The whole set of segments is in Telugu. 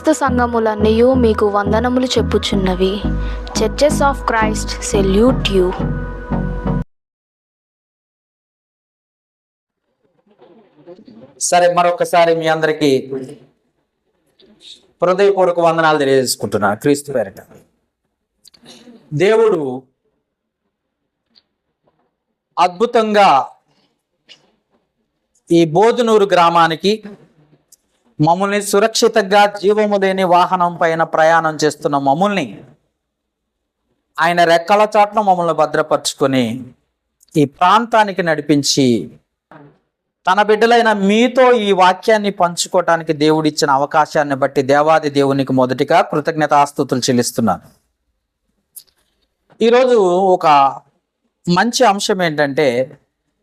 క్రీస్తు సంఘములన్నయు మీకు వందనములు చెప్పుచున్నవి. Churches of Christ salute you. సరే, మరొకసారి మీ అందరికీ హృదయపూర్వక వందనాలు తెలియజేసుకుంటున్నాను క్రీస్తు పేరిట. దేవుడు అద్భుతంగా ఈ బోధనూరు గ్రామానికి మమ్మల్ని సురక్షితంగా జీవము లేని వాహనం పైన ప్రయాణం చేస్తున్న మమ్మల్ని ఆయన రెక్కల చాటున మమ్మల్ని భద్రపరుచుకొని ఈ ప్రాంతానికి నడిపించి తన బిడ్డలైన మీతో ఈ వాక్యాన్ని పంచుకోవటానికి దేవుడిచ్చిన అవకాశాన్ని బట్టి దేవాది దేవునికి మొదటిగా కృతజ్ఞతాస్తుతులు చెల్లిస్తున్నాను. ఈరోజు ఒక మంచి అంశం ఏంటంటే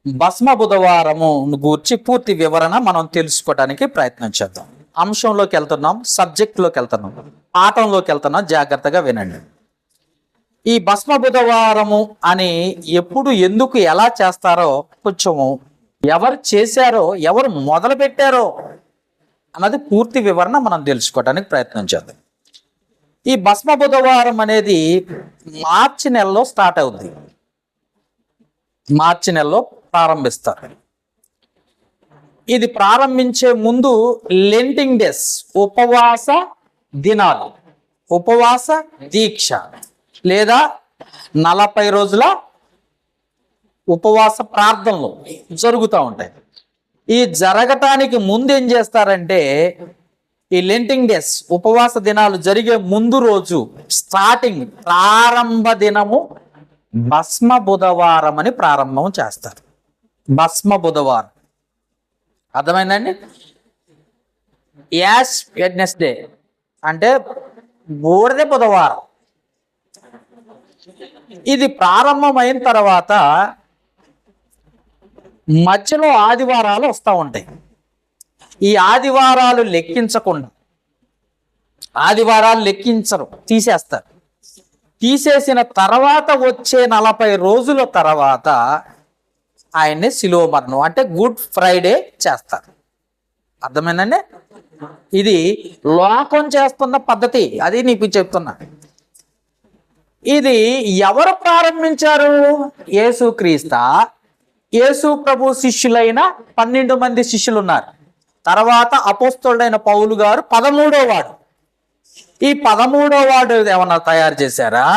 భస్మ బుధవారము గూర్చి పూర్తి వివరణ మనం తెలుసుకోవడానికి ప్రయత్నం చేద్దాం. అంశంలోకి వెళ్తున్నాం, సబ్జెక్ట్లోకి వెళ్తున్నాం, పాఠంలోకి వెళ్తున్నాం. జాగ్రత్తగా వినండి. ఈ భస్మ బుధవారము అని ఎప్పుడు, ఎందుకు, ఎలా చేస్తారో, కొంచెము ఎవరు చేశారో, ఎవరు మొదలు పెట్టారో అన్నది పూర్తి వివరణ మనం తెలుసుకోవడానికి ప్రయత్నం చేద్దాం. ఈ భస్మ బుధవారం అనేది మార్చి నెలలో స్టార్ట్ అవుతుంది. మార్చి నెలలో ప్రారంభిస్తారు. ఇది ప్రారంభించే ముందు లెంటింగ్ డేస్, ఉపవాస దినాలు, ఉపవాస దీక్ష లేదా 40 రోజుల ఉపవాస ప్రార్థనలు జరుగుతూ ఉంటాయి. ఈ జరగటానికి ముందు ఏం చేస్తారంటే, ఈ లెంటింగ్ డేస్, ఉపవాస దినాలు జరిగే ముందు రోజు స్టార్టింగ్ ప్రారంభ దినము భస్మ బుధవారం అని ప్రారంభం చేస్తారు. భస్మ బుధవారం అర్థమైందండి? యాష్ వెడ్నెస్డే అంటే బూడిద బుధవారం. ఇది ప్రారంభమైన తర్వాత మధ్యలో ఆదివారాలు వస్తూ ఉంటాయి. ఈ ఆదివారాలు లెక్కించకుండా, ఆదివారాలు లెక్కించరు, తీసేస్తారు. తీసేసిన తర్వాత వచ్చే 40 రోజుల తర్వాత ఆయన్ని శిలువ మరణం అంటే గుడ్ ఫ్రైడే చేస్తారు. అర్థమైందండి? ఇది లోకం చేస్తున్న పద్ధతి, అది నీకు చెప్తున్నా. ఇది ఎవరు ప్రారంభించారు? యేసుక్రీస్తు. యేసు ప్రభు శిష్యులైన 12 మంది శిష్యులు ఉన్నారు. తర్వాత అపోస్తలుడైన పౌలు గారు 13వ వాడు. ఈ 13వ వాడు ఏమన్నా తయారు చేశారా?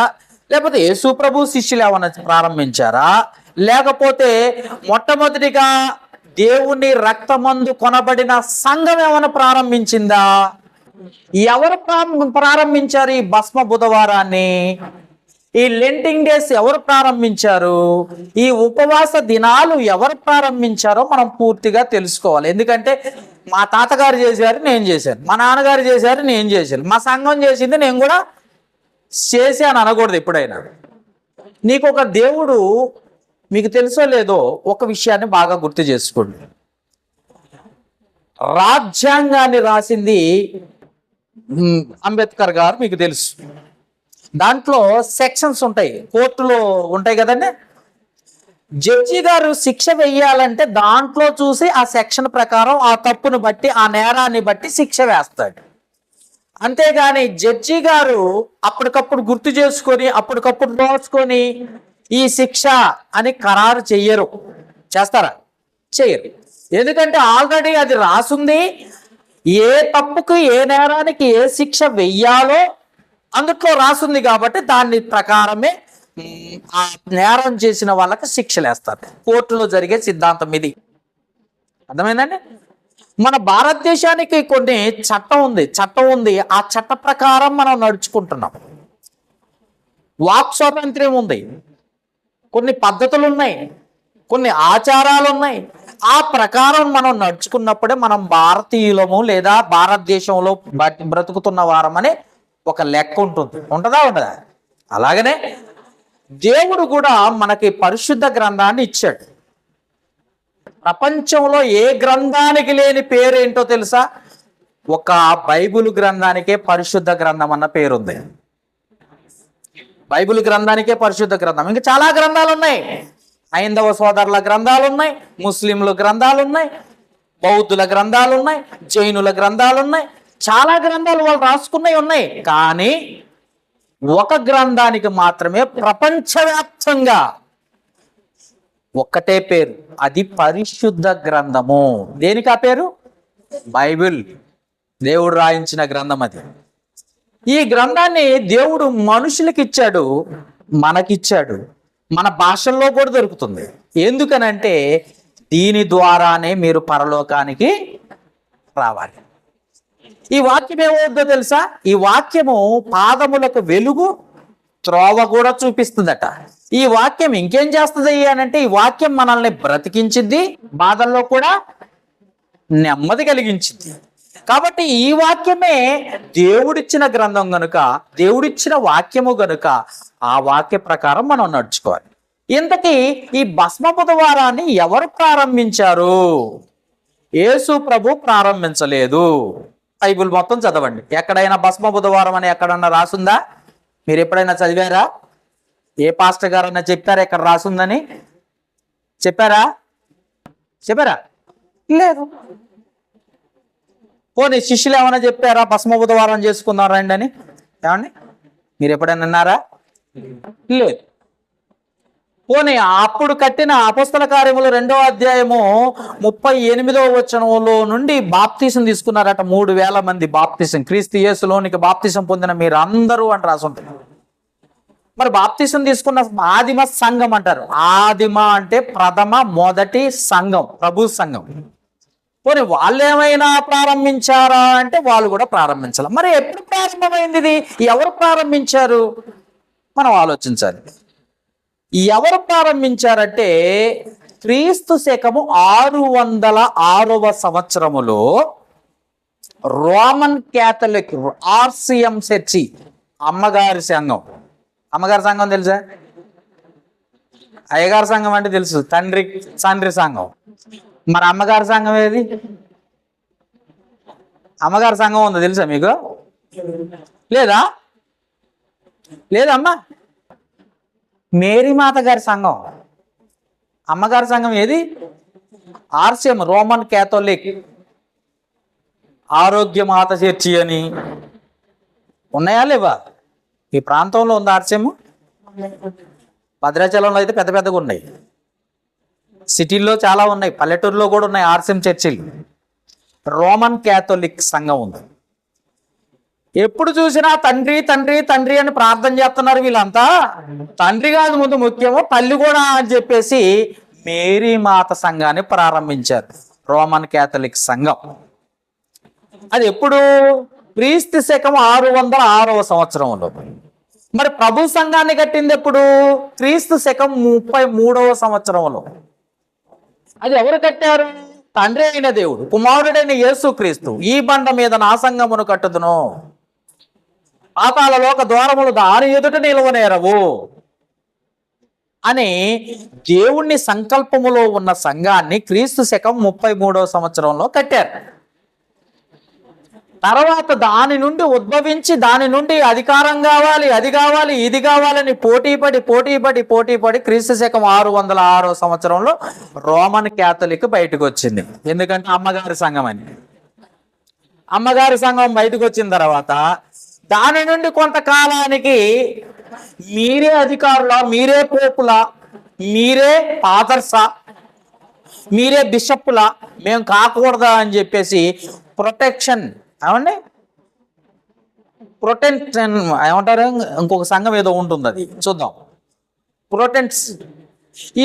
లేకపోతే యేసు ప్రభు శిష్యులు ఏమన్నా ప్రారంభించారా? లేకపోతే మొట్టమొదటిగా దేవుని రక్తమందు కొనబడిన సంఘం ఏమైనా ప్రారంభించిందా? ఎవరు ప్రారంభించారు ఈ భస్మ బుధవారాన్ని? ఈ లెంటింగ్ డేస్ ఎవరు ప్రారంభించారు? ఈ ఉపవాస దినాలు ఎవరు ప్రారంభించారో మనం పూర్తిగా తెలుసుకోవాలి. ఎందుకంటే మా తాతగారు చేశారు, నేను చేశాను. మా నాన్నగారు చేశారు, నేను చేశాను. మా సంఘం చేసింది, నేను కూడా చేశాను అనకూడదు ఎప్పుడైనా. నీకు ఒక దేవుడు, మీకు తెలుసో లేదో ఒక విషయాన్ని బాగా గుర్తు చేసుకోండి. రాజ్యాంగాన్ని రాసింది అంబేద్కర్ గారు, మీకు తెలుసు. దాంట్లో సెక్షన్స్ ఉంటాయి, కోర్టులో ఉంటాయి కదండి. జడ్జి గారు శిక్ష వెయ్యాలంటే దాంట్లో చూసి ఆ సెక్షన్ ప్రకారం ఆ తప్పును బట్టి, ఆ నేరాన్ని బట్టి శిక్ష వేస్తాడు. అంతేగాని జడ్జి గారు అప్పటికప్పుడు గుర్తు చేసుకొని అప్పటికప్పుడు రాసుకొని ఈ శిక్ష అని ఖరారు చెయ్యరు. చేస్తారా? చెయ్యరు. ఎందుకంటే ఆల్రెడీ అది రాసుంది. ఏ తప్పుకు, ఏ నేరానికి ఏ శిక్ష వెయ్యాలో అందుట్లో రాసుంది కాబట్టి దాని ప్రకారమే ఆ నేరం చేసిన వాళ్ళకి శిక్షలు వేస్తారు. కోర్టులో జరిగే సిద్ధాంతం ఇది. అర్థమైందండి? మన భారతదేశానికి కొన్ని చట్టం ఉంది. ఆ చట్ట ప్రకారం మనం నడుచుకుంటున్నాం. వాక్ స్వాతంత్ర్యం ఉంది, కొన్ని పద్ధతులు ఉన్నాయి, కొన్ని ఆచారాలు ఉన్నాయి. ఆ ప్రకారం మనం నడుచుకున్నప్పుడే మనం భారతీయులము లేదా భారతదేశంలో బ్రతుకుతున్న వారమని ఒక లెక్క ఉంటుంది. ఉంటుందా? ఉండదా? అలాగనే దేవుడు కూడా మనకి పరిశుద్ధ గ్రంథాన్ని ఇచ్చాడు. ప్రపంచంలో ఏ గ్రంథానికి లేని పేరు ఏంటో తెలుసా? ఒక బైబిల్ గ్రంథానికే పరిశుద్ధ గ్రంథం అన్న పేరుంది. బైబిల్ గ్రంథానికే పరిశుద్ధ గ్రంథం. ఇంకా చాలా గ్రంథాలు ఉన్నాయి. హైందవ సోదరుల గ్రంథాలు ఉన్నాయి, ముస్లింల గ్రంథాలు ఉన్నాయి, బౌద్ధుల గ్రంథాలు ఉన్నాయి, జైనుల గ్రంథాలు ఉన్నాయి, చాలా గ్రంథాలు వాళ్ళు రాసుకున్నవి ఉన్నాయి, కానీ ఒక గ్రంథానికి మాత్రమే ప్రపంచవ్యాప్తంగా ఒక్కటే పేరు, అది పరిశుద్ధ గ్రంథము. దేనికి ఆ పేరు? బైబిల్. దేవుడు రాయించిన గ్రంథం అది. ఈ గ్రంథాన్ని దేవుడు మనుషులకి ఇచ్చాడు, మనకిచ్చాడు. మన భాషల్లో కూడా దొరుకుతుంది. ఎందుకనంటే దీని ద్వారానే మీరు పరలోకానికి రావాలి. ఈ వాక్యం ఏమవుద్దో తెలుసా? ఈ వాక్యము పాదములకు వెలుగు, త్రోవ కూడా చూపిస్తుందట. ఈ వాక్యం ఇంకేం చేస్తుంది అంటే ఈ వాక్యం మనల్ని బ్రతికించింది, బాధల్లో కూడా నెమ్మది కలిగించింది. కాబట్టి ఈ వాక్యమే దేవుడిచ్చిన గ్రంథం గనుక, దేవుడిచ్చిన వాక్యము గనుక ఆ వాక్య ప్రకారం మనం నడుచుకోవాలి. ఇంతకీ ఈ భస్మ బుధవారాన్ని ఎవరు ప్రారంభించారు? యేసు ప్రభు ప్రారంభించలేదు. బైబిల్ మొత్తం చదవండి, ఎక్కడైనా భస్మ బుధవారం అని ఎక్కడన్నా రాసుందా? మీరు ఎప్పుడైనా చదివారా? ఏ పాస్టర్ గారన్నా చెప్పారా ఎక్కడ రాసుందని? చెప్పారా? లేదు. పోనీ శిష్యులు ఏమైనా చెప్పారా భస్మ బుధవారం చేసుకున్నారా అండి అని? ఏమండి మీరు ఎప్పుడైనా అన్నారా? లేదు. పోనీ అప్పుడు కట్టిన అపోస్తల కార్యములు 2వ అధ్యాయము 38వ వచనంలో నుండి బాప్తీసం తీసుకున్నారట 3,000 మంది బాప్తీసం. క్రీస్తు యేసులోనికి బాప్తీసం పొందిన మీరు అందరూ అని రాసుంటుంది. మరి బాప్తీసం తీసుకున్న ఆదిమ సంఘం అంటారు. ఆదిమ అంటే ప్రథమ, మొదటి సంఘం, ప్రభు సంఘం. పోనీ వాళ్ళు ఏమైనా ప్రారంభించారా అంటే వాళ్ళు కూడా ప్రారంభించాలి. మరి ఎప్పుడు ప్రారంభమైంది ఇది? ఎవరు ప్రారంభించారు? మనం ఆలోచించాలి. ఎవరు ప్రారంభించారంటే క్రీస్తు శకము 606వ సంవత్సరములో రోమన్ క్యాథలిక్ RCM చర్చి, అమ్మగారి సంఘం. అమ్మగారి సంఘం తెలుసా? అయ్యగారి సంఘం అంటే తెలుసు, తండ్రి సంఘం. మరి అమ్మగారి సంఘం ఏది? అమ్మగారి సంఘం ఉందో తెలుసా మీకు? లేదమ్మా. మేరీ మాత గారి సంఘం. అమ్మగారి సంఘం ఏది? RCM, రోమన్ క్యాథలిక్ ఆరోగ్య మాత చర్చి అని ఉన్నాయా లేవా? ఈ ప్రాంతంలో ఉంది RCM. భద్రాచలంలో అయితే పెద్ద పెద్దగా ఉన్నాయి, సిటీల్లో చాలా ఉన్నాయి, పల్లెటూరులో కూడా ఉన్నాయి RCM చర్చిలు. రోమన్ క్యాథలిక్ సంఘం ఉంది. ఎప్పుడు చూసినా తండ్రి తండ్రి తండ్రి అని ప్రార్థన చేస్తున్నారు వీళ్ళంతా. తండ్రి కాదు ముందు ముఖ్యము, తల్లి కూడా అని చెప్పేసి మేరీ మాత సంఘాన్ని ప్రారంభించారు, రోమన్ క్యాథలిక్ సంఘం. అది ఎప్పుడు? క్రీస్తు శకం 606వ సంవత్సరంలో. మరి ప్రభు సంఘాన్ని కట్టింది ఎప్పుడు? క్రీస్తు శకం 33వ సంవత్సరంలో. అది ఎవరు కట్టారు? తండ్రి అయిన దేవుడు, కుమారుడైన యేసు క్రీస్తు, ఈ బండ మీద నా సంఘమును కట్టుదును, పాతాళ లోక ద్వారములు దాని ఎదుట నిలవనేరవు అని దేవుణ్ణి సంకల్పములో ఉన్న సంఘాన్ని క్రీస్తు శకం 33వ సంవత్సరంలో కట్టారు. తర్వాత దాని నుండి ఉద్భవించి దాని నుండి అధికారం కావాలి, అది కావాలి, ఇది కావాలని పోటీపడి క్రీస్తు శకం 606వ సంవత్సరంలో రోమన్ క్యాథలిక్ బయటకు వచ్చింది. ఎందుకంటే అమ్మగారి సంఘం అని. అమ్మగారి సంఘం బయటకు వచ్చిన తర్వాత దాని నుండి కొంతకాలానికి మీరే అధికారులా, మీరే పోపులా, మీరే ఫాదర్సా, మీరే బిషప్పులా, మేము కాకూడదా అని చెప్పేసి ప్రొటెక్షన్ ఏమంటారు, ఇంకొక సంఘం ఏదో ఉంటుంది, అది చూద్దాం. ప్రొటెక్ట్స్,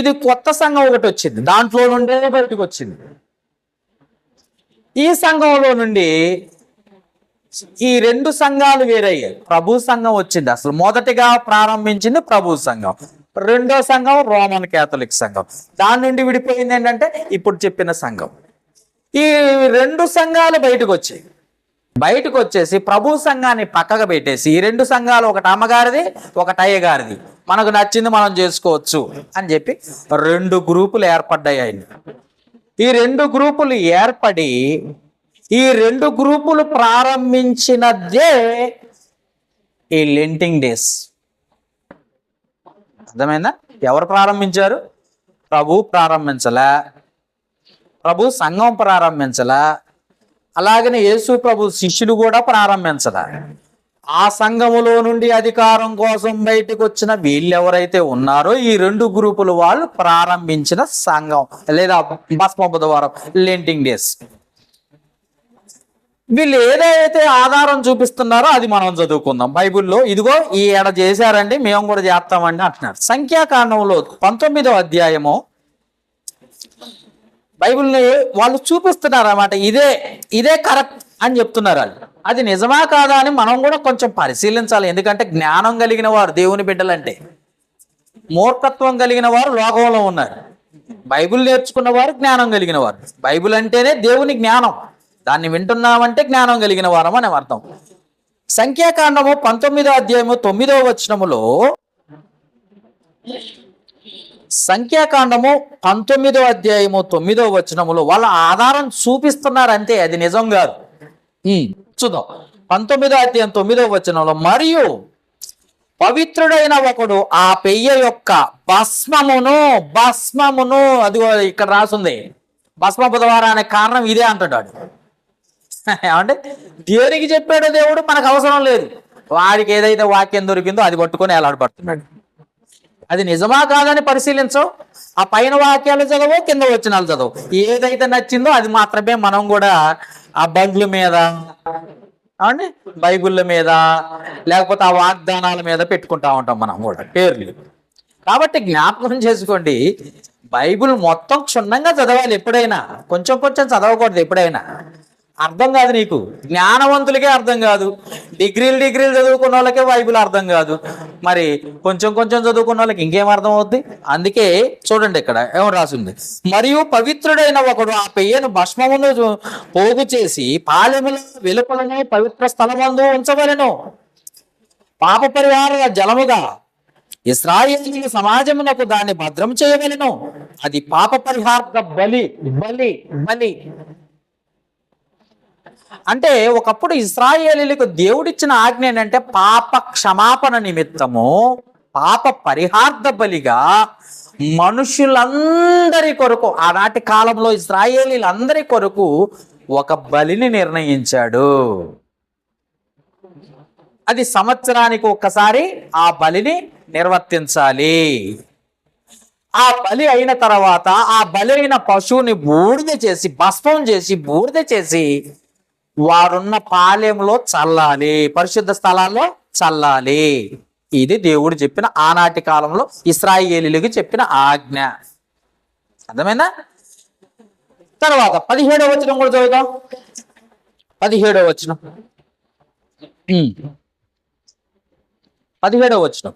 ఇది కొత్త సంఘం ఒకటి వచ్చింది, దాంట్లో నుండే బయటకు వచ్చింది. ఈ సంఘంలో నుండి ఈ 2 సంఘాలు వేరయ్యాయి. ప్రభు సంఘం వచ్చింది. అసలు మొదటిగా ప్రారంభించింది ప్రభు సంఘం, రెండో సంఘం రోమన్ క్యాథలిక్ సంఘం. దాని నుండి విడిపోయింది ఏంటంటే ఇప్పుడు చెప్పిన సంఘం. ఈ 2 సంఘాలు బయటకు వచ్చేసి ప్రభు సంఘాన్ని పక్కకు పెట్టేసి ఈ 2 సంఘాలు, ఒకటి అమ్మగారిది ఒకటి అయ్యగారిది, మనకు నచ్చింది మనం చేసుకోవచ్చు అని చెప్పి 2 గ్రూపులు ఏర్పడ్డాయి. ఈ 2 గ్రూపులు ఏర్పడి ఈ 2 గ్రూపులు ప్రారంభించినదే ఈ లెంటింగ్ డేస్. అర్థమైందా? ఎవరు ప్రారంభించారు? ప్రభు ప్రారంభించలా, ప్రభు సంఘం ప్రారంభించలా, అలాగనే యేసు ప్రభు శిష్యులు కూడా ప్రారంభించదా. ఆ సంఘములో నుండి అధికారం కోసం బయటకు వచ్చిన వీళ్ళెవరైతే ఉన్నారో ఈ 2 గ్రూపులు వాళ్ళు ప్రారంభించిన సంఘం లేదా భస్మ బుధవారం, లెంటింగ్ డేస్. వీళ్ళు ఏదైతే ఆధారం చూపిస్తున్నారో అది మనం చదువుకుందాం. బైబిల్లో ఇదిగో ఈ ఏడ చేశారండి, మేము కూడా చేస్తామండి అంటున్నారు. సంఖ్యాకాండంలో 19వ అధ్యాయము బైబిల్ని వాళ్ళు చూపిస్తున్నారు అన్నమాట. ఇదే కరెక్ట్ అని చెప్తున్నారు వాళ్ళు. అది నిజమా కాదా అని మనం కూడా కొంచెం పరిశీలించాలి. ఎందుకంటే జ్ఞానం కలిగిన వారు దేవుని బిడ్డలంటే, మూర్ఖత్వం కలిగిన వారు లోకంలో ఉన్నారు. బైబిల్ నేర్చుకున్న వారు జ్ఞానం కలిగిన వారు. బైబిల్ అంటేనే దేవుని జ్ఞానం, దాన్ని వింటున్నామంటే జ్ఞానం కలిగిన వారం అని అర్థం. సంఖ్యాకాండము 19వ అధ్యాయము 9వ వచనములో, సంఖ్యాకాండము 19వ అధ్యాయము 9వ వచనములో వాళ్ళ ఆధారం చూపిస్తున్నారు అంతే, అది నిజం కాదు. చూద్దాం. 19వ అధ్యాయం 9వ వచనంలో, మరియు పవిత్రుడైన ఒకడు ఆ పెయ్య యొక్క భస్మమును అదిగో ఇక్కడ రాసుంది. భస్మ బుధవారానికి కారణం ఇదే అంటాడు. ఏమంటే దేనికి చెప్పాడో దేవుడు మనకు అవసరం లేదు. వాడికి ఏదైతే వాక్యం దొరికిందో అది పట్టుకొని ఎలాడబడుతున్నాడు. అది నిజమా కాదని పరిశీలించవు. ఆ పైన వాక్యాలు చదవు, కింద వచనాలు చదవు. ఏదైతే నచ్చిందో అది మాత్రమే మనం కూడా ఆ బండ్ల మీద, అవునండి, బైబిళ్ళ మీద, లేకపోతే ఆ వాగ్దానాల మీద పెట్టుకుంటా ఉంటాం మనం కూడా పేర్లు. కాబట్టి జ్ఞాపకం చేసుకోండి, బైబిల్ మొత్తం క్షుణ్ణంగా చదవాలి. ఎప్పుడైనా కొంచెం కొంచెం చదవకూడదు. ఎప్పుడైనా అర్థం కాదు నీకు, జ్ఞానవంతులకే అర్థం కాదు. డిగ్రీలు చదువుకున్న వాళ్ళకే బైబిల్ అర్థం కాదు, మరి కొంచెం కొంచెం చదువుకున్న వాళ్ళకి ఇంకేం అర్థం అవుద్ది? అందుకే చూడండి ఇక్కడ ఏమో రాసింది, మరియు పవిత్రుడైన ఒకడు ఆ పెయ్యను భస్మమును పోగు చేసి పాలెముల వెలుపలను పవిత్ర స్థలమందు ఉంచవలెను. పాప పరిహార జలముగా ఇశ్రాయేలు సమాజమునకు దాన్ని భద్రం చేయవలెను. అది పాప పరిహార బలి. అంటే ఒకప్పుడు ఇశ్రాయేలీలకు దేవుడిచ్చిన ఆజ్ఞ ఏంటంటే పాప క్షమాపణ నిమిత్తము, పాప పరిహార్థ బలిగా మనుషులందరి కొరకు, ఆనాటి కాలంలో ఇశ్రాయేలీలందరి కొరకు ఒక బలిని నిర్ణయించాడు. అది సంవత్సరానికి ఒక్కసారి ఆ బలిని నిర్వర్తించాలి. ఆ బలి అయిన తర్వాత ఆ బలి అయిన పశువుని బూడిద చేసి, భస్మం చేసి, బూడిద చేసి వారున్న పాలెంలో చల్లాలి, పరిశుద్ధ స్థలాల్లో చల్లాలి. ఇది దేవుడు చెప్పిన, ఆనాటి కాలంలో ఇశ్రాయేలీయులకు చెప్పిన ఆజ్ఞ. అర్థమైందా? తర్వాత 17వ వచనం కూడా చదువుతాం. 17వ వచనం, 17వ వచనం.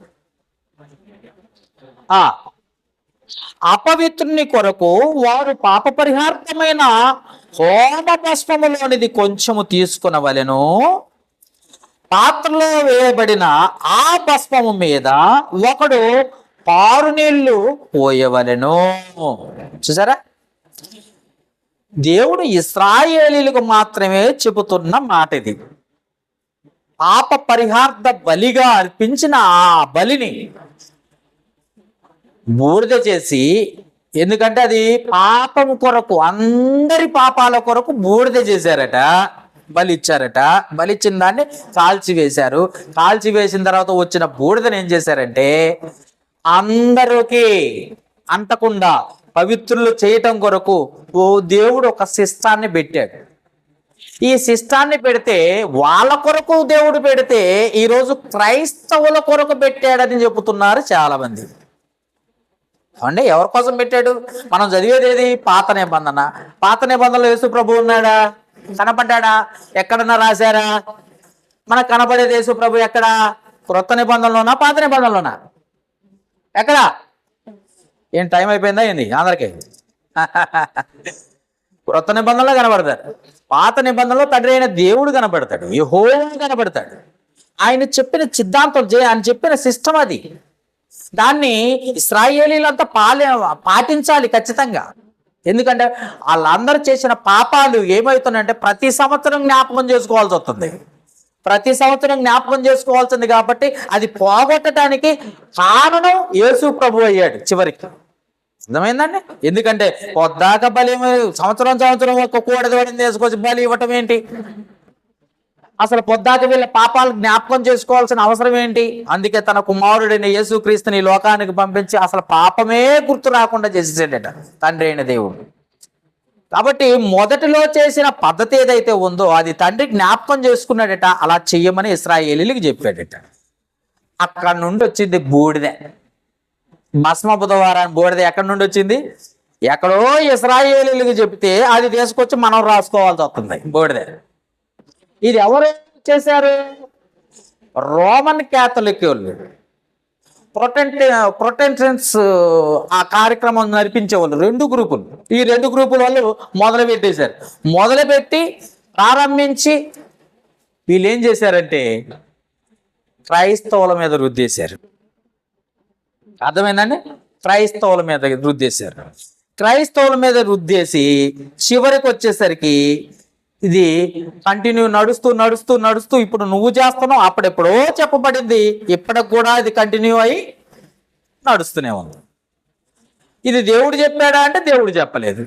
అపవిత్రుని కొరకు వారు పాప పరిహార్థమైన హోమ భస్మములోనిది కొంచెము తీసుకునవలెను. పాత్రలో వేయబడిన ఆ భస్మము మీద ఒకడు పారు నీళ్లు పోయవలెను. చూసారా, దేవుడు ఇశ్రాయేలీలకు మాత్రమే చెబుతున్న మాట ఇది. పాప పరిహార్థ బలిగా అర్పించిన ఆ బలిని బూడిద చేసి, ఎందుకంటే అది పాపం కొరకు, అందరి పాపాల కొరకు బూడిద చేశారట, బలి ఇచ్చారట. బలి ఇచ్చిన దాన్ని కాల్చివేశారు. కాల్చివేసిన తర్వాత వచ్చిన బూడిదని ఏం చేశారంటే అందరికీ అంటకుండా పవిత్రులు చేయటం కొరకు ఓ దేవుడు ఒక శిష్టాన్ని పెట్టాడు. ఈ శిష్టాన్ని పెడితే వాళ్ళ కొరకు దేవుడు పెడితే ఈరోజు క్రైస్తవుల కొరకు పెట్టాడని చెబుతున్నారు చాలా మంది. అంటే ఎవరి కోసం పెట్టాడు? మనం చదివేది ఏది? పాత నిబంధన. పాత నిబంధనలో యేసు ప్రభు ఉన్నాడా? కనపడ్డా? ఎక్కడన్నా రాశారా? మనకు కనపడేది యేసు ప్రభు ఎక్కడా? క్రొత్త నిబంధనలోనా, పాత నిబంధనలోనా? ఎక్కడా? ఏం టైం అయిపోయిందా ఏంది అందరికి? క్రొత్త నిబంధనలో కనబడతాడు. పాత నిబంధనలో తండ్రి అయిన దేవుడు కనబడతాడు, యెహోవా కనబడతాడు. ఆయన చెప్పిన సిద్ధాంతం, ఆయన చెప్పిన సిస్టమ్ అది. దాన్ని ఇశ్రాయేలీలంతా పాటించాలి ఖచ్చితంగా. ఎందుకంటే వాళ్ళందరూ చేసిన పాపాలు ఏమవుతున్నాయంటే ప్రతి సంవత్సరం జ్ఞాపకం చేసుకోవాల్సి వస్తుంది. ప్రతి సంవత్సరం జ్ఞాపకం చేసుకోవాల్సింది కాబట్టి అది పోగొట్టడానికి కారణం యేసు ప్రభు అయ్యాడు చివరికి. అర్థమైందండి? ఎందుకంటే పొద్దాక బలి సంవత్సరం ఒక కోడదోడిని తీసుకొచ్చి బలి ఇవ్వటం ఏంటి? అసలు పొద్దాక వీళ్ళ పాపాలు జ్ఞాపకం చేసుకోవాల్సిన అవసరం ఏంటి? అందుకే తన కుమారుడైన యేసుక్రీస్తుని ఈ లోకానికి పంపించి అసలు పాపమే గుర్తు రాకుండా చేసేసాడట తండ్రి అయిన దేవుడు. కాబట్టి మొదటిలో చేసిన పద్ధతి ఏదైతే ఉందో అది తండ్రి జ్ఞాపకం చేసుకున్నాడట, అలా చెయ్యమని ఇశ్రాయేలీలకు చెప్పాడట. అక్కడ నుండి వచ్చింది బూడిదే. భస్మ బుధవారాన్ని బూడిద ఎక్కడి నుండి వచ్చింది? ఎక్కడో ఇశ్రాయేలీలకు చెప్తే అది తీసుకొచ్చి మనం రాసుకోవాల్సి వస్తుంది బూడిదే. ఇది ఎవరు చేశారు? రోమన్ క్యాథలిక్ వాళ్ళు, ప్రొటెస్టెంట్స్ ఆ కార్యక్రమం నడిపించేవాళ్ళు 2 గ్రూపులు. ఈ 2 గ్రూపుల వాళ్ళు మొదలు పెట్టేశారు. మొదలుపెట్టి ప్రారంభించి వీళ్ళు ఏం చేశారంటే క్రైస్తవుల మీద రుద్దేశారు. అర్థమైందండి? క్రైస్తవుల మీద రుద్దేశారు. క్రైస్తవుల మీద రుద్దేసి చివరికి వచ్చేసరికి ఇది కంటిన్యూ నడుస్తూ ఇప్పుడు నువ్వు చేస్తున్నావు, అప్పుడెప్పుడో చెప్పబడింది, ఇప్పటికి కూడా ఇది కంటిన్యూ అయ్యి నడుస్తూనే ఉంది. ఇది దేవుడు చెప్పాడా అంటే దేవుడు చెప్పలేదు.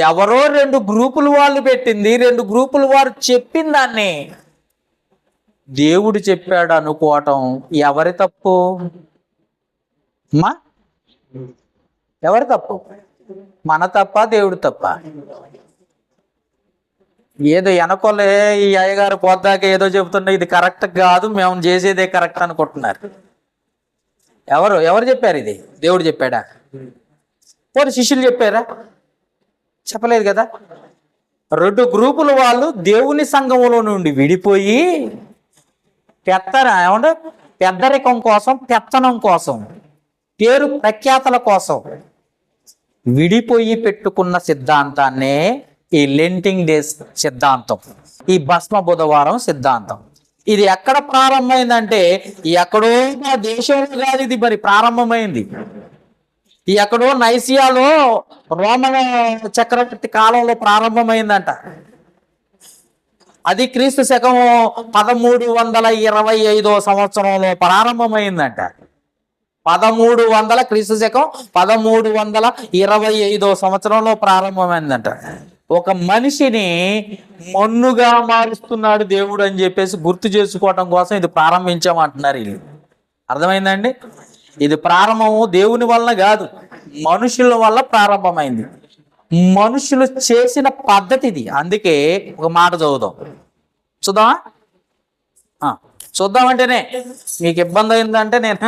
ఎవరో 2 గ్రూపులు వాళ్ళు పెట్టింది, 2 గ్రూపులు వారు చెప్పిన దాన్ని దేవుడు చెప్పాడు అనుకోవటం ఎవరి తప్పు? ఎవరి తప్పు? మన తప్ప దేవుడు తప్ప? ఏదో వెనకొల్లే ఈ అయ్యగారు పోద్దాక ఏదో చెబుతుండే ఇది కరెక్ట్ కాదు, మేము చేసేదే కరెక్ట్ అనుకుంటున్నారు. ఎవరు చెప్పారు? ఇది దేవుడు చెప్పాడా? పోనీ శిష్యులు చెప్పారా? చెప్పలేదు కదా. 2 గ్రూపుల వాళ్ళు దేవుని సంఘంలో నుండి విడిపోయి పెద్దరికం కోసం, పెత్తనం కోసం, పేరు ప్రఖ్యాతల కోసం విడిపోయి పెట్టుకున్న సిద్ధాంతాన్నే ఈ లెంటింగ్ డేస్ సిద్ధాంతం, ఈ భస్మ బుధవారం సిద్ధాంతం. ఇది ఎక్కడ ప్రారంభమైందంటే ఎక్కడో మా దేశంలో కాదు, ఇది మరి ప్రారంభమైంది ఎక్కడో నైసియాలో రోమన్ చక్రవర్తి కాలంలో ప్రారంభమైందంట. అది క్రీస్తు శకం 1325 సంవత్సరంలో ప్రారంభమైందంట. 1300 క్రీస్తు శకం 1325 సంవత్సరంలో ప్రారంభమైందంట. ఒక మనిషిని మన్నుగా మారుస్తున్నాడు దేవుడు అని చెప్పేసి గుర్తు చేసుకోవటం కోసం ఇది ప్రారంభించామంటున్నారు వీళ్ళు. అర్థమైందండి? ఇది ప్రారంభము దేవుని వలన కాదు, మనుషుల వల్ల ప్రారంభమైంది. మనుషులు చేసిన పద్ధతి ఇది. అందుకే ఒక మాట చూద్దామంటేనే మీకు ఇబ్బంది అయిందంటే నేను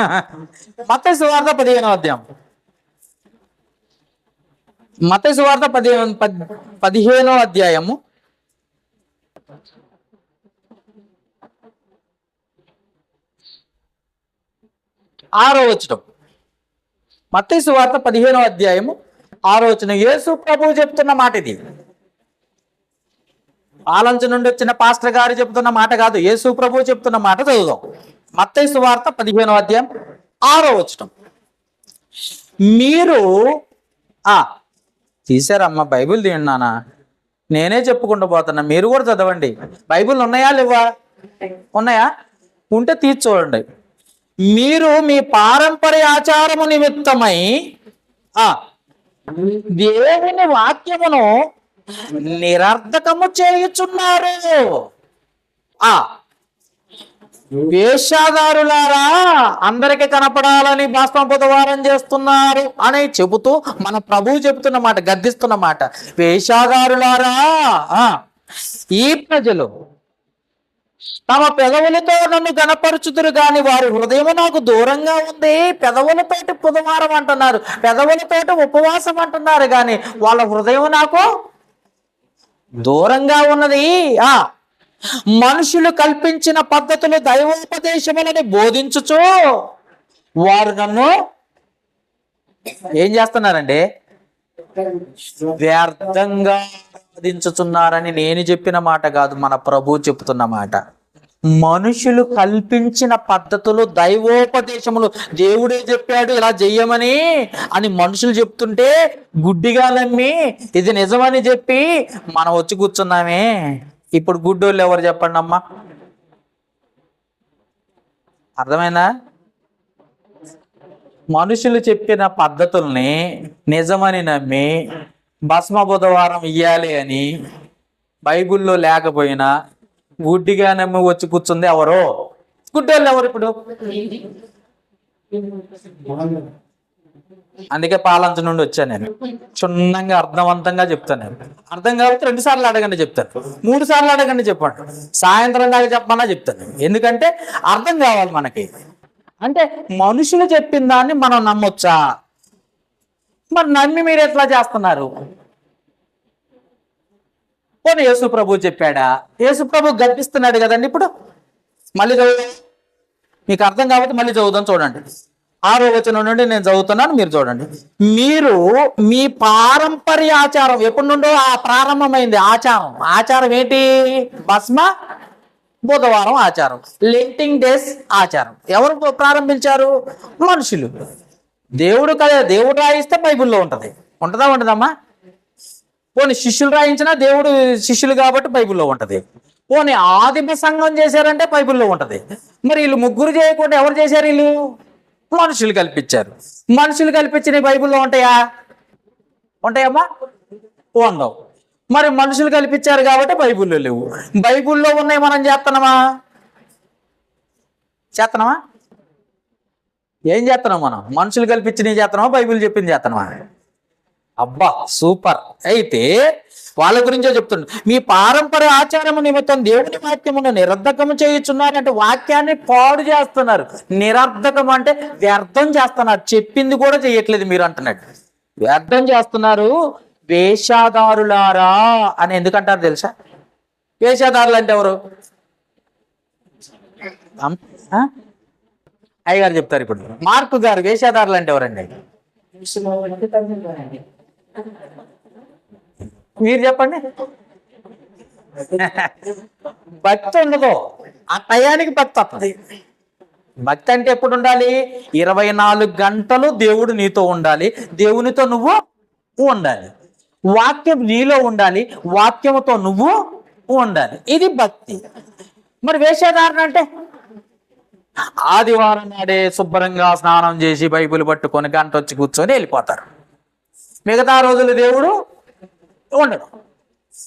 మత్తయి సువార్త 15వ అధ్యాయం, మత్తయి సువార్త 15వ అధ్యాయము 6వ వచనం. మత్తయి సువార్త 15వ అధ్యాయము 6వ వచనం. యేసు ప్రభువు చెప్తున్న మాట ఇది. ఆలంచ నుండి వచ్చిన పాస్టర్ గారు చెప్తున్న మాట కాదు, యేసు ప్రభువు చెప్తున్న మాట చదువుదాం. మత్తయి సువార్త 15వ అధ్యాయం 6వ వచనం. మీరు తీశారమ్మా బైబిల్ తీయండి నాన్న, నేనే చెప్పుకుంటూ పోతున్నా, మీరు కూడా చదవండి. బైబిల్ ఉన్నాయా లేవా? ఉన్నాయా? ఉంటే తీసి చూడండి. మీరు మీ పారంపర్య ఆచారము నిమిత్తమై దేవుని వాక్యమును నిరర్ధకము చేయుచున్నారు. వేషధారులారా, అందరికి కనపడాలని భస్మ బుధవారం చేస్తున్నారు అని చెబుతూ మన ప్రభువు చెబుతున్న మాట, గద్దిస్తున్న మాట. వేషధారులారా, ఈ ప్రజలు తమ పెదవులతో నన్ను గణపరుచుదురు గాని వారి హృదయం నాకు దూరంగా ఉంది. పెదవులతోటి బుధవారం అంటున్నారు, పెదవులతోటి ఉపవాసం అంటున్నారు, కానీ వాళ్ళ హృదయం నాకు దూరంగా ఉన్నది. మనుషులు కల్పించిన పద్ధతులు దైవోపదేశములని బోధించుచు వారు నన్ను ఏం చేస్తున్నారండి? వ్యర్థంగా బోధించుచున్నారని నేను చెప్పిన మాట కాదు, మన ప్రభు చెప్తున్న మాట. మనుషులు కల్పించిన పద్ధతులు దైవోపదేశములు, దేవుడే చెప్పాడు ఇలా చెయ్యమని అని మనుషులు చెప్తుంటే గుడ్డిగా నమ్మి ఇది నిజమని చెప్పి మనం వచ్చి కూర్చున్నామే. ఇప్పుడు గుడ్డోళ్ళు ఎవరు చెప్పండి అమ్మా? అర్థమైందా? మనుషులు చెప్పిన పద్ధతుల్ని నిజమని నమ్మి భస్మ బుధవారం ఇయ్యాలి అని బైబిల్లో లేకపోయినా గుడ్డిగా నమ్మి వచ్చి కూర్చుంది ఎవరో? గుడ్డోళ్ళు ఎవరు ఇప్పుడు? అందుకే పాలంచ నుండి వచ్చాను నేను. క్షుణ్ణంగా అర్థవంతంగా చెప్తాను. నేను అర్థం కాబట్టి 2 సార్లు అడగండి చెప్తాను, 3 సార్లు అడగండి చెప్పండి, సాయంత్రం దాకా చెప్పమన్నా చెప్తాను. ఎందుకంటే అర్థం కావాలి మనకి. అంటే మనుషులు చెప్పిన దాన్ని మనం నమ్మొచ్చా? మరి నమ్మి మీరు ఎట్లా చేస్తున్నారు? పోనీ యేసు ప్రభు చెప్పాడా? యేసు ప్రభు గర్భిస్తున్నాడు కదండి. ఇప్పుడు మళ్ళీ చదువుదాం, మీకు అర్థం కాబట్టి మళ్ళీ చదువుదాం. చూడండి 6వ వచనం నుండి నేను చదువుతున్నాను, మీరు చూడండి. మీరు మీ పారంపర్య ఆచారం ఎప్పటి నుండో ప్రారంభమైంది. ఆచారం ఏంటి? భస్మ బుధవారం ఆచారం, లెంటింగ్ డేస్ ఆచారం. ఎవరు ప్రారంభించారు? మనుషులు. దేవుడు కదా, దేవుడు రాయిస్తే బైబిల్లో ఉంటది. ఉండదమ్మా? పోనీ శిష్యులు రాయించినా దేవుడు శిష్యులు కాబట్టి బైబిల్లో ఉంటది. పోనీ ఆదిమ సంఘం చేశారంటే బైబిల్లో ఉంటది. మరి వీళ్ళు ముగ్గురు చేయకుండా ఎవరు చేశారు? వీళ్ళు మనుషులు కల్పించారు. మనుషులు కల్పించిన బైబిల్లో ఉంటాయమ్మా? ఉండవు. మరి మనుషులు కల్పించారు కాబట్టి బైబిల్లో లేవు. బైబిల్లో ఉన్నాయి మనం చేస్తున్నామా? ఏం చేస్తున్నాం మనం? మనుషులు కల్పించినవి చేస్తున్నామా, బైబిల్ చెప్పింది చేస్తున్నామా? అబ్బా సూపర్. అయితే వాళ్ళ గురించే చెప్తుండ్రు. మీ పారంపర్య ఆచారము నిమిత్తం దేవుని వాక్యమును నిరర్ధకము చేయుచున్నారంటే వాక్యాన్ని పాడు చేస్తున్నారు. నిరర్ధకం అంటే వ్యర్థం చేస్తున్నారు, చెప్పింది కూడా చేయట్లేదు మీరు అంటున్నాడు. వ్యర్థం చేస్తున్నారు. వేషధారులారా అని ఎందుకంటారు తెలుసా? వేషధారులు అంటే ఎవరు? అయ్యగారు చెప్తారు. ఇప్పుడు మార్కు గారు వేషధారులు అంటే ఎవరండి? మీరు చెప్పండి. భక్తి ఉండదు, ఆ టయానికి భక్తి వస్తుంది. భక్తి అంటే ఎప్పుడు ఉండాలి? 24 గంటలు దేవుడు నీతో ఉండాలి, దేవునితో నువ్వు ఉండాలి. వాక్యం నీలో ఉండాలి, వాక్యముతో నువ్వు ఉండాలి. ఇది భక్తి. మరి వేషధారణ అంటే ఆదివారం నాడే శుభ్రంగా స్నానం చేసి బైబిల్ పట్టుకొని గంట వచ్చి కూర్చొని వెళ్ళిపోతారు. మిగతా రోజులు దేవుడు ఉండడు.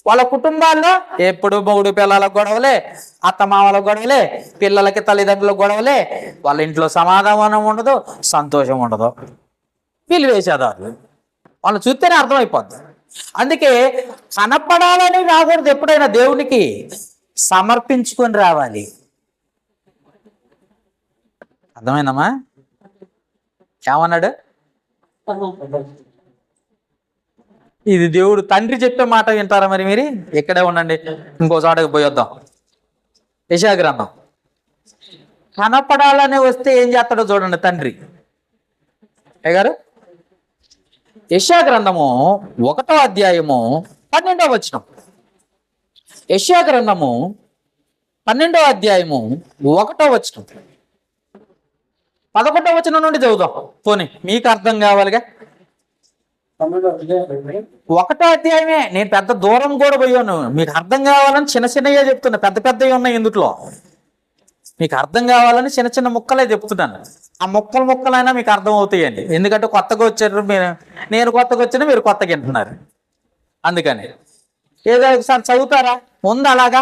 వాళ్ళ కుటుంబాల్లో ఎప్పుడు మొగుడు పిల్లల గొడవలే, అత్తమామల గొడవలే, పిల్లలకి తల్లిదండ్రుల గొడవలే. వాళ్ళ ఇంట్లో సమాధానం ఉండదు, సంతోషం ఉండదు. వీళ్ళు వేషధారులు. వాళ్ళు చూస్తేనే అర్థమైపోద్ది. అందుకే కనపడాలని రాకూడదు. ఎప్పుడైనా దేవునికి సమర్పించుకొని రావాలి. అర్థమైందమ్మా? ఏమన్నాడు? ఇది దేవుడు తండ్రి చెప్పే మాట వింటారా? మరి మీరు ఇక్కడే ఉండండి, ఇంకో చోటకి పోయొద్దాం. యెషయా గ్రంథం. కనపడాలని వస్తే ఏం చేస్తాడో చూడండి తండ్రి. గారు యెషయా గ్రంథము 1వ అధ్యాయము 12వ వచనం. యెషయా గ్రంథము 12వ అధ్యాయము 1వ వచనం. 11వ వచనం నుండి చదువుదాం. పోనీ మీకు అర్థం కావాలిగా. 1వ అధ్యాయమే. నేను పెద్ద దూరం కూడా పోయాను, మీకు అర్థం కావాలని చిన్న చిన్నగా చెప్తున్నా. పెద్ద పెద్దవి ఉన్నాయి ఇందులో. మీకు అర్థం కావాలని చిన్న చిన్న ముక్కలే చెప్తున్నాను. ఆ ముక్కలైనా మీకు అర్థం అవుతాయండి. ఎందుకంటే కొత్తగా వచ్చారు మీరు, నేను కొత్తగా వచ్చినా మీరు కొత్తగా వింటున్నారు. అందుకని ఏదో ఒకసారి చదువుతారా? ఉంది అలాగా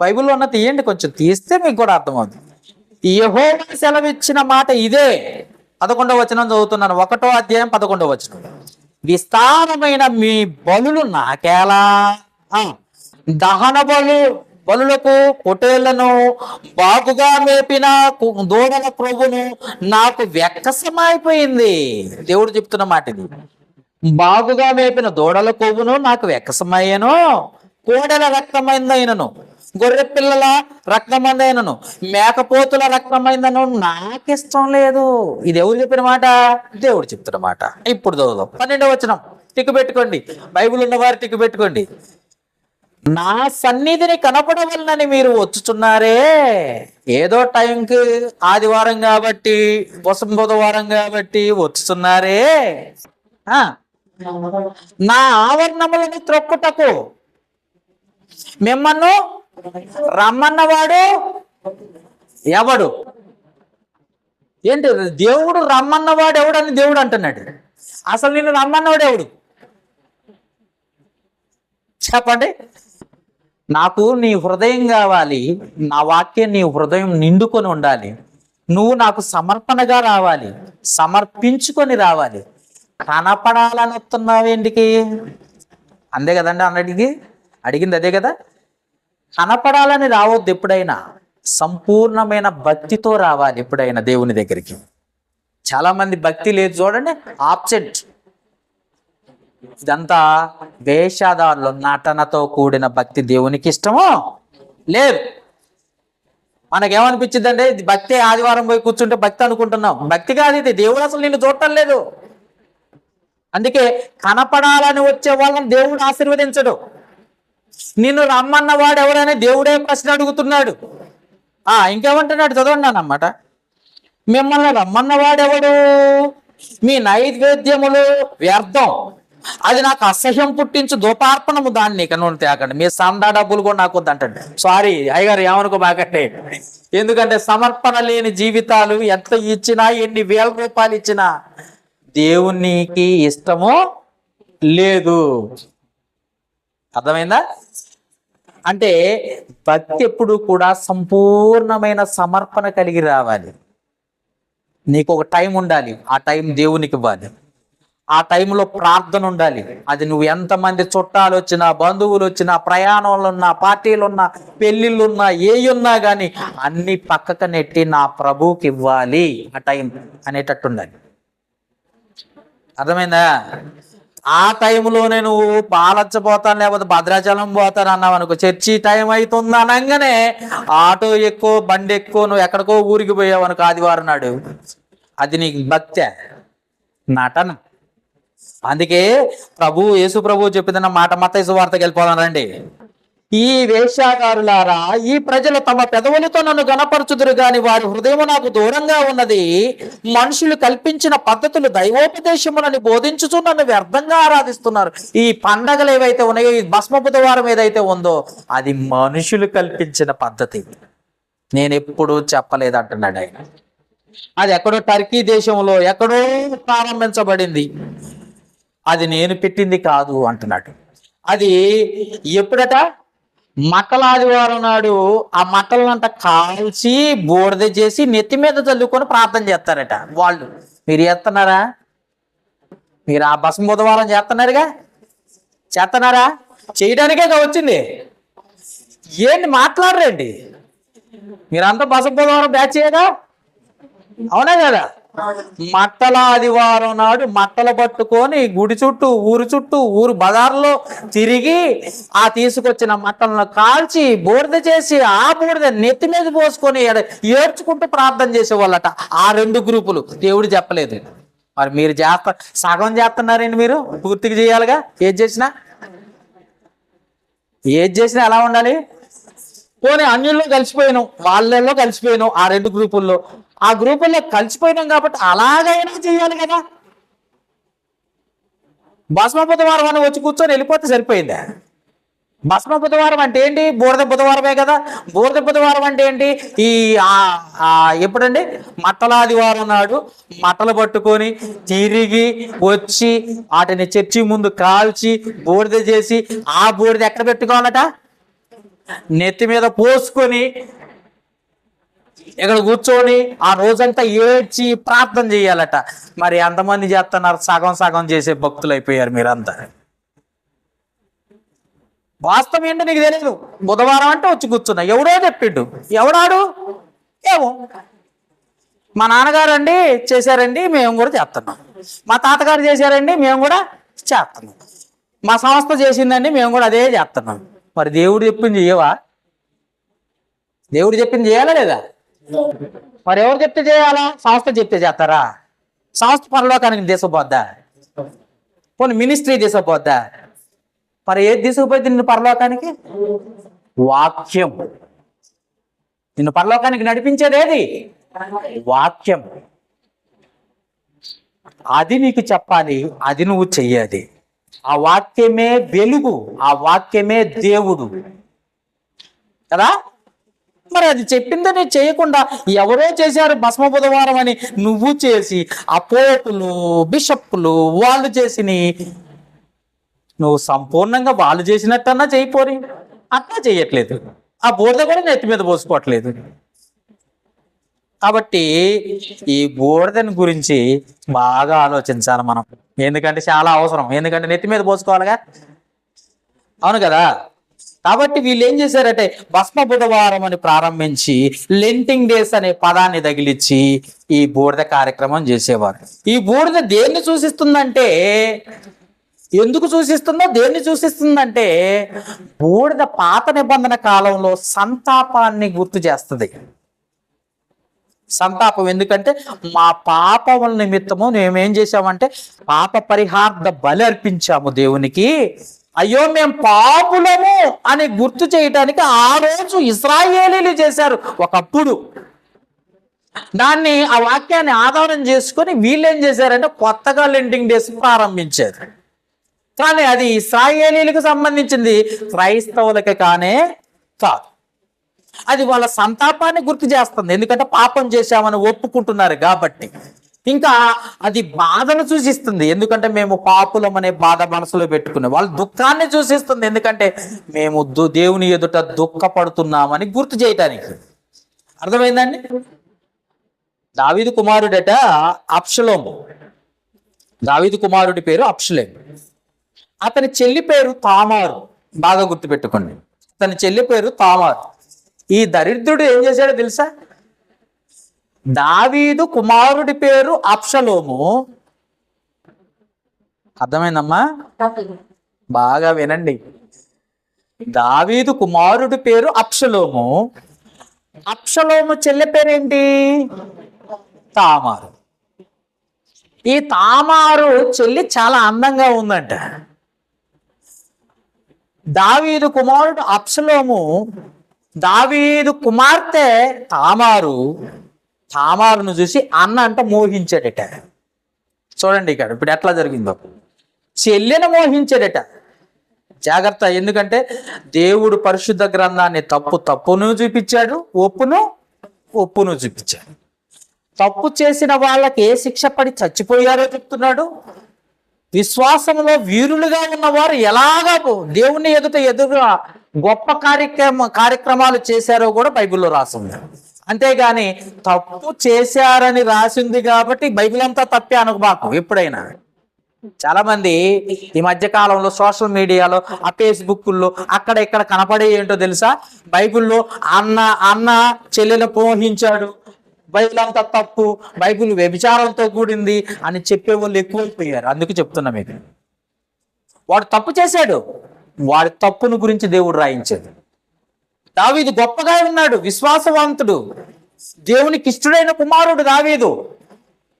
బైబిల్లో ఉన్న తీయండి, కొంచెం తీస్తే మీకు కూడా అర్థమవుతుంది. యెహోవా సెలవిచ్చిన మాట ఇదే. 11వ వచనం చదువుతున్నాను. 1వ అధ్యాయం 11వ వచనం. విస్తారమైన మీ బలులు నాకేలా, దహన బలులకు పొటేళ్లను, బాగుగా మేపిన దూడల ప్రభును నాకు వెక్కసమైపోయింది. దేవుడు చెప్తున్న మాట ఇది. బాగుగా మేపిన దూడల కొవ్వును నాకు వెక్కసమయ్యను, కోడెల రక్తమైందైనను, గొర్రె పిల్లల రక్తమైందైనను, మేకపోతుల రక్తమైందను నాకిష్టం లేదు. ఇది ఎవరు చెప్పిన మాట? దేవుడు చెప్తున్న మాట. ఇప్పుడు చదువుదాం 12వ వచనం. టిక్కు పెట్టుకోండి, బైబిల్ ఉన్నవారు టిక్కు పెట్టుకోండి. నా సన్నిధిని కనపడవలనని మీరు వచ్చుచున్నారే. ఏదో టైంకి ఆదివారం కాబట్టి, బుధవారం కాబట్టి వచ్చుచున్నారే. నా ఆవరణములను త్రొక్కుటకు మిమ్మల్ని రమ్మన్నవాడు ఎవడు? ఏంటి దేవుడు రమ్మన్నవాడు ఎవడని దేవుడు అంటున్నాడు. అసలు నిన్ను రమ్మన్నవాడు ఎవడు చెప్పండి? నాకు నీ హృదయం కావాలి, నా వాక్యం నీ హృదయం నిండుకొని ఉండాలి, నువ్వు నాకు సమర్పణగా రావాలి, సమర్పించుకొని రావాలి. కనపడాలని వస్తున్నావు ఏంటికి? అందే కదండి అన్నటికి అడిగింది అదే కదా. కనపడాలని రావద్దు, ఎప్పుడైనా సంపూర్ణమైన భక్తితో రావాలి ఎప్పుడైనా దేవుని దగ్గరికి. చాలా మంది భక్తి లేదు చూడండి, ఆబ్సెంట్. ఇదంతా వేషాదారులు, నటనతో కూడిన భక్తి దేవునికి ఇష్టమో లేదు. మనకేమనిపించిందంటే ఇది భక్తి, ఆదివారం పోయి కూర్చుంటే భక్తి అనుకుంటున్నాం. భక్తి కాదు ఇది, దేవుడు అసలు నిన్ను చూడటం లేదు. అందుకే కనపడాలని వచ్చే వాళ్ళని దేవుడు ఆశీర్వదించడు. నిన్ను రమ్మన్నవాడు ఎవడని దేవుడే ప్రశ్న అడుగుతున్నాడు. ఇంకేమంటున్నాడు చదవండి అన్నమాట. మిమ్మల్ని రమ్మన్నవాడెవడు? మీ నైవేద్యములు వ్యర్థం, అది నాకు అసహ్యం పుట్టించు ధూపార్పణము, దాన్ని ఇక నూనె తేకండి. మీ సందా డబ్బులు కూడా నాకు వద్దంటండి. సారీ అయ్యగారు, ఏమనుకో బాగంటే. ఎందుకంటే సమర్పణ లేని జీవితాలు ఎంత ఇచ్చినా, ఎన్ని వేల రూపాయలు ఇచ్చినా దేవునికి ఇష్టమో లేదు. అర్థమైందా? అంటే భక్తి ఎప్పుడు కూడా సంపూర్ణమైన సమర్పణ కలిగి రావాలి. నీకు ఒక టైం ఉండాలి, ఆ టైం దేవునికి ఇవ్వాలి. ఆ టైంలో ప్రార్థన ఉండాలి. అది నువ్వు ఎంతమంది చుట్టాలు వచ్చినా, బంధువులు వచ్చినా, ప్రయాణాలు ఉన్నా, పార్టీలు ఉన్నా, పెళ్ళిళ్ళు ఉన్నా, ఉన్నా కానీ అన్ని పక్కకు నెట్టి నా ప్రభువుకి ఇవ్వాలి ఆ టైం అనేటట్టు ఉండాలి. అర్థమైందా? ఆ టైంలోనే నువ్వు పాలచ్చపోతాను లేకపోతే భద్రాచలం పోతాను అన్నావు అనుకో, చర్చి టైం అవుతుంది అనగానే ఆటో ఎక్కువ, బండి ఎక్కువ, నువ్వు ఎక్కడికో ఊరికి పోయావు అనుకో ఆదివారం నాడు, అది నీకు భక్తే, నటన. అందుకే యేసు ప్రభు చెప్పిన మాట మత్తయి సువార్తకి వెళ్ళిపోదానండి. ఈ వేశ్యాగారులారా, ఈ ప్రజలు తమ పెదవులతో నన్ను గణపరచుదురు గాని వారి హృదయం నాకు దూరంగా ఉన్నది. మనుషులు కల్పించిన పద్ధతులు దైవోపదేశములని బోధించుచు నన్ను వ్యర్థంగా ఆరాధిస్తున్నారు. ఈ పండగలు ఏవైతే ఉన్నాయో, ఈ భస్మ బుధవారం ఏదైతే ఉందో, అది మనుషులు కల్పించిన పద్ధతి, నేను ఎప్పుడూ చెప్పలేదు అంటున్నాడు ఆయన. అది ఎక్కడో టర్కీ దేశంలో ఎక్కడో ప్రారంభించబడింది, అది నేను పెట్టింది కాదు అంటున్నాడు. అది ఎప్పుడట? మట్టల ఆదివారం నాడు ఆ మట్టలంతా కాల్చి బూడిద చేసి నెత్తి మీద చల్లుకొని ప్రార్థన చేస్తారట వాళ్ళు. మీరు చేస్తున్నారా? మీరు ఆ భస్మ బుధవారం చేస్తున్నారుగా, చేస్తున్నారా? చేయడానికే వచ్చింది. ఏంటి మాట్లాడరండి? మీరంతా భస్మ బుధవారం బ్యాచ్ చేయదా? అవునా కదా? మట్టల ఆదివారం నాడు మట్టలు పట్టుకొని గుడి చుట్టూ, ఊరు చుట్టూ, ఊరు బజార్లో తిరిగి ఆ తీసుకొచ్చిన మట్టలను కాల్చి బూడిద చేసి ఆ బూడిద నెత్తి మీద పోసుకొని ఏడ్చుకుంటూ ప్రార్థన చేసేవాళ్ళట. ఆ రెండు గ్రూపులు దేవుడు చెప్పలేదు. మరి మీరు సగం చేస్తున్నారండి. మీరు పూర్తిగా చేయాలిగా. ఏది చేసినా ఎలా ఉండాలి? పోనీ అన్యుల్లో కలిసిపోయినాం, వాళ్ళల్లో కలిసిపోయినాం, ఆ రెండు గ్రూపుల్లో, ఆ గ్రూపుల్లో కలిసిపోయినాం కాబట్టి అలాగైనా చేయాలి కదా. భస్మ బుధవారం అని వచ్చి కూర్చొని వెళ్ళిపోతే సరిపోయిందా? భస్మ బుధవారం అంటే ఏంటి? బూడిద బుధవారమే కదా. బూడిద బుధవారం అంటే ఏంటి? ఎప్పుడండి? మట్టలాదివారం నాడు మట్టలు పట్టుకొని తిరిగి వచ్చి వాటిని చర్చి ముందు కాల్చి బూడిద చేసి ఆ బూడిద ఎక్కడ పెట్టుకోవాలట? నెత్తి మీద పోసుకొని ఇక్కడ కూర్చొని ఆ రోజంతా ఏడ్చి ప్రార్థన చేయాలట. మరి ఎంతమంది చేస్తున్నారు? సగం సగం చేసే భక్తులు అయిపోయారు మీరంతా. వాస్తవం ఏంటో నీకు తెలియదు. బుధవారం అంటే వచ్చి కూర్చున్నా, ఎవడో చెప్పిండు. ఎవడాడు? ఏమో. మా నాన్నగారు అండి చేశారండి, మేము కూడా చేస్తున్నాం. మా తాతగారు చేశారండి, మేము కూడా చేస్తున్నాం. మా సంస్థ చేసిందండి, మేము కూడా అదే చేస్తున్నాం. మరి దేవుడు చెప్పింది చేయవా? దేవుడు చెప్పింది చేయాలా లేదా? మరి ఎవరు చెప్తే చేయాలా? సంస్థ చెప్తే చేస్తారా? సంస్థ పరలోకానికి తీసుకుపోద్దా? పోనీ మినిస్ట్రీ తీసుకుపోద్దా? మరి ఏది తీసుకుపోయింది నిన్ను పరలోకానికి? వాక్యం. నిన్ను పరలోకానికి నడిపించేది ఏది? వాక్యం. అది నీకు చెప్పాలి, అది నువ్వు చెయ్యాలి. ఆ వాక్యమే వెలుగు, ఆ వాక్యమే దేవుడు కదా. మరి అది చెప్పిందని చేయకుండా ఎవరో చేశారు భస్మ బుధవారం అని నువ్వు చేసి ఆ పోపులు బిషప్పులు వాళ్ళు చేసిని నువ్వు సంపూర్ణంగా వాళ్ళు చేసినట్టన్నా చేయిపోరి, అట్లా చేయట్లేదు. ఆ బూడిద కూడా నెత్తి మీద పోసుకోవట్లేదు. కాబట్టి ఈ బూడిదని గురించి బాగా ఆలోచించాలి మనం, ఎందుకంటే చాలా అవసరం. ఎందుకంటే నెత్తి మీద పోసుకోవాలిగా, అవును కదా. కాబట్టి వీళ్ళు ఏం చేశారంటే భస్మ బుధవారం అని ప్రారంభించి లెంటింగ్ డేస్ అనే పదాన్ని తగిలిచ్చి ఈ బూడిద కార్యక్రమం చేసేవారు. ఈ బూడిద దేన్ని సూచిస్తుందంటే, ఎందుకు సూచిస్తుందో దేన్ని సూచిస్తుందంటే బూడిద పాత నిబంధన కాలంలో సంతాపాన్ని గుర్తు చేస్తుంది. సంతాపం ఎందుకంటే మా పాపముల నిమిత్తము మేమేం చేసామంటే పాప పరిహార్థ బలి అర్పించాము దేవునికి, అయ్యో మేము పాపులము అని గుర్తు చేయటానికి ఆ రోజు ఇశ్రాయేలీలు చేశారు ఒకప్పుడు. దాన్ని ఆ వాక్యాన్ని ఆధారం చేసుకొని వీళ్ళు ఏం చేశారంటే కొత్తగా లెంటింగ్ డేస్ ప్రారంభించారు. కానీ అది ఇశ్రాయేలీలకు సంబంధించింది, క్రైస్తవులకి కానే కాదు. అది వాళ్ళ సంతాపాన్ని గుర్తు చేస్తుంది, ఎందుకంటే పాపం చేశామని ఒప్పుకుంటున్నారు కాబట్టి. ఇంకా అది బాధను సూచిస్తుంది, ఎందుకంటే మేము పాపులం అనే బాధ మనసులో పెట్టుకునే వాళ్ళ దుఃఖాన్ని సూచిస్తుంది, ఎందుకంటే మేము దేవుని ఎదుట దుఃఖపడుతున్నామని గుర్తు చేయటానికి. అర్థమైందండి. దావీదు కుమారుడట అబ్షలోము. దావీదు కుమారుడి పేరు అబ్షలోము. అతని చెల్లి పేరు తామారు. బాగా గుర్తుపెట్టుకోండి, అతని చెల్లి పేరు తామారు. ఈ దరిద్రుడు ఏం చేశాడో తెలుసా? దావీదు కుమారుడి పేరు అబ్షలోము. అర్థమైందమ్మా? బాగా వినండి. దావీదు కుమారుడి పేరు అబ్షలోము. అబ్షలోము చెల్లి పేరేంటి? తామారు. ఈ తామారు చెల్లి చాలా అందంగా ఉందంట. దావీదు కుమారుడు అబ్షలోము, దావీదు కుమార్తె తామారును చూసి అన్న అంట మోహించాడట. చూడండి ఇక్కడ ఇప్పుడు ఎట్లా జరిగిందో. చెల్లెను మోహించాడట. జాగ్రత్త, ఎందుకంటే దేవుడు పరిశుద్ధ గ్రంథాన్ని తప్పును చూపించాడు, ఒప్పును చూపించాడు. తప్పు చేసిన వాళ్ళకి ఏ శిక్ష పడి చచ్చిపోయారో చెప్తున్నాడు. విశ్వాసంలో వీరులుగా ఉన్నవారు ఎలాగా దేవుని ఎదురుగా గొప్ప కార్యక్రమాలు చేశారో కూడా బైబిల్లో రాసింది. అంతేగాని తప్పు చేశారని రాసింది కాబట్టి బైబిల్ అంతా తప్పే అనుకోబాకు ఎప్పుడైనా. చాలా మంది ఈ మధ్య కాలంలో సోషల్ మీడియాలో ఆ ఫేస్బుక్లో అక్కడ ఇక్కడ కనపడే ఏంటో తెలుసా? బైబిల్లో అన్న చెల్లెలు మోహించాడు, బైబిల్ అంతా తప్పు, బైబిల్ వ్యభిచారంతో కూడింది అని చెప్పే వాళ్ళు ఎక్కువైపోయారు. అందుకు చెప్తున్నా మీకు, వాడు తప్పు చేశాడు, వాడి తప్పును గురించి దేవుడు రాయించాడు. దావీదు గొప్పగా ఉన్నాడు, విశ్వాసవంతుడు, దేవునికి ఇష్టడైన కుమారుడు దావీదు.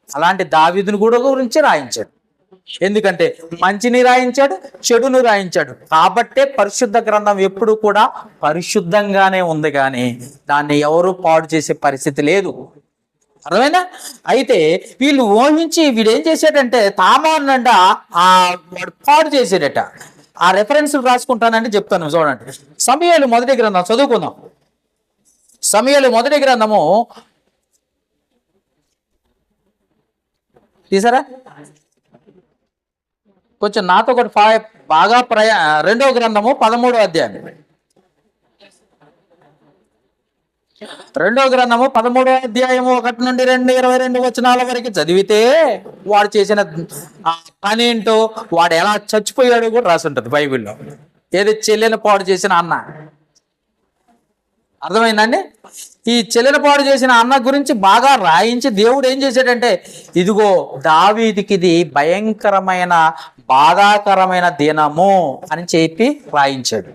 అలాంటి దావీదును కూడా గురించి రాయించాడు. ఎందుకంటే మంచిని రాయించాడు, చెడును రాయించాడు. కాబట్టే పరిశుద్ధ గ్రంథం ఎప్పుడు కూడా పరిశుద్ధంగానే ఉంది, కానీ దాన్ని ఎవరు పాడు చేసే పరిస్థితి లేదు. అర్థమైనా? అయితే వీళ్ళు ఊహించి వీడేం చేశాడంటే తామానంట వాడు పాడు చేసాడట. ఆ రెఫరెన్స్ రాసుకుంటానంటే చెప్తాను, చూడండి. సమూయేలు మొదటి గ్రంథం చదువుకుందాం. సమూయేలు మొదటి గ్రంథము తీసారా? కొంచెం నాతో ఒకటి బాగా రెండవ గ్రంథము 13వ అధ్యాయం. రెండవ గ్రంథము 13వ అధ్యాయము 1 నుండి 22 వచనాల వరకు చదివితే వాడు చేసిన పని ఏంటో, వాడు ఎలా చచ్చిపోయాడో కూడా రాసి ఉంటుంది బైబిల్లో. ఏది చెల్లెని పాడు చేసిన అన్న. అర్థమైందండి? ఈ చెల్లెని పాడు చేసిన అన్న గురించి బాగా రాయించి దేవుడు ఏం చేశాడంటే, ఇదిగో దావీదుకి ఇది భయంకరమైన బాధాకరమైన దినము అని చెప్పి రాయించాడు.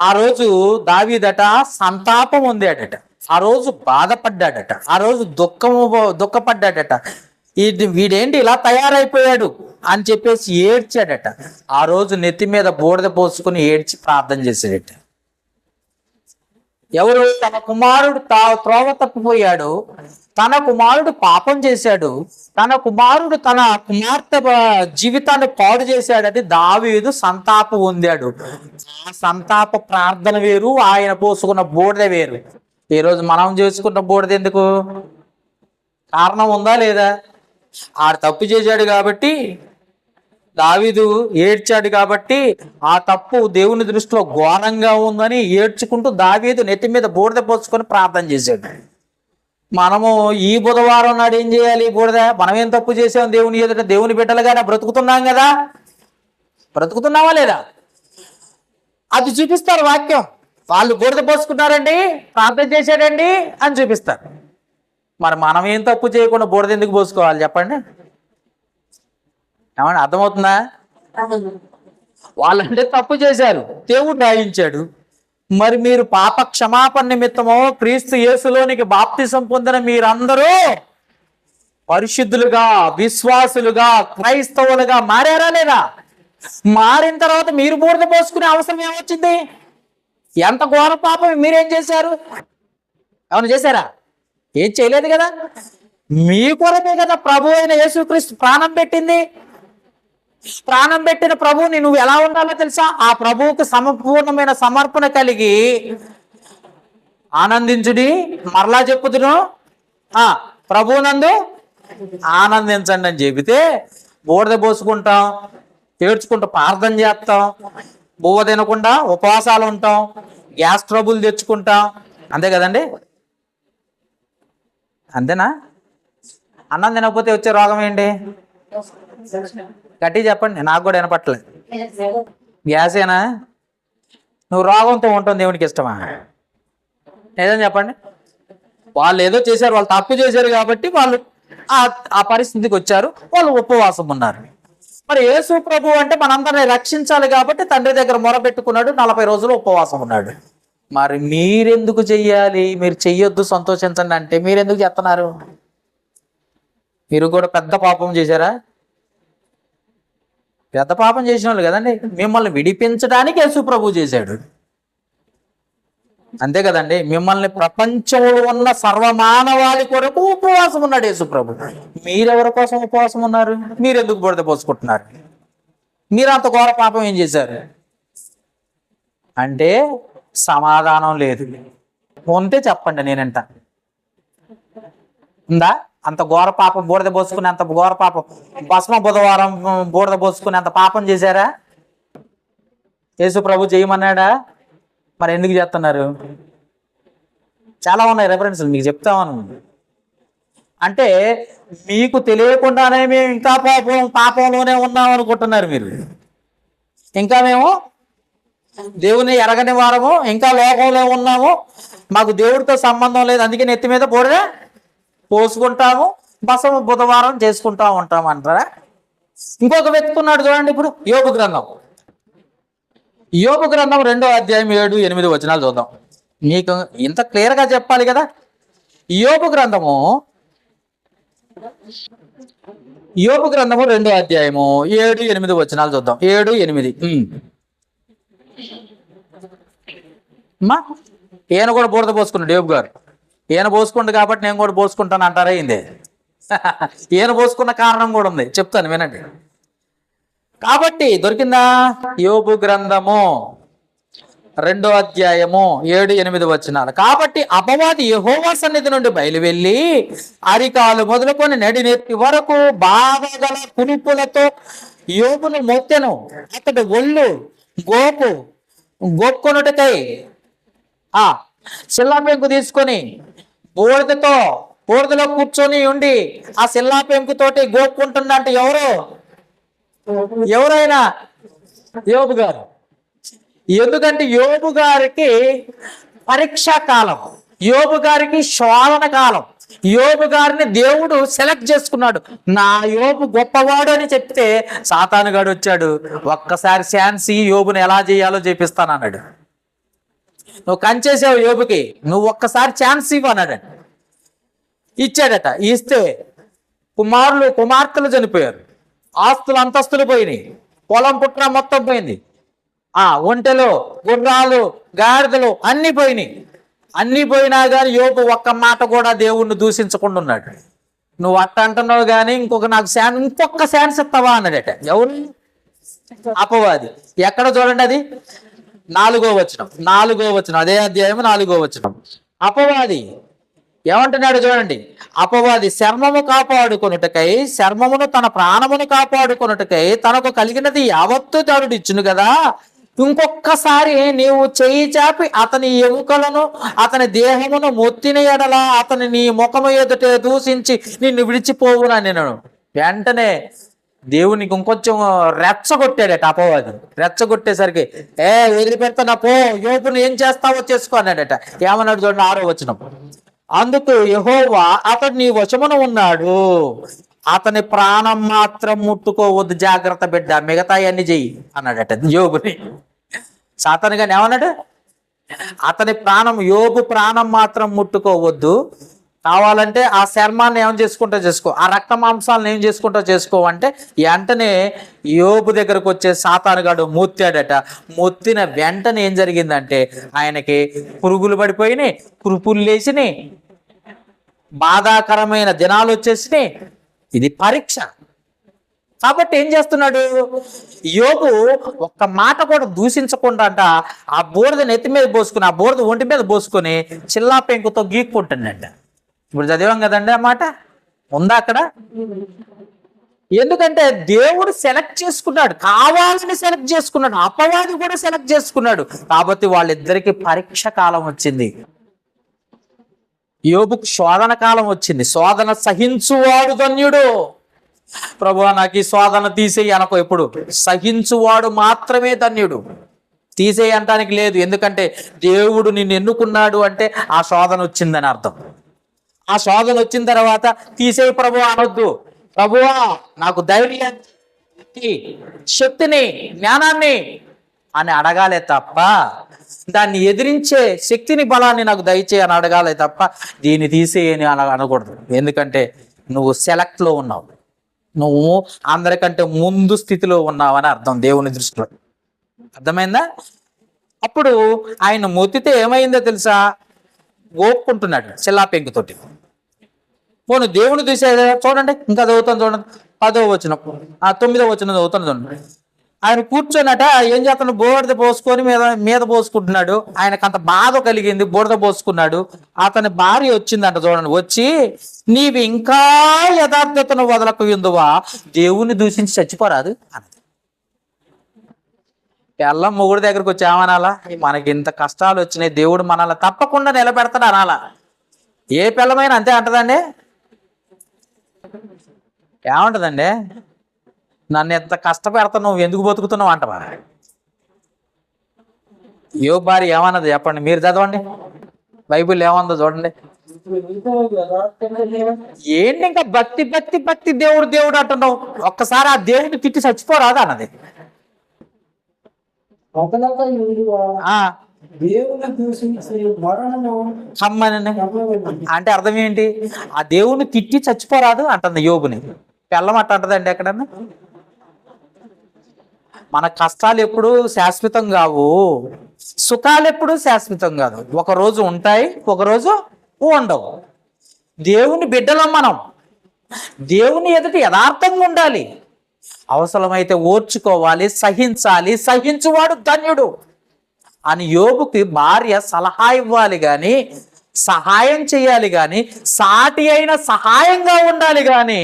ఆ రోజు దావీదట సంతాపం ఉందాడట, ఆ రోజు బాధపడ్డాడట, ఆ రోజు దుఃఖపడ్డాడట. వీడేంటి ఇలా తయారైపోయాడు అని చెప్పేసి ఏడ్చాడట. ఆ రోజు నెత్తి మీద బూడిద పోసుకుని ఏడ్చి ప్రార్థన చేశాడట. ఎవరు? తన కుమారుడు త్రోవ తప్పిపోయాడు, తన కుమారుడు పాపం చేశాడు, తన కుమారుడు తన కుమార్తె జీవితాన్ని పాడు చేశాడని దావీదు సంతాపం పొందాడు. ఆ సంతాప ప్రార్థన వేరు, ఆయన పోసుకున్న బూడిద వేరు. ఈరోజు మనం చేసుకున్న బూడిద ఎందుకు? కారణం ఉందా లేదా? ఆడు తప్పు చేశాడు కాబట్టి, దావీదు ఏడ్చాడు కాబట్టి, ఆ తప్పు దేవుని దృష్టిలో ఘోరంగా ఉందని ఏడ్చుకుంటూ దావీదు నెత్తి మీద బూడిద పోసుకొని ప్రార్థన చేశాడు. మనము ఈ బుధవారం నాడు ఏం చేయాలి? బూడిద మనమేం తప్పు చేసాం దేవుని ఎదుట? దేవుని బిడ్డలుగానే బ్రతుకుతున్నాం కదా, బ్రతుకుతున్నావా లేదా? అది చూపిస్తారు వాక్యం. వాళ్ళు బూడిద పోసుకున్నారండి, ప్రార్థన చేశాడండి అని చూపిస్తారు. మరి మనం ఏం తప్పు చేయకుండా బూడిద ఎందుకు పోసుకోవాలి చెప్పండి? ఏమన్నా అర్థమవుతుందా? వాళ్ళంటే తప్పు చేశారు, దేవుడు రాయించాడు. మరి మీరు పాప క్షమాపణ నిమిత్తమో క్రీస్తు యేసులోనికి బాప్తిసం పొందిన మీరందరూ పరిశుద్ధులుగా, విశ్వాసులుగా, క్రైస్తవులుగా మారారా లేదా? మారిన తర్వాత మీరు బూడిద పోసుకునే అవసరం ఏమొచ్చింది? ఎంత ఘోర పాపం మీరేం చేశారు? ఏమైనా చేశారా? ఏం చేయలేదు కదా. మీ కొరకే కదా ప్రభు అయిన యేసుక్రీస్తు ప్రాణం పెట్టింది. ప్రాణం పెట్టిన ప్రభువుని నువ్వు ఎలా ఉండాలో తెలుసా? ఆ ప్రభువుకు సంపూర్ణమైన సమర్పణ కలిగి ఆనందించుడి. మరలా చెప్పుదును, ప్రభువునందు ఆనందించండి అని చెబితే బూడిద పోసుకుంటాం, ఏడ్చుకుంటూ ప్రార్థన చేస్తాం, బువ్వ తినకుండా ఉపవాసాలు ఉంటాం, గ్యాస్ ట్రబుల్ తెచ్చుకుంటాం. అంతే కదండి? అంతేనా? అన్నం తినకపోతే వచ్చే రోగం ఏంటి? గట్టి చెప్పండి, నాకు కూడా వినపట్లేదు. గ్యాసేనా? నువ్వు రోగంతో ఉంటావు, దేవునికి ఇష్టమా? ఏదని చెప్పండి. వాళ్ళు ఏదో చేశారు, వాళ్ళు తప్పు చేశారు కాబట్టి వాళ్ళు ఆ పరిస్థితికి వచ్చారు, వాళ్ళు ఉపవాసం ఉన్నారు. మరి యేసు ప్రభు అంటే మనందరినీ రక్షించాలి కాబట్టి తండ్రి దగ్గర మొరపెట్టుకున్నాడు, 40 రోజులు ఉపవాసం ఉన్నాడు. మరి మీరెందుకు చెయ్యాలి? మీరు చెయ్యొద్దు, సంతోషించండి అంటే మీరెందుకు చేస్తున్నారు? మీరు కూడా పెద్ద పాపం చేశారా? పెద్ద పాపం చేసిన వాళ్ళు కదండి. మిమ్మల్ని విడిపించడానికి యేసు ప్రభు చేశాడు, అంతే కదండి. మిమ్మల్ని ప్రపంచంలో ఉన్న సర్వమానవాళి కొరకు ఉపవాసం ఉన్నాడు యేసు ప్రభు. మీరెవరి కోసం ఉపవాసం ఉన్నారు? మీరెందుకు బురద పోసుకుంటున్నారు? మీరు అంత ఘోర పాపం ఏం చేశారు అంటే సమాధానం లేదు. ఉంటే చెప్పండి, నేనంట. ఉందా? అంత ఘోర పాపం బూడిద పోసుకుని, అంత ఘోర పాపం భస్మ బుధవారం బూడిద పోసుకుని అంత పాపం చేశారా? యేసు ప్రభు చేయమన్నాడా? మరి ఎందుకు చేస్తున్నారు? చాలా ఉన్నాయి రెఫరెన్స్లు, మీకు చెప్తామను. అంటే మీకు తెలియకుండానే మేము ఇంకా పాపంలోనే ఉన్నాం అనుకుంటున్నారు మీరు. ఇంకా మేము దేవుని ఎరగని వారము, ఇంకా లోకంలో ఉన్నాము, మాకు దేవుడితో సంబంధం లేదు, అందుకే నెత్తి మీద బూడిద పోసుకుంటాము, బసవ బుధవారం చేసుకుంటా ఉంటాం అంటారా? ఇంకొక వెతుకున్నాడు చూడండి. ఇప్పుడు యోబు గ్రంథం 2వ అధ్యాయం 7-8 వచనాలు చూద్దాం. మీకు ఇంత క్లియర్గా చెప్పాలి కదా. యోబు గ్రంథము 2వ అధ్యాయము 7-8 వచనాలు చూద్దాం. 7-8. అమ్మా, ఈయన కూడా బూడిద పోసుకున్నాడు యోబు గారు. ఈయన పోసుకుండు కాబట్టి నేను కూడా పోసుకుంటాను అంటారా ఏంది? ఈయన పోసుకున్న కారణం కూడా ఉంది, చెప్తాను వినండి. కాబట్టి దొరికిందా? యోబు గ్రంథము 2వ అధ్యాయము 7-8 వచనాలు. కాబట్టి అపవాది యెహోవా సన్నిధి నుండి బయలువెళ్ళి అరికాలు మొదలుకొని నడినెత్తి వరకు బాగా గల కునిపులతో యోబును మొత్తెను. అతడు ఒళ్ళు గోక్కొనుటకై శిల్లా పెంకు తీసుకొని బూడిదలో కూర్చొని ఉండి ఆ శిల్లా పెంకుతోటి గోక్కుంటున్నా అంటే ఎవరైనా యోబు గారు. ఎందుకంటే యోబు గారికి పరీక్షా కాలం, యోబు గారికి శోధన కాలం. యోబు గారిని దేవుడు సెలెక్ట్ చేసుకున్నాడు. నా యోబు గొప్పవాడు అని చెప్తే సాతానుగాడు వచ్చాడు, ఒక్కసారి ఛాన్స్ యోబుని ఎలా చేయాలో చేపిస్తానన్నాడు. నువ్వు కంచేసావు యోబుకి, నువ్వు ఒక్కసారి ఛాన్స్ ఇవ్వు అన్నాడు. ఇచ్చాడట. ఇస్తే కుమార్తెలు చనిపోయారు, ఆస్తులు అంతస్తులు పోయినాయి, పొలం పుట్ర మొత్తం పోయింది, ఒంటెలు గుర్రాలు గాడిదలు అన్ని పోయినాయి. అన్ని పోయినా కానీ యోబు ఒక్క మాట కూడా దేవుణ్ణి దూషించకుండా ఉన్నాడు. నువ్వు అట్ట అంటున్నావు కానీ ఇంకొక ఛాన్స్ ఇస్తావా అన్నాడట. ఎవరు? అపవాది. ఎక్కడ చూడండి, అది 4వ వచనం, అదే అధ్యాయం 4వ వచనం. అపవాది ఏమంటున్నాడు చూడండి. అపవాది చర్మము కాపాడుకొనుటకై, చర్మమును తన ప్రాణమును కాపాడుకొనుటకై తనకు కలిగినది యావత్తు తాడు ఇచ్చును కదా, ఇంకొక్కసారి నీవు చేయి చాపి అతని ఎముకలను అతని దేహమును మొత్తిన ఎడల అతని నీ ముఖము ఎదుటే దూషించి నిన్ను విడిచిపోవునా నేను. వెంటనే దేవునికి ఇంకొంచెం రెచ్చగొట్టాడట అపవాది. రెచ్చగొట్టేసరికి వదిలిపెడతానా పో, యోబును ఏం చేస్తావో చేసుకో అన్నాడట. ఏమన్నాడు చూడండి 6వ వచనం. అందుకు యెహోవా అతడు నీ వశమున ఉన్నాడు, అతని ప్రాణం మాత్రం ముట్టుకోవద్దు, జాగ్రత్త బిడ్డ, మిగతా అన్ని చెయ్యి అన్నాడట యోబుని. సాతాను గాని ఏమన్నాడు? అతని ప్రాణం, యోబు ప్రాణం మాత్రం ముట్టుకోవద్దు, కావాలంటే ఆ చర్మాన్ని ఏం చేసుకుంటా చేసుకో, ఆ రక్త మాంసాలను ఏం చేసుకుంటా చేసుకో అంటే, వెంటనే యోబు దగ్గరకు వచ్చే సాతానుగాడు మొత్తాడట. మొత్తిన వెంటనే ఏం జరిగిందంటే ఆయనకి పురుగులు పడిపోయినాయి, కురుపులు లేచినాయి, బాధాకరమైన దినాలు వచ్చేసినాయి. ఇది పరీక్ష. కాబట్టి ఏం చేస్తున్నాడు యోబు? ఒక్క మాట కూడా దూషించకుండా అంట ఆ బూరద నెత్తి మీద పోసుకుని, ఆ బూరద ఒంటి మీద పోసుకొని చిల్లా పెంకుతో గీక్కుంటాడంట. ఇప్పుడు చదివాం కదండి ఆ మాట, ఉందా అక్కడ? ఎందుకంటే దేవుడు సెలెక్ట్ చేసుకున్నాడు, కావాలని సెలెక్ట్ చేసుకున్నాడు, అపవాది కూడా సెలెక్ట్ చేసుకున్నాడు. కాబట్టి వాళ్ళిద్దరికి పరీక్ష కాలం వచ్చింది. యోబుకు శోధన కాలం వచ్చింది. శోధన సహించువాడు ధన్యుడు. ప్రభువా నాకు ఈ శోధన తీసేయి అనకో. ఎప్పుడు సహించువాడు మాత్రమే ధన్యుడు. తీసేయి అంటానికి లేదు. ఎందుకంటే దేవుడు నిన్ను ఎన్నుకున్నాడు అంటే ఆ శోధన వచ్చిందని అర్థం. ఆ శోధన వచ్చిన తర్వాత తీసేయి ప్రభువా అనొద్దు. ప్రభువా నాకు ధైర్యాన్ని, శక్తిని, జ్ఞానాన్ని అని అడగాలే తప్ప, దాన్ని ఎదిరించే శక్తిని, బలాన్ని నాకు దయచేయి అని అడగాలే తప్ప దీన్ని తీసేయని అలా అనకూడదు. ఎందుకంటే నువ్వు సెలెక్ట్లో ఉన్నావు, నువ్వు అందరికంటే ముందు స్థితిలో ఉన్నావని అర్థం దేవుని దృష్టిలో. అర్థమైందా? అప్పుడు ఆయన మొత్తితే ఏమైందో తెలుసా? గోపుకుంటున్నాడు చిల్లా పెంకుతోటి. పోను దేవుని తీసేదా చూడండి, ఇంకా చదువుతాను చూడండి 10వ వచనం, 9వ వచనం చదువుతాను చూడండి. ఆయన కూర్చొనట ఏం చేస్తాను, బోర్ద పోసుకొని మీద పోసుకుంటున్నాడు. ఆయనకు అంత బాధ కలిగింది, బోర్ద పోసుకున్నాడు. అతని భార్య వచ్చిందంట చూడండి. వచ్చి నీవు ఇంకా యథార్థతను వదలకు ఎందువా, దేవుని దూషించి చచ్చిపోరాదు అన్నది. ఎల్లం మొగుడు దగ్గరకు వచ్చి ఏమనాలా? మనకి ఇంత కష్టాలు వచ్చినాయి, దేవుడు మనల్ని తప్పకుండా నిలబెడతాడు అనాలా. ఏ పిల్లమైనా అంతే అంటదండి. ఏమంటదండి? నన్ను ఎంత కష్టపెడతా, నువ్వు ఎందుకు బతుకుతున్నావు అంటవా? యోబు భార్య ఏమన్నది చెప్పండి, మీరు చదవండి, బైబిల్ ఏమందో చూడండి. ఏంటి ఇంకా భక్తి భక్తి భక్తి దేవుడు దేవుడు అంటున్నావు, ఒక్కసారి ఆ దేవుడిని తిట్టి చచ్చిపోరాదు అన్నది. అంటే అర్థం ఏంటి? ఆ దేవుని తిట్టి చచ్చిపోరాదు అంటుంది యోబుని. పెళ్ళం అట్ట అంటదండి ఎక్కడన్నా? మన కష్టాలు ఎప్పుడు శాశ్వతం కావు, సుఖాలు ఎప్పుడు శాశ్వతం కాదు. ఒకరోజు ఉంటాయి, ఒకరోజు ఉండవు. దేవుని బిడ్డలం మనం. దేవుని ఎదుట యథార్థంగా ఉండాలి, అవసరమైతే ఓర్చుకోవాలి, సహించాలి. సహించువాడు ధన్యుడు అని యోబుకి భార్య సలహా ఇవ్వాలి కానీ, సహాయం చేయాలి కానీ, సాటి అయిన సహాయంగా ఉండాలి కానీ,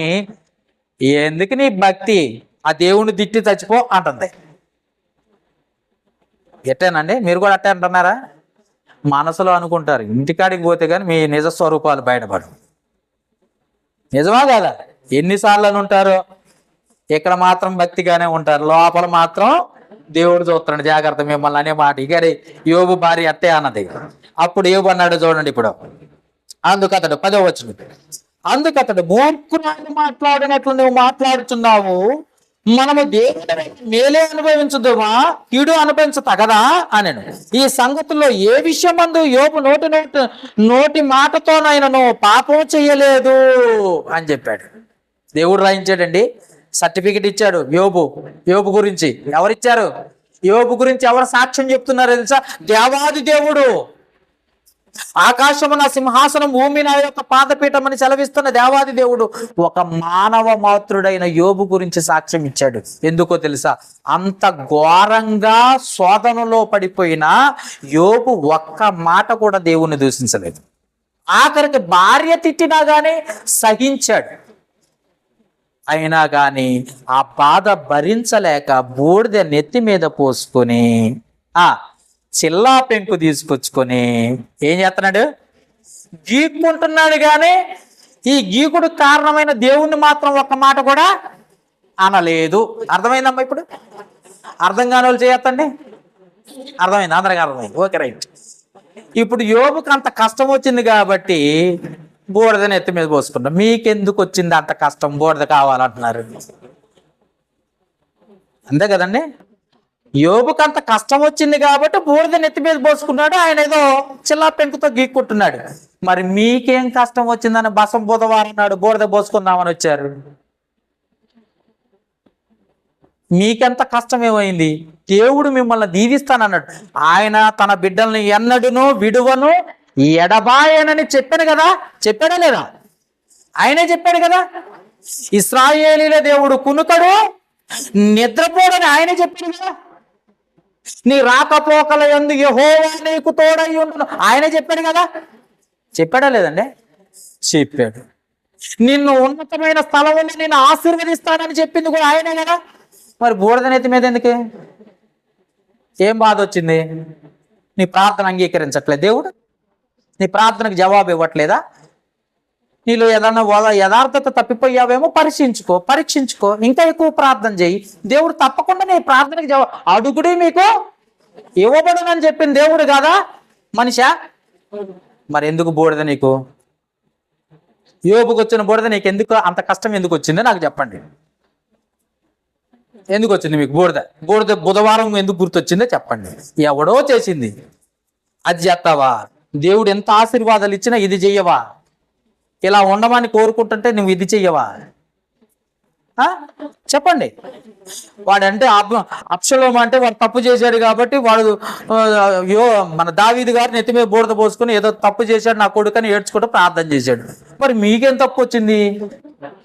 ఎందుకు నీ భక్తి, ఆ దేవుని తిట్టి చచ్చిపో అంటుంది. ఎట్టేనండి? మీరు కూడా అట్టే అంటున్నారా? మనసులో అనుకుంటారు, ఇంటికాడికి పోతే కానీ మీ నిజ స్వరూపాలు బయటపడవు. నిజమా కదా? ఎన్నిసార్లు అని ఉంటారు, ఇక్కడ మాత్రం భక్తిగానే ఉంటారు, లోపల మాత్రం దేవుడు చూస్తున్నాడు జాగ్రత్త మిమ్మల్ని అనే మాట. ఇక యోబు భార్య అట్టే అన్నది. అప్పుడు యోబు అన్నాడు చూడండి. ఇప్పుడు అందుకతడు 10వ వచనం, అందుకతడు మూర్ఖురాలు మాట్లాడినట్లు నువ్వు మాట్లాడుతున్నావు, మనము దేవుని మేలే అనుభవించుదుమా, కీడు అనుభవించతగదా అనెను. ఈ సంగతుల్లో ఏ విషయమందు యోబు నోటి మాటతోనైనను పాపం చెయ్యలేదు అని చెప్పాడు. దేవుడు రాయించాడండి, సర్టిఫికెట్ ఇచ్చాడు యోబు గురించి. ఎవరిచ్చారు? యోబు గురించి ఎవరు సాక్ష్యం చెప్తున్నారు తెలుసా? దేవాది దేవుడు ఆకాశము నా సింహాసనం, భూమి నా యొక్క పాదపీఠం అని సెలవిస్తున్న దేవాది దేవుడు ఒక మానవ మాతృడైన యోబు గురించి సాక్ష్యం ఇచ్చాడు. ఎందుకో తెలుసా? అంత ఘోరంగా శోధనలో పడిపోయిన యోబు ఒక్క మాట కూడా దేవుణ్ణి దూషించలేదు. ఆఖరికి భార్య తిట్టినా గానీ సహించాడు. అయినా కానీ ఆ బాధ భరించలేక బూడిద నెత్తి మీద పోసుకొని చిల్లా పెంకు తీసుకొచ్చుకొని ఏం చేస్తున్నాడు? గీక్కుంటున్నాడు. కానీ ఈ గీకుడు కారణమైన దేవుణ్ణి మాత్రం ఒక్క మాట కూడా అనలేదు. అర్థమైందమ్మా? ఇప్పుడు అర్థం కాని వాళ్ళు చేయొద్దండి. అర్థమైంది? అందరికి అర్థమైంది? Okay, right. ఇప్పుడు యోబుకి అంత కష్టం వచ్చింది కాబట్టి బూడిదని ఎత్తి మీద పోసుకుంటాం. మీకెందుకు వచ్చింది అంత కష్టం? బూడిద కావాలంటున్నారు, అంతే కదండి? యోబుకి అంత కష్టం వచ్చింది కాబట్టి బూడిదని ఎత్తి మీద పోసుకున్నాడు. ఆయన ఏదో చిల్లా పెంకుతో గీక్కుంటున్నాడు. మరి మీకేం కష్టం వచ్చిందని బసం బుధవారం నాడు బూడిద పోసుకుందామని వచ్చారు. మీకెంత కష్టం ఏమైంది? దేవుడు మిమ్మల్ని దీవిస్తానన్నాడు. ఆయన తన బిడ్డల్ని ఎన్నడును విడువను ఎడబాయనని చెప్పాను కదా. చెప్పాడా లేదా? ఆయనే చెప్పాడు కదా. ఇశ్రాయేలీల దేవుడు కునుకడు నిద్రపోడని ఆయనే చెప్పాడు కదా. నీ రాకపోకల యందు యెహోవా నీకు తోడై ఉండును ఆయనే చెప్పాడు కదా. చెప్పాడా లేదండి? చెప్పాడు. నిన్ను ఉన్నతమైన స్థలంలో నేను ఆశీర్వదిస్తానని చెప్పింది కూడా ఆయనే కదా. మరి బూడిదనెత్తి మీద ఎందుకు? ఏం బాధ వచ్చింది? నీ ప్రార్థన అంగీకరించట్లేదు దేవుడు? నీ ప్రార్థనకు జవాబు ఇవ్వట్లేదా? నీలో ఏదన్నా యథార్థత తప్పిపోయావేమో పరీక్షించుకో, ఇంకా ఎక్కువ ప్రార్థన చేయి. దేవుడు తప్పకుండా నీ ప్రార్థనకు జవాబు అడుగుడి మీకు ఇవ్వబడునని చెప్పింది దేవుడు కదా మనిషా. మరి ఎందుకు బూడిద నీకు? యోబుకు వచ్చిన బూడిద నీకు ఎందుకు అంత కష్టం ఎందుకు వచ్చిందో నాకు చెప్పండి. ఎందుకు వచ్చింది మీకు బూడిద బుధవారం ఎందుకు గుర్తొచ్చిందో చెప్పండి. ఎవడో చేసింది అది చేస్తావా? దేవుడు ఎంత ఆశీర్వాదాలు ఇచ్చినా ఇది చెయ్యవా? ఇలా ఉండమని కోరుకుంటుంటే నువ్వు ఇది చెయ్యవా? చెప్పండి. వాడంటే అబ్షలోము అంటే వాడు తప్పు చేశాడు కాబట్టి వాడు మన దావీదు గారు నెత్తి మీద బూడిద పోసుకొని ఏదో తప్పు చేశాడు నా కొడుకని ఏడ్చుకుంటూ ప్రార్థన చేశాడు. మరి మీకేం తప్పు వచ్చింది?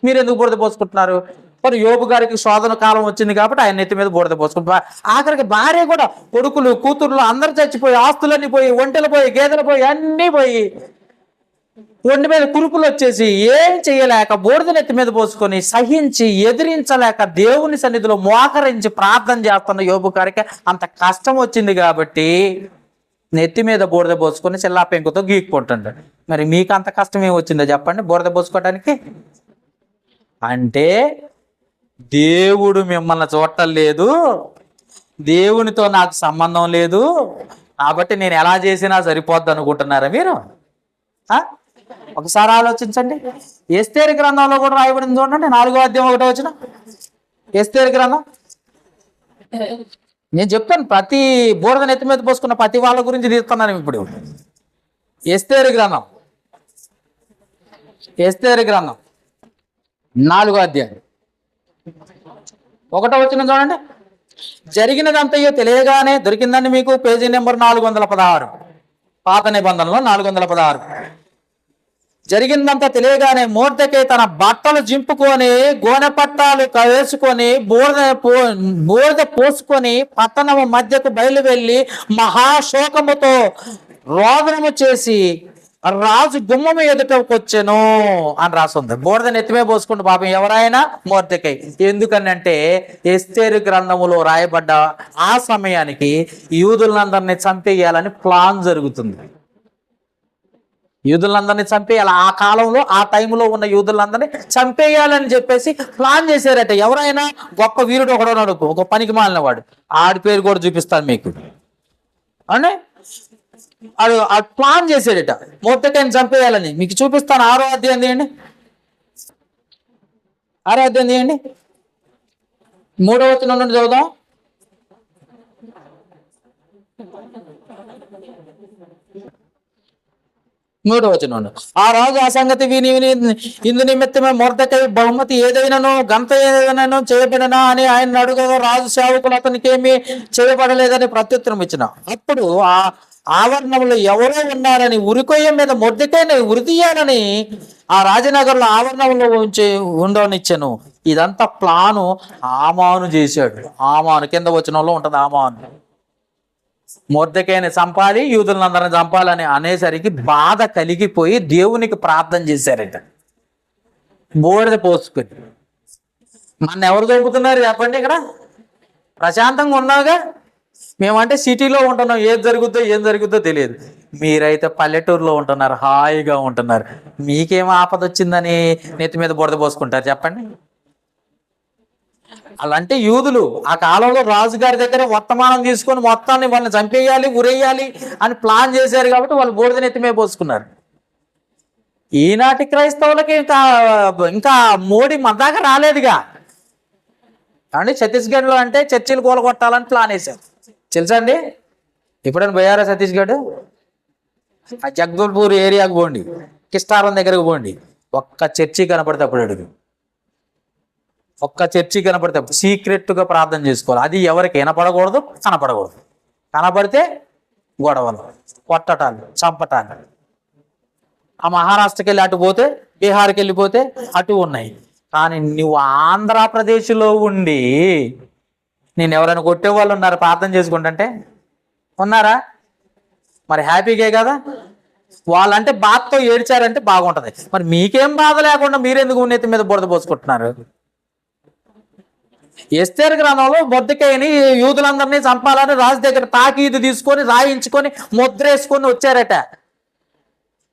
మీరు ఎందుకు బూడిద పోసుకుంటున్నారు? మరి యోబు గారికి శోధన కాలం వచ్చింది కాబట్టి ఆయన నెత్తి మీద బూడిద పోసుకుంటారు. ఆఖరికి భార్య కూడా, కొడుకులు కూతుర్లు అందరు చచ్చిపోయి, ఆస్తులన్నీ పోయి, ఒంటెలు పోయి, గేదెలు పోయి, అన్నీ పోయి, ఒంటి మీద కురుపులు వచ్చేసి ఏం చేయలేక బూడిద నెత్తి మీద పోసుకొని సహించి ఎదిరించలేక దేవుని సన్నిధిలో మోకరించి ప్రార్థన చేస్తున్న యోబు గారికి అంత కష్టం వచ్చింది కాబట్టి నెత్తి మీద బూడిద పోసుకొని చిల్లా పెంకుతో గీక్కుంటుంటాడు. మరి మీకు అంత కష్టం ఏం వచ్చిందో చెప్పండి బూడిద పోసుకోవడానికి? అంటే దేవుడు మిమ్మల్ని చూడటం లేదు, దేవునితో నాకు సంబంధం లేదు కాబట్టి నేను ఎలా చేసినా సరిపోద్ది అనుకుంటున్నారా మీరు? ఒకసారి ఆలోచించండి. ఎస్తేరు గ్రంథంలో కూడా రాయబడింది చూడండి, 4వ అధ్యాయం 1వ వచనం. ఎస్తేరు గ్రంథం నేను చెప్తాను, ప్రతి బూడిద నెత్తి మీద పోసుకున్న ప్రతి వాళ్ళ గురించి తీస్తున్నాను ఇప్పుడు. ఎస్తేరు గ్రంథం 4వ అధ్యాయం 1వ వచనం చూడండి. జరిగినదంతయో తెలియగానే దొరికిందండి మీకు. పేజీ నెంబర్ 416, పాత నిబంధనలో 416. జరిగిందంతా తెలియగానే మొర్దెకై తన బట్టలు జింపుకొని గోనె పట్టాలు వేసుకొని బూడిద పోసుకొని పట్టణము మధ్యకు బయలువెళ్ళి మహాశోకముతో రోదనము చేసి రాజు గుమ్మము ఎదుటకొచ్చెను అని రాస్తుంది. బూడిద నెత్తిమే పోసుకుంటూ పాపం ఎవరైనా మొర్దెకై. ఎందుకనంటే ఎస్తేరు గ్రంథములో రాయబడ్డ ఆ సమయానికి యూదులందరినీ చంపేయాలని ప్లాన్ జరుగుతుంది. యూదులందరినీ చంపేయాలి. ఆ కాలంలో ఆ టైంలో ఉన్న యూదులందరినీ చంపేయాలని చెప్పేసి ప్లాన్ చేశారట. ఎవరైనా గొప్ప వీరుడు ఒకడున్నాడు, ఒక పనికి మాలిన వాడు, ఆడి పేరు కూడా చూపిస్తాను మీకు అంటే ఆడు ప్లాన్ చేశాడట మొర్దెకైని చంపేయాలని. మీకు చూపిస్తాను. 6వ అధ్యాయం తీయండి, 6వ అధ్యాయం తీయండి, 3వ వచనం నుండి చదువుదాం. మూడవ వచనం. ఆ రాజు ఆ సంగతి విని ఇందు నిమిత్తమే మొర్దెకై బహుమతి ఏదైనానో గంత ఏదైనానో చేయబడినా అని ఆయన అడుగగా రాజు సేవకులు అతనికి ఏమీ చేయబడలేదని ప్రత్యుత్తరం ఇచ్చిన. అప్పుడు ఆవరణంలో ఎవరో ఉన్నారని ఉరికొయ్య మీద మొర్దెకైని ఉరితీయాలని ఆ రాజనగర్లో ఆవరణంలో ఉండనిచ్చాను. ఇదంతా ప్లాను హామాను చేశాడు. హామాను కింద వచనంలో ఉంటుంది. హామాను మొర్దెకైని చంపాలి, యూదులందరిని చంపాలని అనేసరికి బాధ కలిగిపోయి దేవునికి ప్రార్థన చేశారట. బోడిద పోసుకొని నన్ను ఎవరు చంపుతున్నారు చెప్పండి? ఇక్కడ ప్రశాంతంగా ఉన్నావుగా. మేమంటే సిటీలో ఉంటున్నాం, ఏం జరుగుద్దో తెలియదు. మీరైతే పల్లెటూరులో ఉంటున్నారు, హాయిగా ఉంటున్నారు. మీకేం ఆపద వచ్చిందని నెత్తి మీద బురద పోసుకుంటారు చెప్పండి? అలాంటి యూదులు ఆ కాలంలో రాజుగారి దగ్గర వర్తమానం తీసుకొని మొత్తాన్ని వాళ్ళని చంపేయాలి, ఉరేయాలి అని ప్లాన్ చేశారు కాబట్టి వాళ్ళు బూడిద నెత్తి మీద పోసుకున్నారు. ఈనాటి క్రైస్తవులకి ఇంకా మోడీ మన దాకా రాలేదుగా. అంటే ఛత్తీస్గఢ్లో అంటే చర్చిలు కూలగొట్టాలని ప్లాన్ వేశారు తెలుసా అండి? ఎప్పుడైనా పోయారా ఛత్తీస్గఢ్? ఆ జగదల్పూర్ ఏరియాకు పోండి, కిస్టారం దగ్గరకు పోండి, ఒక్క చర్చి కనపడితే అప్పుడు అడుగు. ఒక్క చర్చి కనపడితే సీక్రెట్గా ప్రార్థన చేసుకోవాలి. అది ఎవరికి వినపడకూడదు, కనపడకూడదు. కనపడితే గొడవలు, కొట్టటాలు, చంపటాలు. ఆ మహారాష్ట్రకి వెళ్ళి అటు పోతే, బీహార్కి వెళ్ళిపోతే అటు ఉన్నాయి. కానీ నువ్వు ఆంధ్రప్రదేశ్లో ఉండి నేను ఎవరైనా కొట్టేవాళ్ళు ఉన్నారు ప్రార్థన చేసుకుంటుంటే? ఉన్నారా? మరి హ్యాపీగే కదా. వాళ్ళంటే బాధతో ఏడ్చారంటే బాగుంటుంది. మరి మీకేం బాధ లేకుండా మీరెందుకు నెత్తి మీద బురద పోసుకుంటున్నారు? ఎస్తేరు గ్రంథంలో మొర్దెకైని యూదులందరినీ చంపాలని రాజు దగ్గర తాకీదు తీసుకొని రాయించుకొని ముద్రేసుకొని వచ్చారట.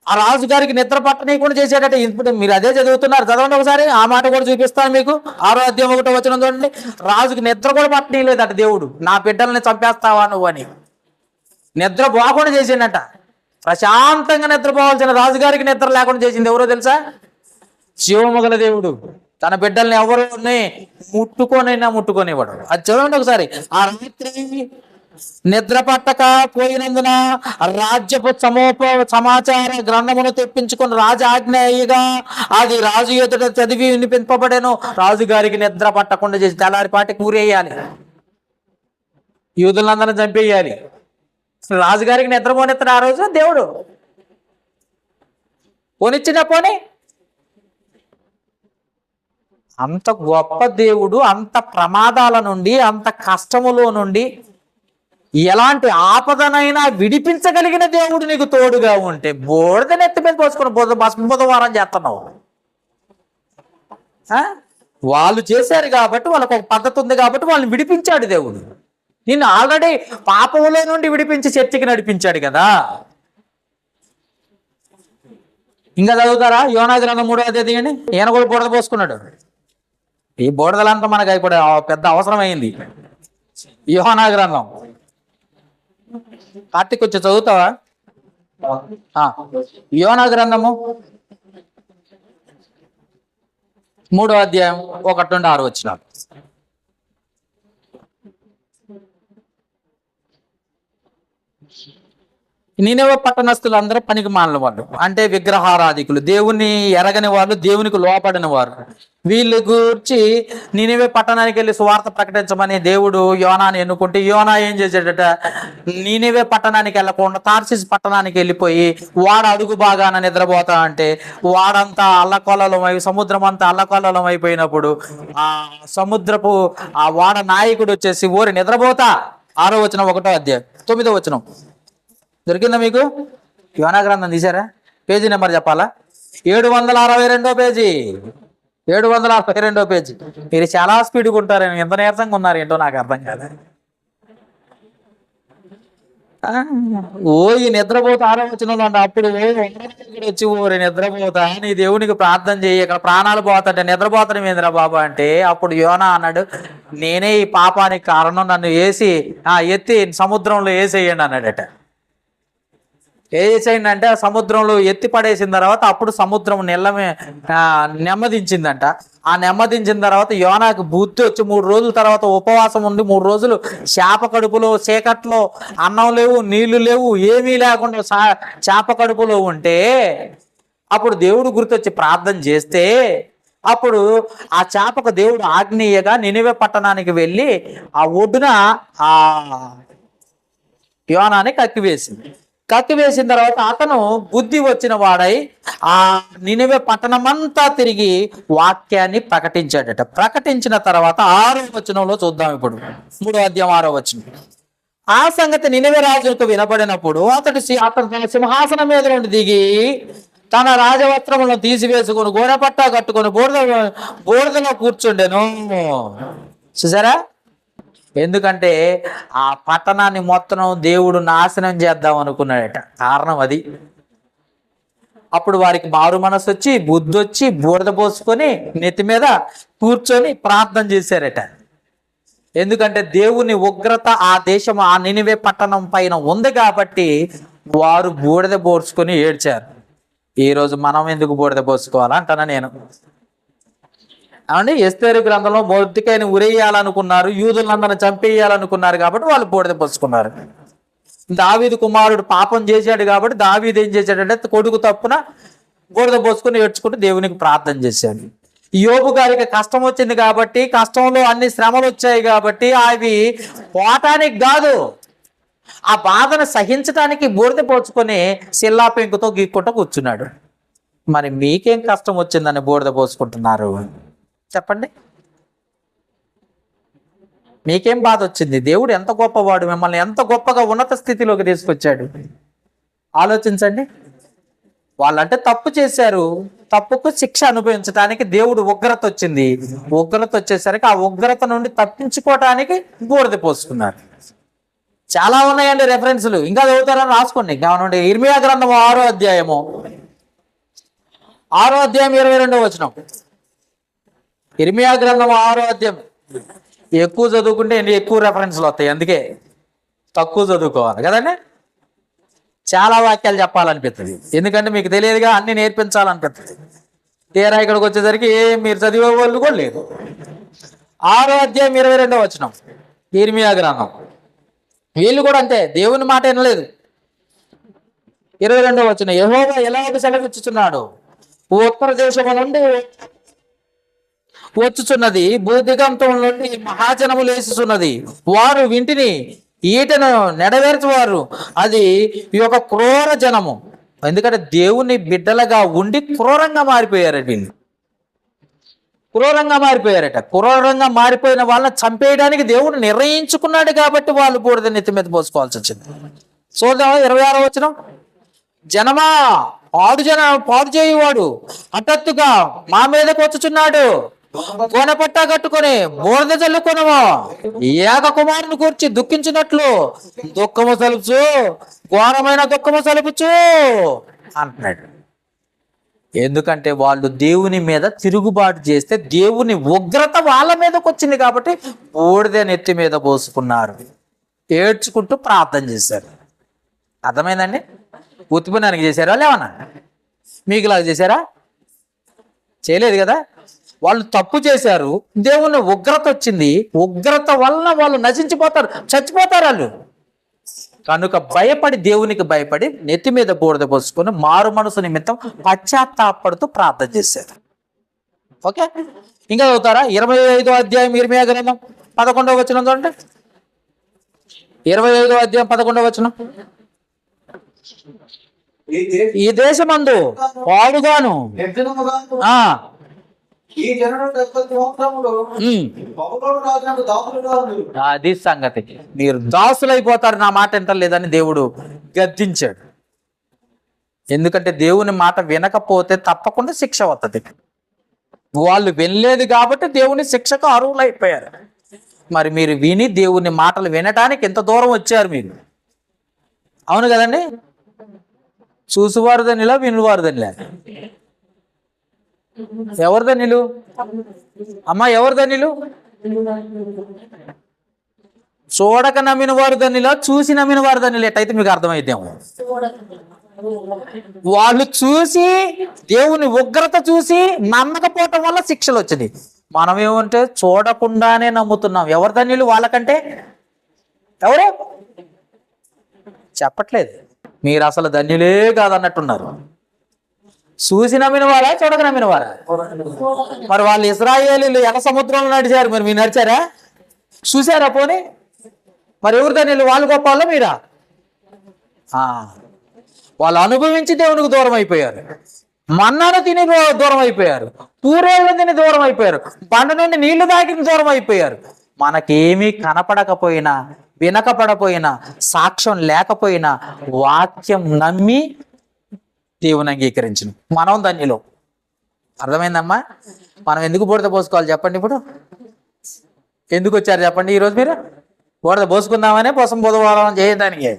ఆ రాజుగారికి నిద్ర పట్టనీయకుండా చేసేటట్టు. ఇప్పుడు మీరు అదే చదువుతున్నారు, చదవండి ఒకసారి. ఆ మాట కూడా చూపిస్తాను మీకు. 6వ అధ్యాయం 1వ వచనం చూడండి. రాజుకి నిద్ర కూడా పట్టనీయలేదట దేవుడు. నా బిడ్డల్ని చంపేస్తావా నువ్వు అని నిద్ర పోకుండా చేసిండట. ప్రశాంతంగా నిద్రపోవాల్సిన రాజుగారికి నిద్ర లేకుండా చేసింది ఎవరో తెలుసా? శివమొగల దేవుడు. తన బిడ్డల్ని ఎవరిని ముట్టుకొనివాడు. అది చదవండి ఒకసారి. ఆ రాత్రి నిద్ర పట్టక పోయినందున రాజ్యపు సమాచార గ్రంథమును తెప్పించుకొని రాజు ఆజ్ఞ అయ్యగా అది రాజు ఎదుట చదివి వినిపింపబడేను. రాజుగారికి నిద్ర పట్టకుండా చేసి తెల్లారిపాటికి ఊరేయాలి, యూదులందరిని చంపేయాలి. రాజుగారికి నిద్రపోనిస్తాడు ఆ రోజు దేవుడు. పోనిచ్చిన పోనీ. అంత గొప్ప దేవుడు అంత ప్రమాదాల నుండి, అంత కష్టములో నుండి, ఎలాంటి ఆపదనైనా విడిపించగలిగిన దేవుడు నీకు తోడుగా ఉంటే బోడిద నెత్తి మీద పోసుకుని బుధవారం చేస్తున్నావు. వాళ్ళు చేశారు కాబట్టి, వాళ్ళకు ఒక పద్ధతి ఉంది కాబట్టి వాళ్ళని విడిపించాడు దేవుడు. నిన్ను ఆల్రెడీ పాపంలో నుండి విడిపించి చర్చికి నడిపించాడు కదా. ఇంకా చదువుతారా? యోనా గ్రంథం 3వ అధ్యాయం తీయండి. ఈయన కూడా బురద పోసుకున్నాడు. ఈ బోడదలంతా మనకు ఇప్పుడు పెద్ద అవసరం అయింది. యోనా గ్రంథం కార్తీక్ వచ్చి చదువుతావా? యోనా గ్రంథము 3వ అధ్యాయం 1 నుండి 6 వచనాలు. నీనెవె పట్టణస్థులు అందరూ పనికి మాలిన వాళ్ళు, అంటే విగ్రహారాధికులు, దేవుని ఎరగని వాళ్ళు, దేవునికి లోపడిన వారు. వీళ్ళు గురించి నీనెవె పట్టణానికి వెళ్ళి సువార్త ప్రకటించమని దేవుడు యోనాని ఎన్నుకుంటే, యోనా ఏం చేశాడట? నీనెవె పట్టణానికి వెళ్ళకుండా తార్షీషు పట్టణానికి వెళ్ళిపోయి వాడ అడుగు బాగాన నిద్రపోతా అంటే వాడంతా అల్లకొల్లలమై, సముద్రం అంతా అల్లకొల్లలం అయిపోయినప్పుడు ఆ సముద్రపు ఆ వాడ నాయకుడు వచ్చేసి ఓరి నిద్రపోతా. 6వ వచనం 1వ అధ్యాయం 9వ వచనం దొరికిందా మీకు? యోనా గ్రంథం తీసారా? పేజీ నెంబర్ చెప్పాలా? 762 పేజీ. 762 పేజీ. మీరు చాలా స్పీడ్గా ఉంటారని, ఎంత నీరసంగా ఉన్నారు ఏంటో నాకు అర్థం కాదు. ఈ నిద్రపోతా 6వ వచనంలో అంటే అప్పుడు వచ్చి ఓరి నిద్రపోతా నీ దేవునికి ప్రార్థన చేయి, ఇక్కడ ప్రాణాలు పోతాంటే నిద్రపోతాను ఏందిరా బాబా అంటే అప్పుడు యోనా అన్నాడు, నేనే ఈ పాపానికి కారణం, నన్ను ఎత్తి సముద్రంలో వేసేయండి అన్నాడట. వేసేయండి అంటే ఆ సముద్రంలో ఎత్తి పడేసిన తర్వాత అప్పుడు సముద్రం నెమ్మదించిందంట. ఆ నెమ్మదించిన తర్వాత యోనాకు బుద్ధి వచ్చి 3 రోజుల తర్వాత ఉపవాసం ఉండి 3 రోజులు చేప కడుపులో చీకట్లో అన్నం లేవు, నీళ్లు లేవు, ఏమీ లేకుండా చేప కడుపులో ఉంటే అప్పుడు దేవుడు గుర్తొచ్చి ప్రార్థన చేస్తే అప్పుడు ఆ చేపకు దేవుడు ఆజ్ఞేయగా నినివే పట్టణానికి వెళ్ళి ఆ ఒడ్డున ఆ యోనాని కక్కివేసిన తర్వాత అతను బుద్ధి వచ్చిన వాడై ఆ నినివే పట్టణమంతా తిరిగి వాక్యాన్ని ప్రకటించాడట. ప్రకటించిన తర్వాత 6వ వచనంలో చూద్దాం. ఇప్పుడు 3వ అధ్యాయం 6వ వచనం. ఆ సంగతి నినివే రాజుకు వినబడినప్పుడు అతడు తన సింహాసనం మీద నుండి దిగి తన రాజవస్త్రములను తీసివేసుకుని గోడపట్టా కట్టుకుని బూడిదలో కూర్చుండెను. చూసారా? ఎందుకంటే ఆ పట్టణాన్ని మొత్తం దేవుడు నాశనం చేద్దాం అనుకున్నాడట. కారణం అది. అప్పుడు వారికి మారు మనసు వచ్చి బుద్ధి వచ్చి బూడిద పోసుకొని నెత్తి మీద కూర్చొని ప్రార్థన చేశారట. ఎందుకంటే దేవుని ఉగ్రత ఆ దేశం ఆ నినివే పట్టణం పైన ఉంది కాబట్టి వారు బూడిద పోసుకొని ఏడ్చారు. ఈరోజు మనం ఎందుకు బూడిద పోసుకోవాలంటానా నేను? అవునండి. ఎస్తేరు గ్రంథంలో మొర్దెకైని ఉరేయాలనుకున్నారు, యూదులందరిని చంపేయాలనుకున్నారు కాబట్టి వాళ్ళు బూడిద పోసుకున్నారు. దావీదు కుమారుడు పాపం చేశాడు కాబట్టి దావీదు ఏం చేశాడంటే కొడుకు తప్పున బూడిద పోసుకుని ఏడ్చుకుంటూ దేవునికి ప్రార్థన చేశాడు. యోబు గారికి కష్టం వచ్చింది కాబట్టి, కష్టంలో అన్ని శ్రమలు వచ్చాయి కాబట్టి అవి పోటానికి కాదు, ఆ బాధను సహించడానికి బూడిద పోసుకొని సిల్లా పెంకుతో గీక్కుంటూ కూర్చున్నాడు. మరి మీకేం కష్టం వచ్చిందని బూడిద పోసుకుంటున్నారు చెప్పండి? మీకేం బాధ వచ్చింది? దేవుడు ఎంత గొప్పవాడు, మిమ్మల్ని ఎంత గొప్పగా ఉన్నత స్థితిలోకి తీసుకొచ్చాడు. ఆలోచించండి. వాళ్ళంటే తప్పు చేశారు, తప్పుకు శిక్ష అనుభవించడానికి దేవుడు ఉగ్రత వచ్చింది. ఉగ్రత వచ్చేసరికి ఆ ఉగ్రత నుండి తప్పించుకోవటానికి బూడిద పోసుకున్నారు. చాలా ఉన్నాయండి రెఫరెన్స్లు, ఇంకా చదువుతారని రాసుకోండి. కావునండి ఇర్మియా గ్రంథం 6వ అధ్యాయము 22వ వచనం. ఇర్మియా గ్రంథం 6వ అధ్యాయం. ఎక్కువ చదువుకుంటే ఎక్కువ రెఫరెన్స్లు వస్తాయి, అందుకే తక్కువ చదువుకోవాలి కదండి. చాలా వాక్యాలు చెప్పాలనిపిస్తుంది, ఎందుకంటే మీకు తెలియదుగా, అన్ని నేర్పించాలనిపిస్తుంది. తీరా ఇక్కడికి వచ్చేసరికి మీరు చదివే వాళ్ళు కూడా లేదు. 6వ అధ్యాయం 22వ వచనం ఇర్మియా గ్రంథం. వీళ్ళు కూడా అంతే, దేవుని మాట వినలేదు. 22వ వచనం. యెహోవా ఎలాగ సెలవిచ్చుచున్నాడు, ఉత్తర దేశము నుండి వచ్చుచున్నది, భూదిగంతం నుండి మహాజనము లేచుచున్నది, వారు వింటిని ఈటను నెడవేర్చువారు, అది ఈ యొక్క క్రూర జనము. ఎందుకంటే దేవుని బిడ్డలుగా ఉండి క్రూరంగా మారిపోయారట వీళ్ళు. క్రూరంగా మారిపోయారట. క్రూరంగా మారిపోయిన వాళ్ళని చంపేయడానికి దేవుడు నిర్ణయించుకున్నాడు కాబట్టి వాళ్ళు బూడిద నెత్తి మీద పోసుకోవాల్సి వచ్చింది. చూద్దాం 26వ వచనం. జనమా, పాడు చేయువాడు హఠాత్తుగా మా మీదకి వచ్చుచున్నాడు, కోనపట్టా కట్టుకొని బూడిద చల్లుకొనము, ఏక కుమారుని కూర్చి దుఃఖించినట్లు దుఃఖము సలుపుచు, ఘోరమైన దుఃఖము సలుపుచు అంటున్నాడు. ఎందుకంటే వాళ్ళు దేవుని మీద తిరుగుబాటు చేస్తే దేవుని ఉగ్రత వాళ్ళ మీదకి వచ్చింది కాబట్టి బూడిద నెత్తి మీద పోసుకున్నారు, ఏడ్చుకుంటూ ప్రార్థన చేశారు. అర్థమైందండి? ఉత్పన్నానికి చేశారా లేవన్నా? మీకులాగా చేశారా? చేయలేదు కదా. వాళ్ళు తప్పు చేశారు, దేవుని ఉగ్రత వచ్చింది, ఉగ్రత వలన వాళ్ళు నశించిపోతారు, చచ్చిపోతారు వాళ్ళు. కనుక భయపడి, దేవునికి భయపడి నెత్తి మీద బూడిద పోసుకొని మారు మనసు నిమిత్తం పశ్చాత్తాపడుతూ ప్రార్థన చేశారు. ఓకే, ఇంకా చదువుతారా? 25వ అధ్యాయం ఇర్మియా గ్రంథం 11వ వచనం చూడండి. 25వ అధ్యాయం 11వ వచనం. ఈ దేశమందు పాడుగాను అది సంగతి, మీరు దాసులైపోతారు నా మాట ఎంత లేదని దేవుడు గద్దించాడు. ఎందుకంటే దేవుని మాట వినకపోతే తప్పకుండా శిక్ష వస్తుంది. వాళ్ళు వినలేదు కాబట్టి దేవుని శిక్షకు అర్హులైపోయారు. మరి మీరు విని దేవుని మాటలు వినటానికి ఎంత దూరం వచ్చారు మీరు? అవును కదండి. చూసువారు దానిలా, వినువారు దానిలా. ఎవరు ధన్యులు అమ్మా? ఎవరు ధన్యులు? చూడక నమ్మిన వారు ధన్యులా, చూసి నమ్మిన వారు ధన్యులు? ఎట్టయితే మీకు అర్థమైతేమో. వాళ్ళు చూసి దేవుని ఉగ్రత చూసి నమ్మకపోవటం వల్ల శిక్షలు వచ్చినాయి. మనం ఏమంటే చూడకుండానే నమ్ముతున్నాం. ఎవరు ధన్యులు వాళ్ళకంటే? ఎవరు చెప్పట్లేదు. మీరు అసలు ధన్యులే కాదన్నట్టున్నారు. చూసి నమ్మిన వారా, చూడక నమ్మిన వారా? మరి వాళ్ళు ఇశ్రాయేలీలు ఎర్ర సముద్రంలో నడిచారు, మరి మీరు నడిచారా? చూసారా? పోనీ మరి ఎవరు ధన్యులు? వాళ్ళు గొప్ప వాళ్ళ మీరా? ఆ, వాళ్ళు అనుభవించి దేవునికి దూరం అయిపోయారు. మన్నాను తిని దూరం అయిపోయారు. పూరేళ్ళని తిని దూరం అయిపోయారు. బండ నుండి నీళ్లు తాగిన దూరం అయిపోయారు. మనకేమీ కనపడకపోయినా, వినకపోయినా, సాక్ష్యం లేకపోయినా వాక్యం నమ్మి దేవుని అంగీకరించిన మనం ధన్యులు. అర్థమైందమ్మా? మనం ఎందుకు బూడిద పోసుకోవాలి చెప్పండి? ఇప్పుడు ఎందుకు వచ్చారు చెప్పండి? ఈరోజు మీరు బూడిద పోసుకుందామనే కోసం బుధవారం చేయడానికి.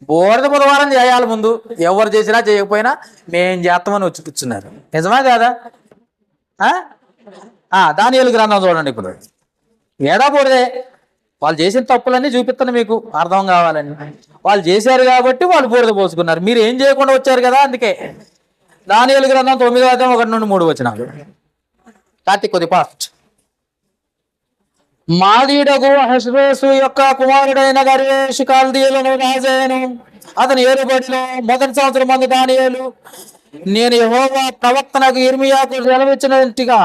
బూడిద బుధవారం చేయాలి ముందు. ఎవరు చేసినా చేయకపోయినా మేం చేస్తామని వచ్చి కూర్చున్నారు. నిజమా కాదా? దానియేలు గ్రంథం చూడండి. ఇప్పుడు ఏడా బూడిదే. వాళ్ళు చేసిన తప్పులన్నీ చూపిస్తాను మీకు అర్థం కావాలని. వాళ్ళు చేశారు కాబట్టి వాళ్ళు బూడిద పోసుకున్నారు. మీరు ఏం చేయకుండా వచ్చారు కదా, అందుకే. దానియేలు గ్రంథం 9వ అధ్యాయం 1 నుండి 3 వచనాలు. కార్తీక్ కొద్ది ఫాస్ట్. మాదీడగు అహష్వేషు యొక్క కుమారుడైన గర్వేషు కల్దీయులను రాజైను అతని ఏలుబడిలో మొదటి సంవత్సరం మంది దానియేలు నేను యెహోవా ప్రవక్తనకు ఇర్మియాకు సెలవిచ్చినట్టుగా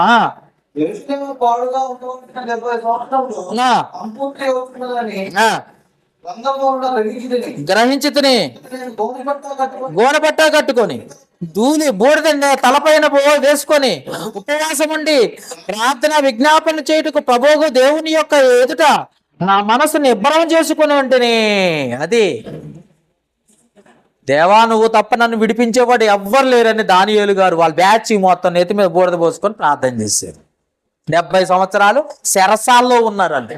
గ్రహించితిని. గోనపట్ట కట్టుకొని ధూళి బూడిద తలపైన వేసుకొని ఉపవాసం ఉండి ప్రార్థన విజ్ఞాపన చేయుటకు ప్రభువు దేవుని యొక్క ఎదుట నా మనసు నిబ్బరం చేసుకుని ఉంటేనే. అది దేవా, నువ్వు తప్ప నన్ను విడిపించేవాడు ఎవ్వరు లేరని దానియేలు గారు వాళ్ళ బ్యాచ్ మొత్తం నెత్తి మీద బూడిద పోసుకొని ప్రార్థన చేశారు. 70 సంవత్సరాలు చెరసాల్లో ఉన్నారు. అంటే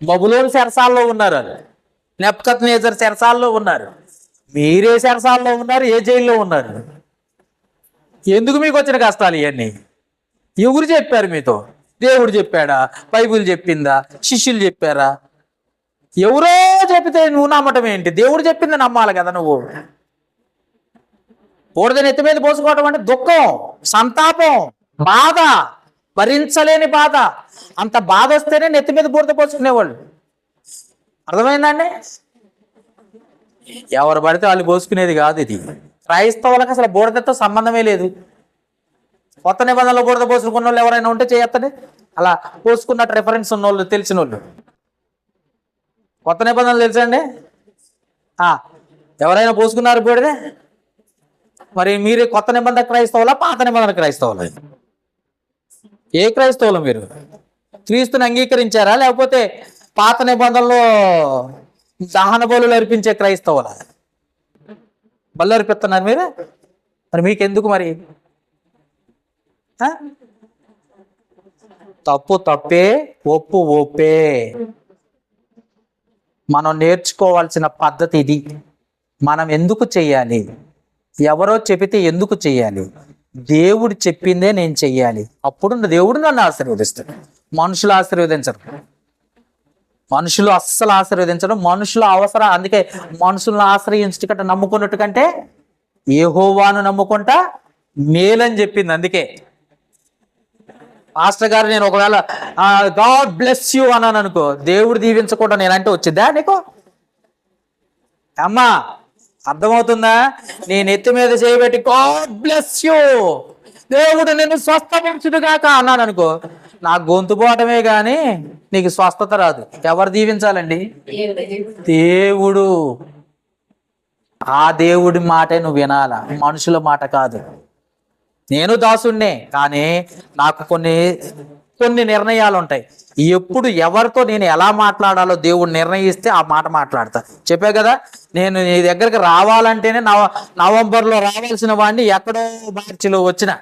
బబులోను చెరసాల్లో ఉన్నారు. నెబుకద్నెజర్ చెరసాల్లో ఉన్నారు. మీరే చెరసాల్లో ఉన్నారు. ఏ జైల్లో ఉన్నారు? ఎందుకు మీకు వచ్చిన కష్టాలు ఇవన్నీ? ఎవరు చెప్పారు మీతో? దేవుడు చెప్పాడా? బైబిల్ చెప్పిందా? శిష్యులు చెప్పారా? ఎవరో చెప్తే నువ్వు నమ్మటం ఏంటి? దేవుడు చెప్పింది నమ్మాలి కదా నువ్వు. బూడిద నెత్తి మీద పోసుకోవటం అంటే దుఃఖం, సంతాపం, బాధ, భరించలేని బాధ. అంత బాధ వస్తేనే నెత్తి మీద బూడిద పోసుకునేవాళ్ళు. అర్థమైందండి? ఎవరు పడితే వాళ్ళు పోసుకునేది కాదు ఇది. క్రైస్తవులకు అసలు బూడిదతో సంబంధమే లేదు. కొత్త నిబంధనలో బూడిద పోసుకున్న వాళ్ళు ఎవరైనా ఉంటే చేయొద్దండి. అలా పోసుకున్నట్టు రెఫరెన్స్ ఉన్న వాళ్ళు, తెలిసిన వాళ్ళు. కొత్త నిబంధనలు తెలుసండి? ఎవరైనా పోసుకున్నారు బూడిదే? మరి మీరు కొత్త నిబంధన క్రైస్తవులా, పాత నిబంధన క్రైస్తవులా? ఏ క్రైస్తవులు మీరు? క్రీస్తుని అంగీకరించారా, లేకపోతే పాత నిబంధనలో దహన బలులు అర్పించే క్రైస్తవులా? బలు అర్పిస్తున్నారు మీరు. మరి మీకెందుకు మరి? తప్పు తప్పే, ఒప్పు ఒప్పే. మనం నేర్చుకోవాల్సిన పద్ధతి ఇది. మనం ఎందుకు చెయ్యాలి? ఎవరో చెబితే ఎందుకు చెయ్యాలి? దేవుడు చెప్పిందే నేను చెయ్యాలి. అప్పుడు దేవుడు నన్ను ఆశీర్వదిస్తాడు. మనుషులు ఆశీర్వదించరు. మనుషులు అస్సలు ఆశీర్వదించడం. మనుషుల అవసరం. అందుకే మనుషులను ఆశ్రయించట కంటే, నమ్ముకున్నట్టు కంటే యెహోవాను నమ్ముకుంటా మేలని చెప్పింది. అందుకే పాస్టర్ గారు నేను ఒకవేళ గాడ్ బ్లెస్ యూ అన్నాను అనుకో, దేవుడు దీవించకుండా నేనంటే వచ్చిద్దా నీకు? అమ్మా, అర్థమవుతుందా? నేను ఎత్తి మీద చేయబెట్టి గాడ్ బ్లెస్ యూ, దేవుడు నిన్ను స్వస్థపరచుడుగాక అన్నాను అనుకో, నా గొంతు పోవటమే కానీ నీకు స్వస్థత రాదు. ఎవరు దీవించాలండి? దేవుడు. ఆ దేవుడి మాటే నువ్వు వినాలా, మనుషుల మాట కాదు. నేను దాసుణ్ణే, కానీ నాకు కొన్ని నిర్ణయాలు ఉంటాయి. ఎప్పుడు ఎవరితో నేను ఎలా మాట్లాడాలో దేవుడు నిర్ణయిస్తే ఆ మాట మాట్లాడతా. చెప్పే కదా, నేను నీ దగ్గరికి రావాలంటేనే నవంబర్లో రావాల్సిన వాడిని ఎక్కడో మార్చిలో వచ్చిన.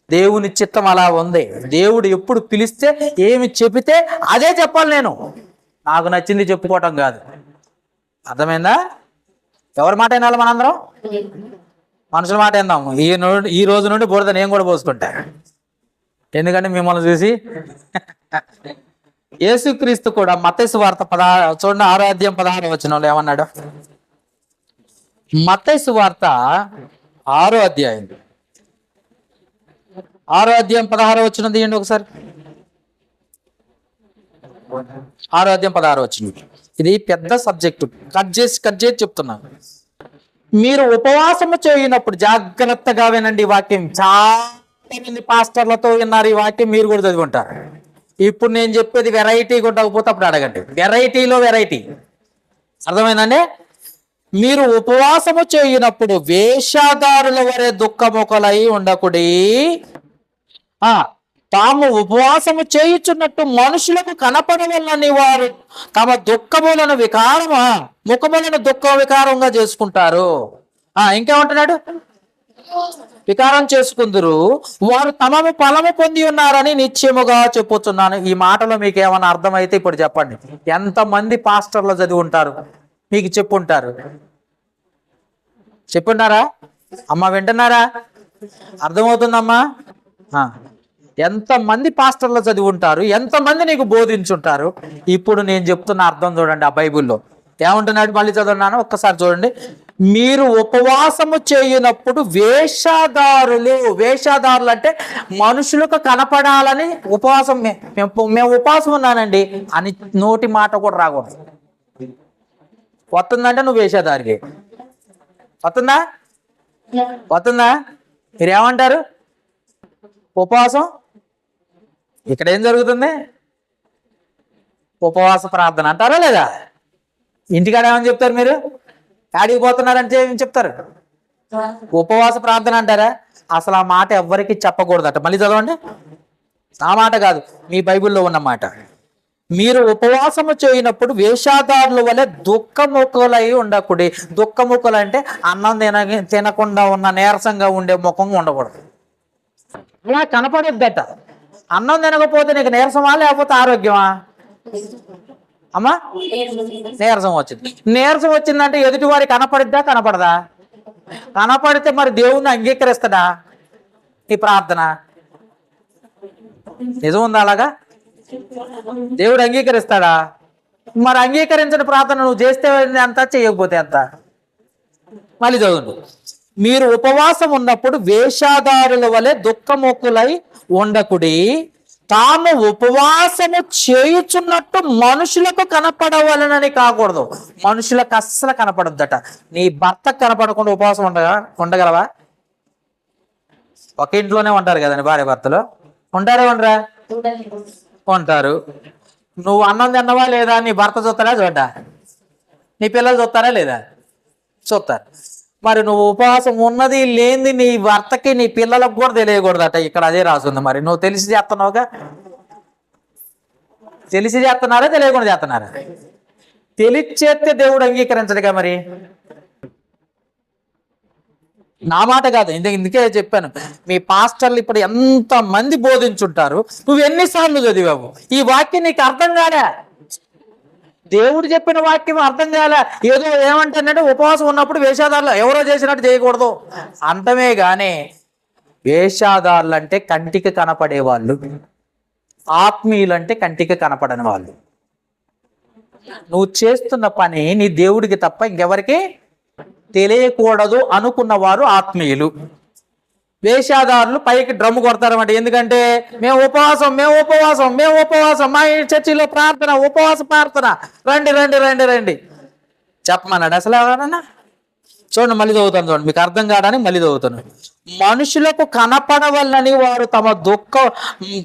దేవుని చిత్తం అలా ఉంది. దేవుడు ఎప్పుడు పిలిస్తే ఏమి చెబితే అదే చెప్పాలి. నేను నాకు నచ్చింది చెప్పుకోవటం కాదు. అర్థమైందా? ఎవరి మాట వినాలి మనందరం? మనుషుల మాట విందాము. ఈ రోజు నుండి బురద నేను కూడా పోసుకుంటా. ఎందుకంటే మిమ్మల్ని చూసి యేసుక్రీస్తు కూడా మత్తయి సువార్త 6వ అధ్యాయం 16వ వచనంలో ఏమన్నాడు? మత్తయి సువార్త 6వ అధ్యాయం 16వ వచనం తీయండి ఒకసారి. 6వ అధ్యాయం 16వ వచనం. ఇది పెద్ద సబ్జెక్టు. కట్ చేసి చెప్తున్నాను. మీరు ఉపవాసము చేయనప్పుడు జాగ్రత్తగా వినండి. ఈ వాక్యం చాలా మంది పాస్టర్లతో విన్నారు. ఈ వాక్యం మీరు కూడా చదువుకుంటారు. ఇప్పుడు నేను చెప్పేది వెరైటీ కొట్టకపోతే అప్పుడు అడగండి. వెరైటీలో వెరైటీ. అర్థమైందండి? మీరు ఉపవాసము చేయునప్పుడు వేషధారుల వలె దుఃఖముఖలై ఉండకుడి. తాము ఉపవాసము చేయుచున్నట్టు మనుషులకు కనపడవలని వారు తమ దుఃఖములను ముఖములను దుఃఖ వికారంగా చేసుకుంటారు. ఇంకేమంటున్నాడు? వికారం చేసుకుందరు, వారు తమము ఫలము పొంది ఉన్నారని నిశ్చయముగా చెప్పుచున్నాను. ఈ మాటలో మీకు ఏమైనా అర్థమైతే ఇప్పుడు చెప్పండి. ఎంతమంది పాస్టర్లు చదివి ఉంటారు? మీకు చెప్పుంటారు. చెప్పున్నారా అమ్మా? వింటున్నారా? అర్థమవుతుందమ్మా? ఎంతమంది పాస్టర్లు చదివి ఉంటారు? ఎంతమంది నీకు బోధించుంటారు? ఇప్పుడు నేను చెప్తున్న అర్థం చూడండి. ఆ బైబిల్లో ఏమంటున్నాడు? మళ్ళీ చదువున్నాను, ఒక్కసారి చూడండి. మీరు ఉపవాసము చేయునప్పుడు వేషధారులు అంటే మనుషులకు కనపడాలని ఉపవాసం, మేము ఉపవాసం ఉన్నానండి అని నోటి మాట కూడా రాకూడదు. వస్తుందంటే నువ్వు వేషధారికి. వస్తుందా? మీరేమంటారు? ఉపవాసం ఇక్కడ ఏం జరుగుతుంది? ఉపవాస ప్రార్థన అంటారా లేదా? ఇంటికాడ ఏమని చెప్తారు? మీరు ఆడికి పోతున్నారంటే ఏం చెప్తారు? ఉపవాస ప్రార్థన అంటారా? అసలు ఆ మాట ఎవ్వరికి చెప్పకూడదట. మళ్ళీ చదవండి. ఆ మాట కాదు, మీ బైబిల్లో ఉన్న మాట. మీరు ఉపవాసము చేయనప్పుడు వేషధారుల వలె దుఃఖముఖులై ఉండకూడదు. దుఃఖముఖులు అంటే అన్నం తినకుండా ఉన్న నీరసంగా ఉండే ముఖం ఉండకూడదు. అలా కనపడొద్దట. అన్నం తినకపోతే నీకు నీరసమా లేకపోతే ఆరోగ్యమా? అమ్మా, నీరసం వచ్చింది. నీరసం వచ్చిందంటే ఎదుటివారి కనపడిద్దా కనపడదా? కనపడితే మరి దేవుణ్ణి అంగీకరిస్తాడా ఈ ప్రార్థన? నిజం ఉందా అలాగా? దేవుడు అంగీకరిస్తాడా? మరి అంగీకరించిన ప్రార్థన నువ్వు చేస్తే ఎంత, చేయకపోతే ఎంత? మళ్ళీ చదువు. మీరు ఉపవాసం ఉన్నప్పుడు వేషధారుల వలె దుఃఖముఖులై ఉండకుడి. తాము ఉపవాసము చేయుచున్నట్టు మనుషులకు కనపడవలనని కాకూడదు. మనుషులకు అస్సలు కనపడొద్దట. నీ భర్తకు కనపడకుండా ఉపవాసం ఉండగలవా? ఒక ఇంట్లోనే ఉంటారు కదండి భార్య భర్తలు. ఉంటారా? ఉండరా? ఉంటారు. నువ్వు అన్నం తిన్నవా లేదా నీ భర్త చూస్తారా? చూడ్డా? నీ పిల్లలు చూస్తారా లేదా? చూస్తారు. మరి నువ్వు ఉపవాసం ఉన్నది లేనిది నీ భర్తకి నీ పిల్లలకు కూడా తెలియకూడదట. ఇక్కడ అదే రాస్తుంది. మరి నువ్వు తెలిసి చేస్తున్నావుగా? తెలిసి చేస్తున్నారా తెలియకుండా చేస్తున్నారా? తెలిసి చేస్తే దేవుడు అంగీకరించడుగా. మరి నా మాట కాదు, ఇందుకే చెప్పాను. మీ పాస్టర్లు ఇప్పుడు ఎంత మంది బోధించుంటారు, నువ్వు ఎన్నిసార్లు చదివావు? ఈ వాక్యం నీకు అర్థం కాలే? దేవుడు చెప్పిన వాక్యం అర్థం కాలే? ఏదో ఏమంటానంటే ఉపవాసం ఉన్నప్పుడు వేషధారులు ఎవరో చేసినట్టు చేయకూడదు అంటమే గానీ, వేషధారులు అంటే కంటికి కనపడే వాళ్ళు, ఆత్మీయులు అంటే కంటికి కనపడని వాళ్ళు. నువ్వు చేస్తున్న పని నీ దేవుడికి తప్ప ఇంకెవరికి తెలియకూడదు అనుకున్న వారు ఆత్మీయులు. వేషధారులు పైకి డ్రమ్ము కొడతారన్నమాట. ఎందుకంటే మేము ఉపవాసం మా చర్చిలో ప్రార్థన, ఉపవాస ప్రార్థన, రండి రండి రండి రండి చెప్పమన్నాడు అసలు ఎవరన్నా? చూడండి, మళ్ళీ చదువుతాను. చూడండి, మీకు అర్థం కావడానికి మళ్ళీ చదువుతాను. మనుషులకు కనపడవల్లని వారు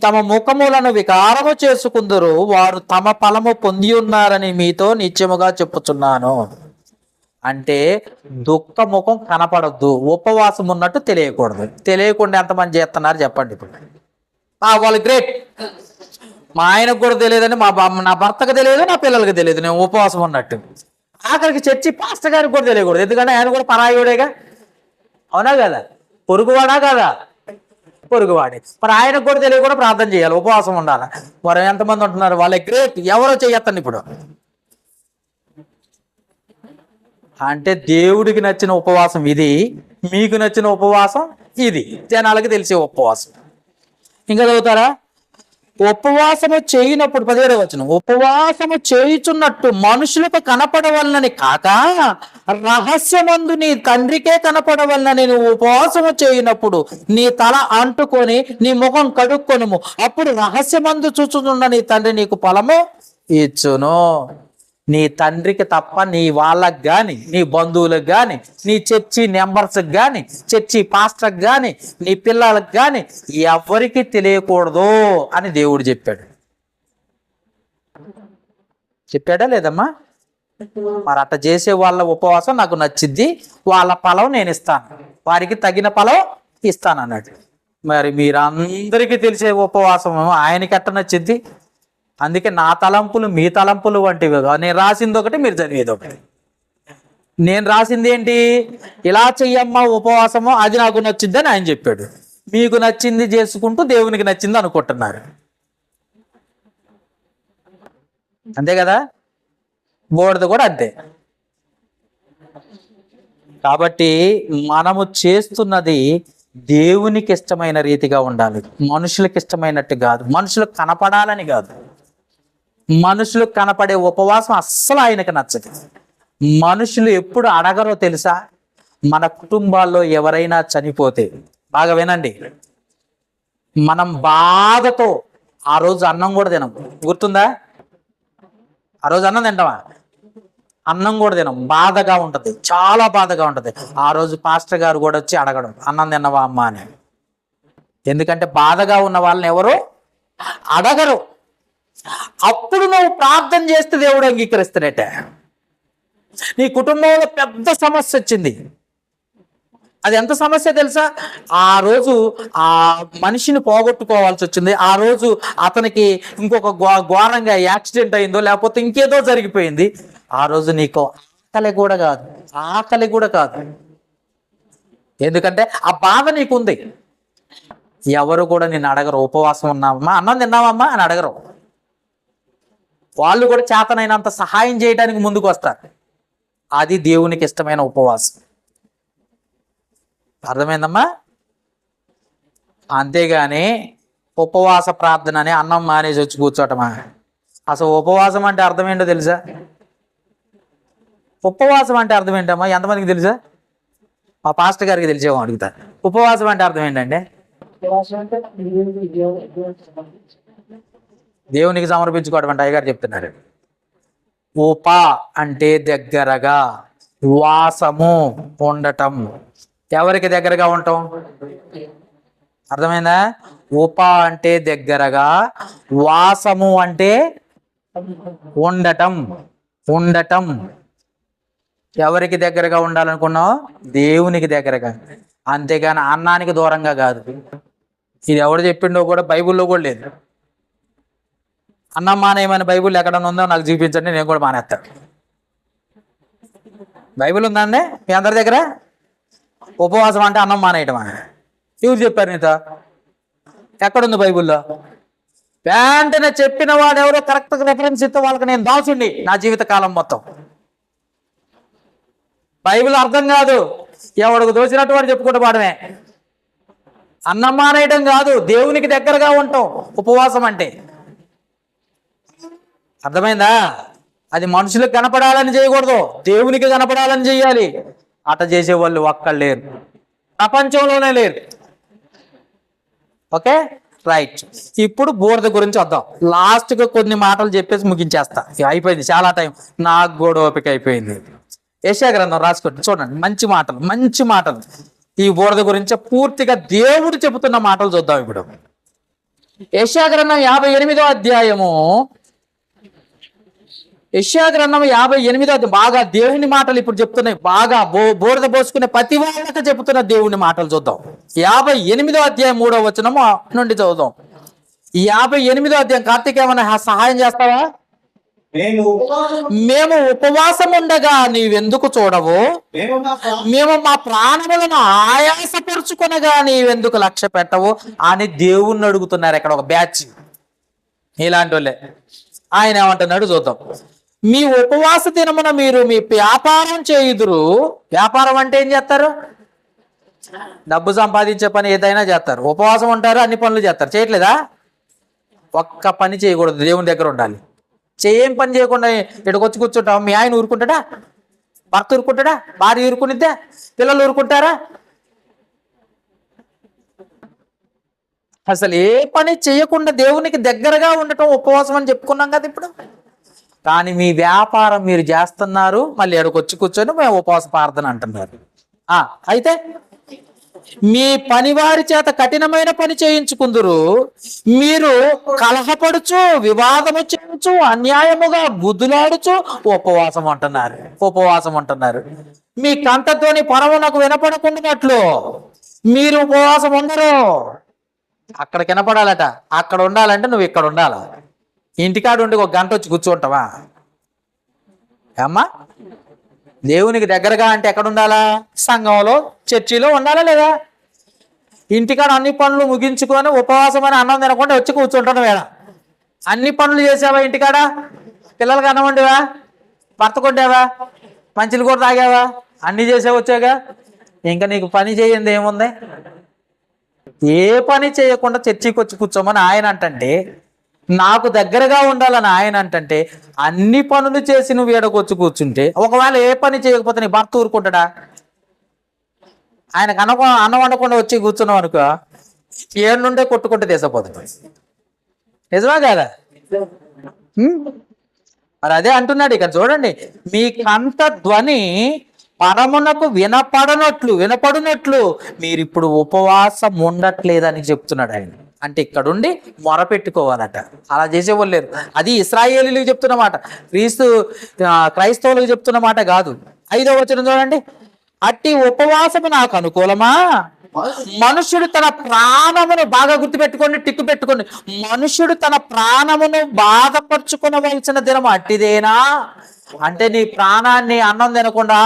తమ ముఖములను వికారము చేసుకుందరు, వారు తమ ఫలము పొంది ఉన్నారని మీతో నిత్యముగా చెప్పుచున్నాను. అంటే దుఃఖ ముఖం కనపడద్దు, ఉపవాసం ఉన్నట్టు తెలియకూడదు. తెలియకుండా ఎంతమంది చేస్తున్నారు చెప్పండి. ఇప్పుడు వాళ్ళు గ్రేట్. మా ఆయనకు కూడా తెలియదని, నా భర్తకు తెలియదు, నా పిల్లలకు తెలియదు నేను ఉపవాసం ఉన్నట్టు. ఆఖరికి చర్చి పాస్టర్ గారికి కూడా తెలియకూడదు. ఎందుకంటే ఆయన కూడా పరాయుడేగా. అవునా కదా? పొరుగువాడా కదా? పొరుగువాడే. మరి ఆయనకు కూడా తెలియకుండా ప్రార్థన చేయాలి, ఉపవాసం ఉండాలి. మరి ఎంతమంది ఉంటున్నారు? వాళ్ళే గ్రేట్. ఎవరో చెయ్యొద్దండి ఇప్పుడు. అంటే దేవుడికి నచ్చిన ఉపవాసం ఇది, మీకు నచ్చిన ఉపవాసం ఇది, జనాలకి తెలిసే ఉపవాసం. ఇంకా చదువుతారా? ఉపవాసము చేయనప్పుడు 17వ వచనం, ఉపవాసము చేయుచున్నట్టు మనుషులకు కనపడవలనని కాక రహస్యమందు నీ తండ్రికే కనపడవలనని నువ్వు ఉపవాసము చేయనప్పుడు నీ తల అంటుకొని నీ ముఖం కడుక్కొనుము, అప్పుడు రహస్యమందు చూచుచున్న నీ తండ్రి నీకు ఫలము ఇచ్చును. నీ తండ్రికి తప్ప నీ వాళ్ళకి కానీ, నీ బంధువులకు కానీ, నీ చర్చి మెంబర్స్కి కానీ, చర్చి పాస్టర్కి కానీ, నీ పిల్లలకు కానీ ఎవరికి తెలియకూడదు అని దేవుడు చెప్పాడా లేదమ్మా? మరి అట్ట చేసే వాళ్ళ ఉపవాసం నాకు నచ్చిద్ది, వాళ్ళ ఫలం నేను ఇస్తాను, వారికి తగిన ఫలం ఇస్తాను అన్నాడు. మరి మీరందరికీ తెలిసే ఉపవాసం ఆయనకి ఎట్ట నచ్చిద్ది? అందుకే నా తలంపులు మీ తలంపులు వంటివి. నేను రాసింది ఒకటి, మీరు చదివేది ఒకటి. నేను రాసింది ఏంటి? ఇలా చెయ్యమ్మా ఉపవాసము, అది నాకు నచ్చింది అని ఆయన చెప్పాడు. మీకు నచ్చింది చేసుకుంటూ దేవునికి నచ్చింది అనుకుంటున్నారు. అంతే కదా? బోర్డు కూడా అంతే. కాబట్టి మనము చేస్తున్నది దేవునికి ఇష్టమైన రీతిగా ఉండాలి, మనుషులకు ఇష్టమైనట్టు కాదు, మనుషులకు కనపడాలని కాదు. మనుషులకు కనపడే ఉపవాసం అస్సలు ఆయనకు నచ్చదు. మనుషులు ఎప్పుడు అడగరో తెలుసా? మన కుటుంబాల్లో ఎవరైనా చనిపోతే, బాగా వినండి, మనం బాధతో ఆ రోజు అన్నం కూడా తినం. గుర్తుందా? ఆ రోజు అన్నం తింటామా? అన్నం కూడా తినం. బాధగా ఉంటుంది, చాలా బాధగా ఉంటుంది. ఆ రోజు పాస్టర్ గారు కూడా వచ్చి అడగడం, అన్నం తిన్నవా అమ్మా అని. ఎందుకంటే బాధగా ఉన్న వాళ్ళని ఎవరు అడగరు. అప్పుడు నువ్వు ప్రార్థన చేస్తే దేవుడు అంగీకరిస్తాడట. నీ కుటుంబంలో పెద్ద సమస్య వచ్చింది, అది ఎంత సమస్య తెలుసా? ఆ రోజు ఆ మనిషిని పోగొట్టుకోవాల్సి వచ్చింది, ఆ రోజు అతనికి ఇంకొక ఘోరంగా యాక్సిడెంట్ అయిందో లేకపోతే ఇంకేదో జరిగిపోయింది. ఆ రోజు నీకు ఆకలి కూడా కాదు. ఎందుకంటే ఆ బాధ నీకుంది. ఎవరు కూడా నిన్ను అడగరు, ఉపవాసం ఉన్నావమ్మా, అన్నం తిన్నావమ్మా అని అడగరు. వాళ్ళు కూడా చేతనైనంత సహాయం చేయడానికి ముందుకు వస్తారు. అది దేవునికి ఇష్టమైన ఉపవాసం. అర్థమైందమ్మా? అంతేగాని ఉపవాస ప్రార్థన అని అన్నం మానేసి వచ్చి కూర్చోటమా? అసలు ఉపవాసం అంటే అర్థం ఏంటో తెలుసా? ఉపవాసం అంటే అర్థం ఏంటమ్మా? ఎంతమందికి తెలుసా? మా పాస్టర్ గారికి తెలిసేమో అడుగుతా. ఉపవాసం అంటే అర్థం ఏంటంటే దేవునికి సమర్పించుకోవడం అంటే అయ్యగారు చెప్తున్నారు. ఉప అంటే దగ్గరగా, వాసము ఉండటం. ఎవరికి దగ్గరగా ఉంటాం? అర్థమైందా? ఉప అంటే దగ్గరగా, వాసము అంటే ఉండటం. ఎవరికి దగ్గరగా ఉండాలనుకున్నావు? దేవునికి దగ్గరగా. అంతేగాని అన్నానికి దూరంగా కాదు. ఇది ఎవడు చెప్పిండో కూడా బైబిల్లో కూడా లేదు. అన్నం మానేయమని బైబిల్ ఎక్కడన్నా ఉందో నాకు చూపించండి, నేను కూడా మానేస్తాను. బైబిల్ ఉందండి మీ అందరి దగ్గర? ఉపవాసం అంటే అన్నం మానేయటమా? ఎవరు చెప్పారు నీతో? ఎక్కడుంది బైబిల్లో? వెంటనే చెప్పిన వాడు ఎవరో కరెక్ట్ రెఫరెన్స్ ఇస్తే వాళ్ళకి నేను దాసుండి నా జీవిత కాలం మొత్తం. బైబిల్ అర్థం కాదు, ఎవడికి దోచినట్టు వాడు చెప్పుకుంటూ పాడమే. అన్నం మానేయటం కాదు, దేవునికి దగ్గరగా ఉంటాం ఉపవాసం అంటే. అర్థమైందా? అది మనుషులకు కనపడాలని చేయకూడదు, దేవునికి కనపడాలని చేయాలి. అట చేసేవాళ్ళు ఒక్కళ్ళు లేరు, ప్రపంచంలోనే లేరు. Okay right. ఇప్పుడు బూరద గురించి వద్దాం. లాస్ట్గా కొన్ని మాటలు చెప్పేసి ముగించేస్తా. అయిపోయింది చాలా టైం, నాకు కూడా ఓపిక అయిపోయింది. యెషయా గ్రంథం రాసుకోండి, చూడండి, మంచి మాటలు ఈ బూరద గురించి పూర్తిగా దేవుడు చెబుతున్న మాటలు చూద్దాం ఇప్పుడు. యెషయా గ్రంథం 58వ అధ్యాయము. యెషయా గ్రంథం 58వ అధ్యాయం బాగా దేవుని మాటలు ఇప్పుడు చెప్తున్నాయి. బాగా బూరద పోసుకునే ప్రతి వాళ్ళకి చెబుతున్న దేవుని మాటలు చూద్దాం. 58వ అధ్యాయం 3వ వచనం నుండి చదువుదాం. 58వ అధ్యాయం. కార్తీక్ ఏమైనా సహాయం చేస్తావా? మేము ఉపవాసం ఉండగా నీవెందుకు చూడవు? మేము మా ప్రాణములను ఆయాసపరుచుకొనగా నీవెందుకు లక్ష్య పెట్టవు అని దేవుణ్ణి అడుగుతున్నారు. ఇక్కడ ఒక బ్యాచ్ ఇలాంటి వాళ్ళే. ఆయన ఏమంటున్నాడు చూద్దాం. మీ ఉపవాస దినమున మీరు మీ వ్యాపారం చేయుదురు. వ్యాపారం అంటే ఏం చేస్తారు? డబ్బు సంపాదించే పని ఏదైనా చేస్తారు. ఉపవాసం ఉంటారు, అన్ని పనులు చేస్తారు. చేయట్లేదా? ఒక్క పని చేయకూడదు, దేవుని దగ్గర ఉండాలి. ఏం పని చేయకుండా ఇక్కడికి వచ్చి కూర్చుంటాం. మీ ఆయన ఊరుకుంటాడా? భర్త ఊరుకుంటాడా? భార్య ఊరుకునిద్దా? పిల్లలు ఊరుకుంటారా? అసలు ఏ పని చేయకుండా దేవునికి దగ్గరగా ఉండటం ఉపవాసం అని చెప్పుకున్నాం కదా ఇప్పుడు. కానీ మీ వ్యాపారం మీరు చేస్తున్నారు, మళ్ళీ ఎక్కడికి వచ్చి కూర్చొని మేము ఉపవాస ప్రార్థన అంటున్నారు. అయితే మీ పనివారి చేత కఠినమైన పని చేయించుకుందురు, మీరు కలహపడుచు వివాదము చేయొచ్చు, అన్యాయముగా గుద్దులాడుచు ఉపవాసం అంటున్నారు. మీ కంఠధ్వని పరమునకు వినపడకుండాట్లు మీరు ఉపవాసం ఉండరు. అక్కడ వినపడాలట, అక్కడ ఉండాలంటే నువ్వు ఇక్కడ ఉండాలి. ఇంటికాడు ఉండి ఒక గంట వచ్చి కూర్చుంటావా అమ్మా? దేవునికి దగ్గరగా అంటే ఎక్కడ ఉండాలా? సంఘంలో, చర్చిలో ఉండాలా లేదా? ఇంటికాడ అన్ని పనులు ముగించుకొని ఉపవాసం అని అన్నం తినకుండా వచ్చి కూర్చుంటాను వేళ. అన్ని పనులు చేసావా? ఇంటికాడ పిల్లలకి అన్నం వండివా, భర్త కొట్టావా, మంచిలు కూడా తాగావా, అన్ని చేసావు వచ్చాగా. ఇంకా నీకు పని చేయండి ఏముంది? ఏ పని చేయకుండా చర్చికి వచ్చి కూర్చోమని ఆయన అంటే, నాకు దగ్గరగా ఉండాలని ఆయన అంటే, అన్ని పనులు చేసి నువ్వు ఏడకొచ్చి కూర్చుంటే, ఒకవేళ ఏ పని చేయకపోతే నీ భర్త ఊరుకుంటాడా? ఆయనకు అన్నం వండకుండా వచ్చి కూర్చున్నావు అనుకో, ఏడు నుండే కొట్టుకుంటే తీసపోతుంది. నిజమా కాదా? మరి అదే అంటున్నాడు ఇక్కడ చూడండి, మీ కంఠ ధ్వని పరమునకు వినపడునట్లు మీరు ఇప్పుడు ఉపవాసం ఉండట్లేదని చెప్తున్నాడు ఆయన. అంటే ఇక్కడుండి మొరపెట్టుకోవాలట. అలా చేసేవాళ్ళు లేరు. అది ఇశ్రాయేలీలకు చెప్తున్నమాట, క్రైస్తవులకు చెప్తున్నమాట కాదు. 5వ వచనం చూడండి, అట్టి ఉపవాసము నాకు అనుకూలమా? మనుష్యుడు తన ప్రాణమును, బాగా గుర్తుపెట్టుకోండి, టిక్కు పెట్టుకోండి, మనుష్యుడు తన ప్రాణమును బాధపరుచుకునవలసిన దినం అట్టిదేనా? అంటే నీ ప్రాణాన్ని అన్నం తినకుండా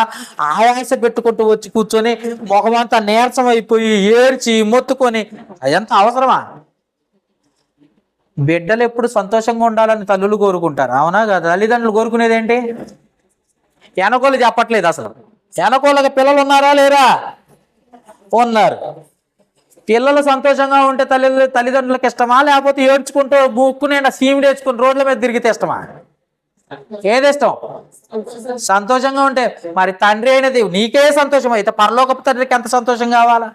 ఆయాస పెట్టుకుంటూ వచ్చి కూర్చొని ముఖమంతా నీరసం అయిపోయి ఏడ్చి మొత్తుకొని అదంతా అవసరమా? బిడ్డలు ఎప్పుడు సంతోషంగా ఉండాలని తల్లులు కోరుకుంటారు, అవునా కదా? తల్లిదండ్రులు కోరుకునేది ఏంటి? వెనకోళ్ళు చెప్పట్లేదు అసలు. వెనకోళ్ళకి పిల్లలు ఉన్నారా లేరా? ఉన్నారు. పిల్లలు సంతోషంగా ఉంటే తల్లిదండ్రులకు ఇష్టమా? లేకపోతే ఏడ్చుకుంటూ ముక్కునే సీమిడి వేసుకుని రోడ్ల మీద తిరిగితే ఇష్టమా? ఏది ఇష్టం? సంతోషంగా ఉంటే. మరి తండ్రి అయినది నీకే సంతోషం అయితే పరలోకపు తండ్రికి ఎంత సంతోషం కావాలా?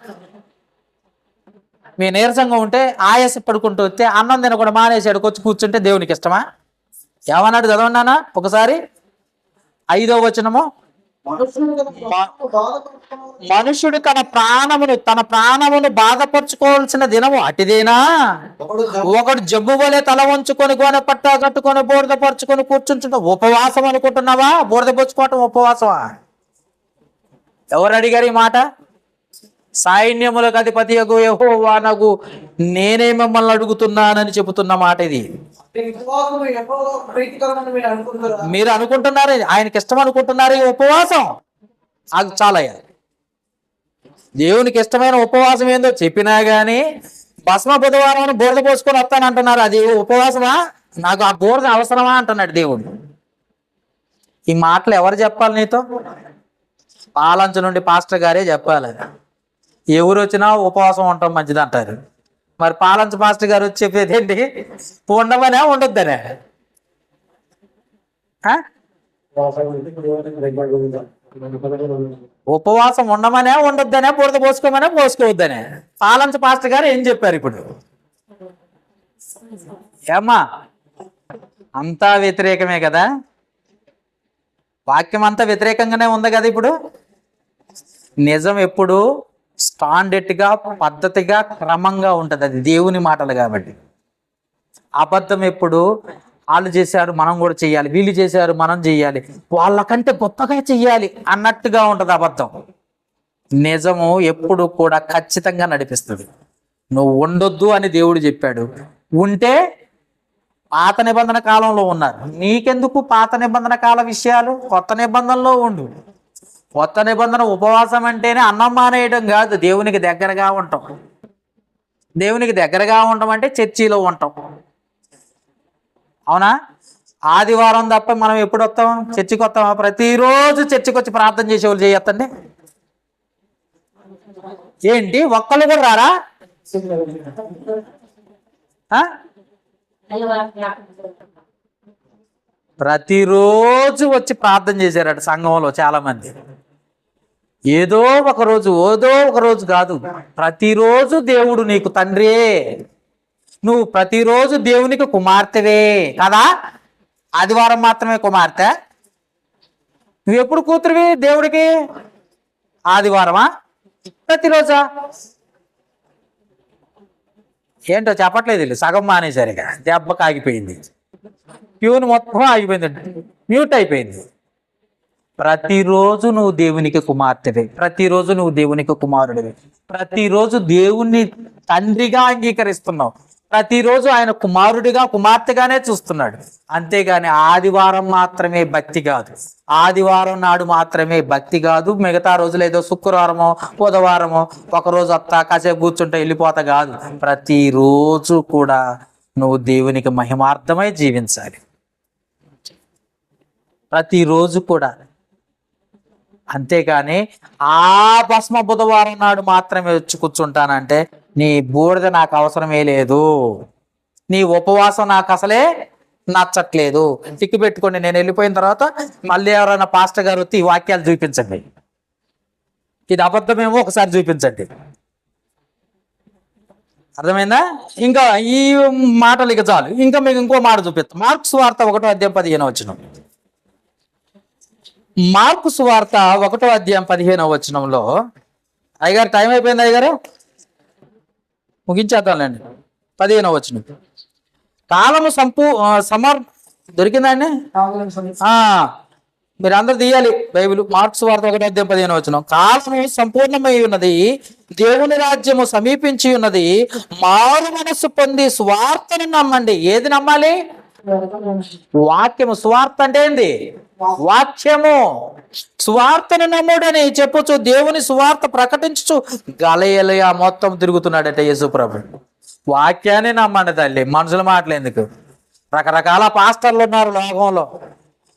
మీ నీరసంగా ఉంటే ఆయాస పడుకుంటూ వస్తే అన్నం తినకుండా మానేసాడు వచ్చి కూర్చుంటే దేవునికి ఇష్టమా? ఏమన్నాడు చదవన్నానా ఒకసారి? 5వ వచనము, మనుషుడు తన ప్రాణమును బాధపరచుకోవాల్సిన దినము అటిదేనా? ఒకడు జబ్బు వలె తల వంచుకొని గోనె పట్టా కట్టుకొని బూడిద పరుచుకొని కూర్చుంటున్నా ఉపవాసం అనుకుంటున్నావా? బూడిద పరుచుకోవటం ఉపవాసమా? ఎవరు అడిగారు ఈ మాట? సైన్యములకు అధిపతియగు యెహోవానగు నేనే మిమ్మల్ని అడుగుతున్నానని చెబుతున్న మాట ఇది. మీరు అనుకుంటున్నారు ఆయనకి ఇష్టం అనుకుంటున్నారు ఈ ఉపవాసం? అది చాలయ్యా. దేవునికి ఇష్టమైన ఉపవాసం ఏందో చెప్పినా గానీ భస్మ బుధవారం బూరద పోసుకొని వస్తానంటున్నారు. అది ఉపవాసమా? నాకు ఆ బూరద అవసరమా అంటున్నాడు దేవుడు. ఈ మాటలు ఎవరు చెప్పాలి నీతో? పాలంచ నుండి పాస్టర్ గారే చెప్పాలి. ఎవరు వచ్చినా ఉపవాసం ఉండటం మంచిది అంటారు. మరి పాలంచ పాస్టర్ గారు వచ్చి చెప్పేది ఏంటి? ఉండమనే ఉండొద్దనే? ఉపవాసం ఉండమనే ఉండొద్దనే? బురద పోసుకోమనే పోసుకోవద్దనే? పాలంచ పాస్టర్ గారు ఏం చెప్పారు ఇప్పుడు? ఏమ్మా, అంతా వ్యతిరేకమే కదా? వాక్యం అంతా వ్యతిరేకంగానే ఉంది కదా ఇప్పుడు. నిజం ఎప్పుడు స్టాండర్డ్గా, పద్ధతిగా, క్రమంగా ఉంటుంది. అది దేవుని మాటలు కాబట్టి. అబద్ధం ఎప్పుడు వాళ్ళు చేశారు మనం కూడా చెయ్యాలి, వీళ్ళు చేశారు మనం చెయ్యాలి, వాళ్ళకంటే గొప్పగా చెయ్యాలి అన్నట్టుగా ఉంటుంది అబద్ధం. నిజము ఎప్పుడు కూడా ఖచ్చితంగా నడిపిస్తుంది. నువ్వు ఉండొద్దు అని దేవుడు చెప్పాడు. ఉంటే పాత నిబంధన కాలంలో ఉన్నారు, నీకెందుకు పాత నిబంధన కాల విషయాలు? కొత్త నిబంధనలో ఉండు. కొత్త నిబంధన ఉపవాసం అంటేనే అన్నం మానేయడం కాదు, దేవునికి దగ్గరగా ఉంటాం. దేవునికి దగ్గరగా ఉండడం అంటే చర్చిలో ఉంటాం, అవునా? ఆదివారం తప్ప మనం ఎప్పుడు వస్తాం? చర్చికి వస్తామా? ప్రతిరోజు చర్చికి వచ్చి ప్రార్థన చేసేవాళ్ళు చేయొద్దండి. ఏంటి ఒక్కళ్ళు కూడా రారా? ప్రతిరోజు వచ్చి ప్రార్థన చేశారట సంఘంలో చాలా మంది. ఏదో ఒక రోజు కాదు, ప్రతిరోజు దేవుడు నీకు తండ్రే. నువ్వు ప్రతిరోజు దేవునికి కుమార్తెవే కదా? ఆదివారం మాత్రమే కుమార్తె? నువ్వు ఎప్పుడు కూతురువి దేవుడికి? ఆదివారమా? ప్రతిరోజా? ఏంటో చెప్పట్లేదు వీళ్ళు, సగం మానేసరిగా దెబ్బకి ఆగిపోయింది, ట్యూన్ మొత్తం ఆగిపోయింది, మ్యూట్ అయిపోయింది. ప్రతిరోజు నువ్వు దేవునికి కుమార్తెవే, ప్రతిరోజు నువ్వు దేవునికి కుమారుడివే, ప్రతిరోజు దేవుణ్ణి తండ్రిగా అంగీకరిస్తున్నావు, ప్రతిరోజు ఆయన కుమారుడిగా కుమార్తెగానే చూస్తున్నాడు. అంతేగాని ఆదివారం మాత్రమే భక్తి కాదు, ఆదివారం నాడు మాత్రమే భక్తి కాదు, మిగతా రోజులు ఏదో శుక్రవారమో బుధవారమో ఒకరోజు వస్తా కాసేపు కూర్చుంటే వెళ్ళిపోతా కాదు. ప్రతిరోజు కూడా నువ్వు దేవునికి మహిమార్థమై జీవించాలి, ప్రతిరోజు కూడా. అంతేగాని ఆ భస్మ బుధవారం నాడు మాత్రమే వచ్చి కూర్చుంటానంటే నీ బూడిద నాకు అవసరమే లేదు, నీ ఉపవాసం నాకు అసలే నచ్చట్లేదు, టిక్కు పెట్టుకోండి. నేను వెళ్ళిపోయిన తర్వాత మళ్ళీ ఎవరైనా పాస్టర్ గారు వచ్చి ఈ వాక్యాలు చూపించండి, ఇది అబద్ధమేమో ఒకసారి చూపించండి. అర్థమైందా? ఇంకా ఈ మాటలు ఇక చాలు. ఇంకా మీకు ఇంకో మాట చూపిస్తాం. మార్కు సువార్త 1:15 మార్కు సువార్త 1:15 అయ్యగారు టైం అయిపోయింది, అయ్యగారు ముగించేద్దాంలేండి. 15 కాలము దొరికిందండి. మీరు అందరు తీయాలి బైబిల్. మార్కు సువార్త 1:15 కాలము సంపూర్ణమై ఉన్నది, దేవుని రాజ్యము సమీపించి ఉన్నది, మారు మనస్సు పొంది సువార్తను నమ్మండి. ఏది నమ్మాలి? వాక్యము. సువార్త అంటే ఏంది? వాక్యము. సువార్తను నమ్ముడని చెప్పొచ్చు. దేవుని సువార్త ప్రకటించు గలయలయ మొత్తం తిరుగుతున్నాడట యేసు ప్రభు. వాక్యాన్ని నమ్మండి తల్లి, మనుషుల మాటలు ఎందుకు? రకరకాల పాస్టర్లు ఉన్నారు లోకంలో.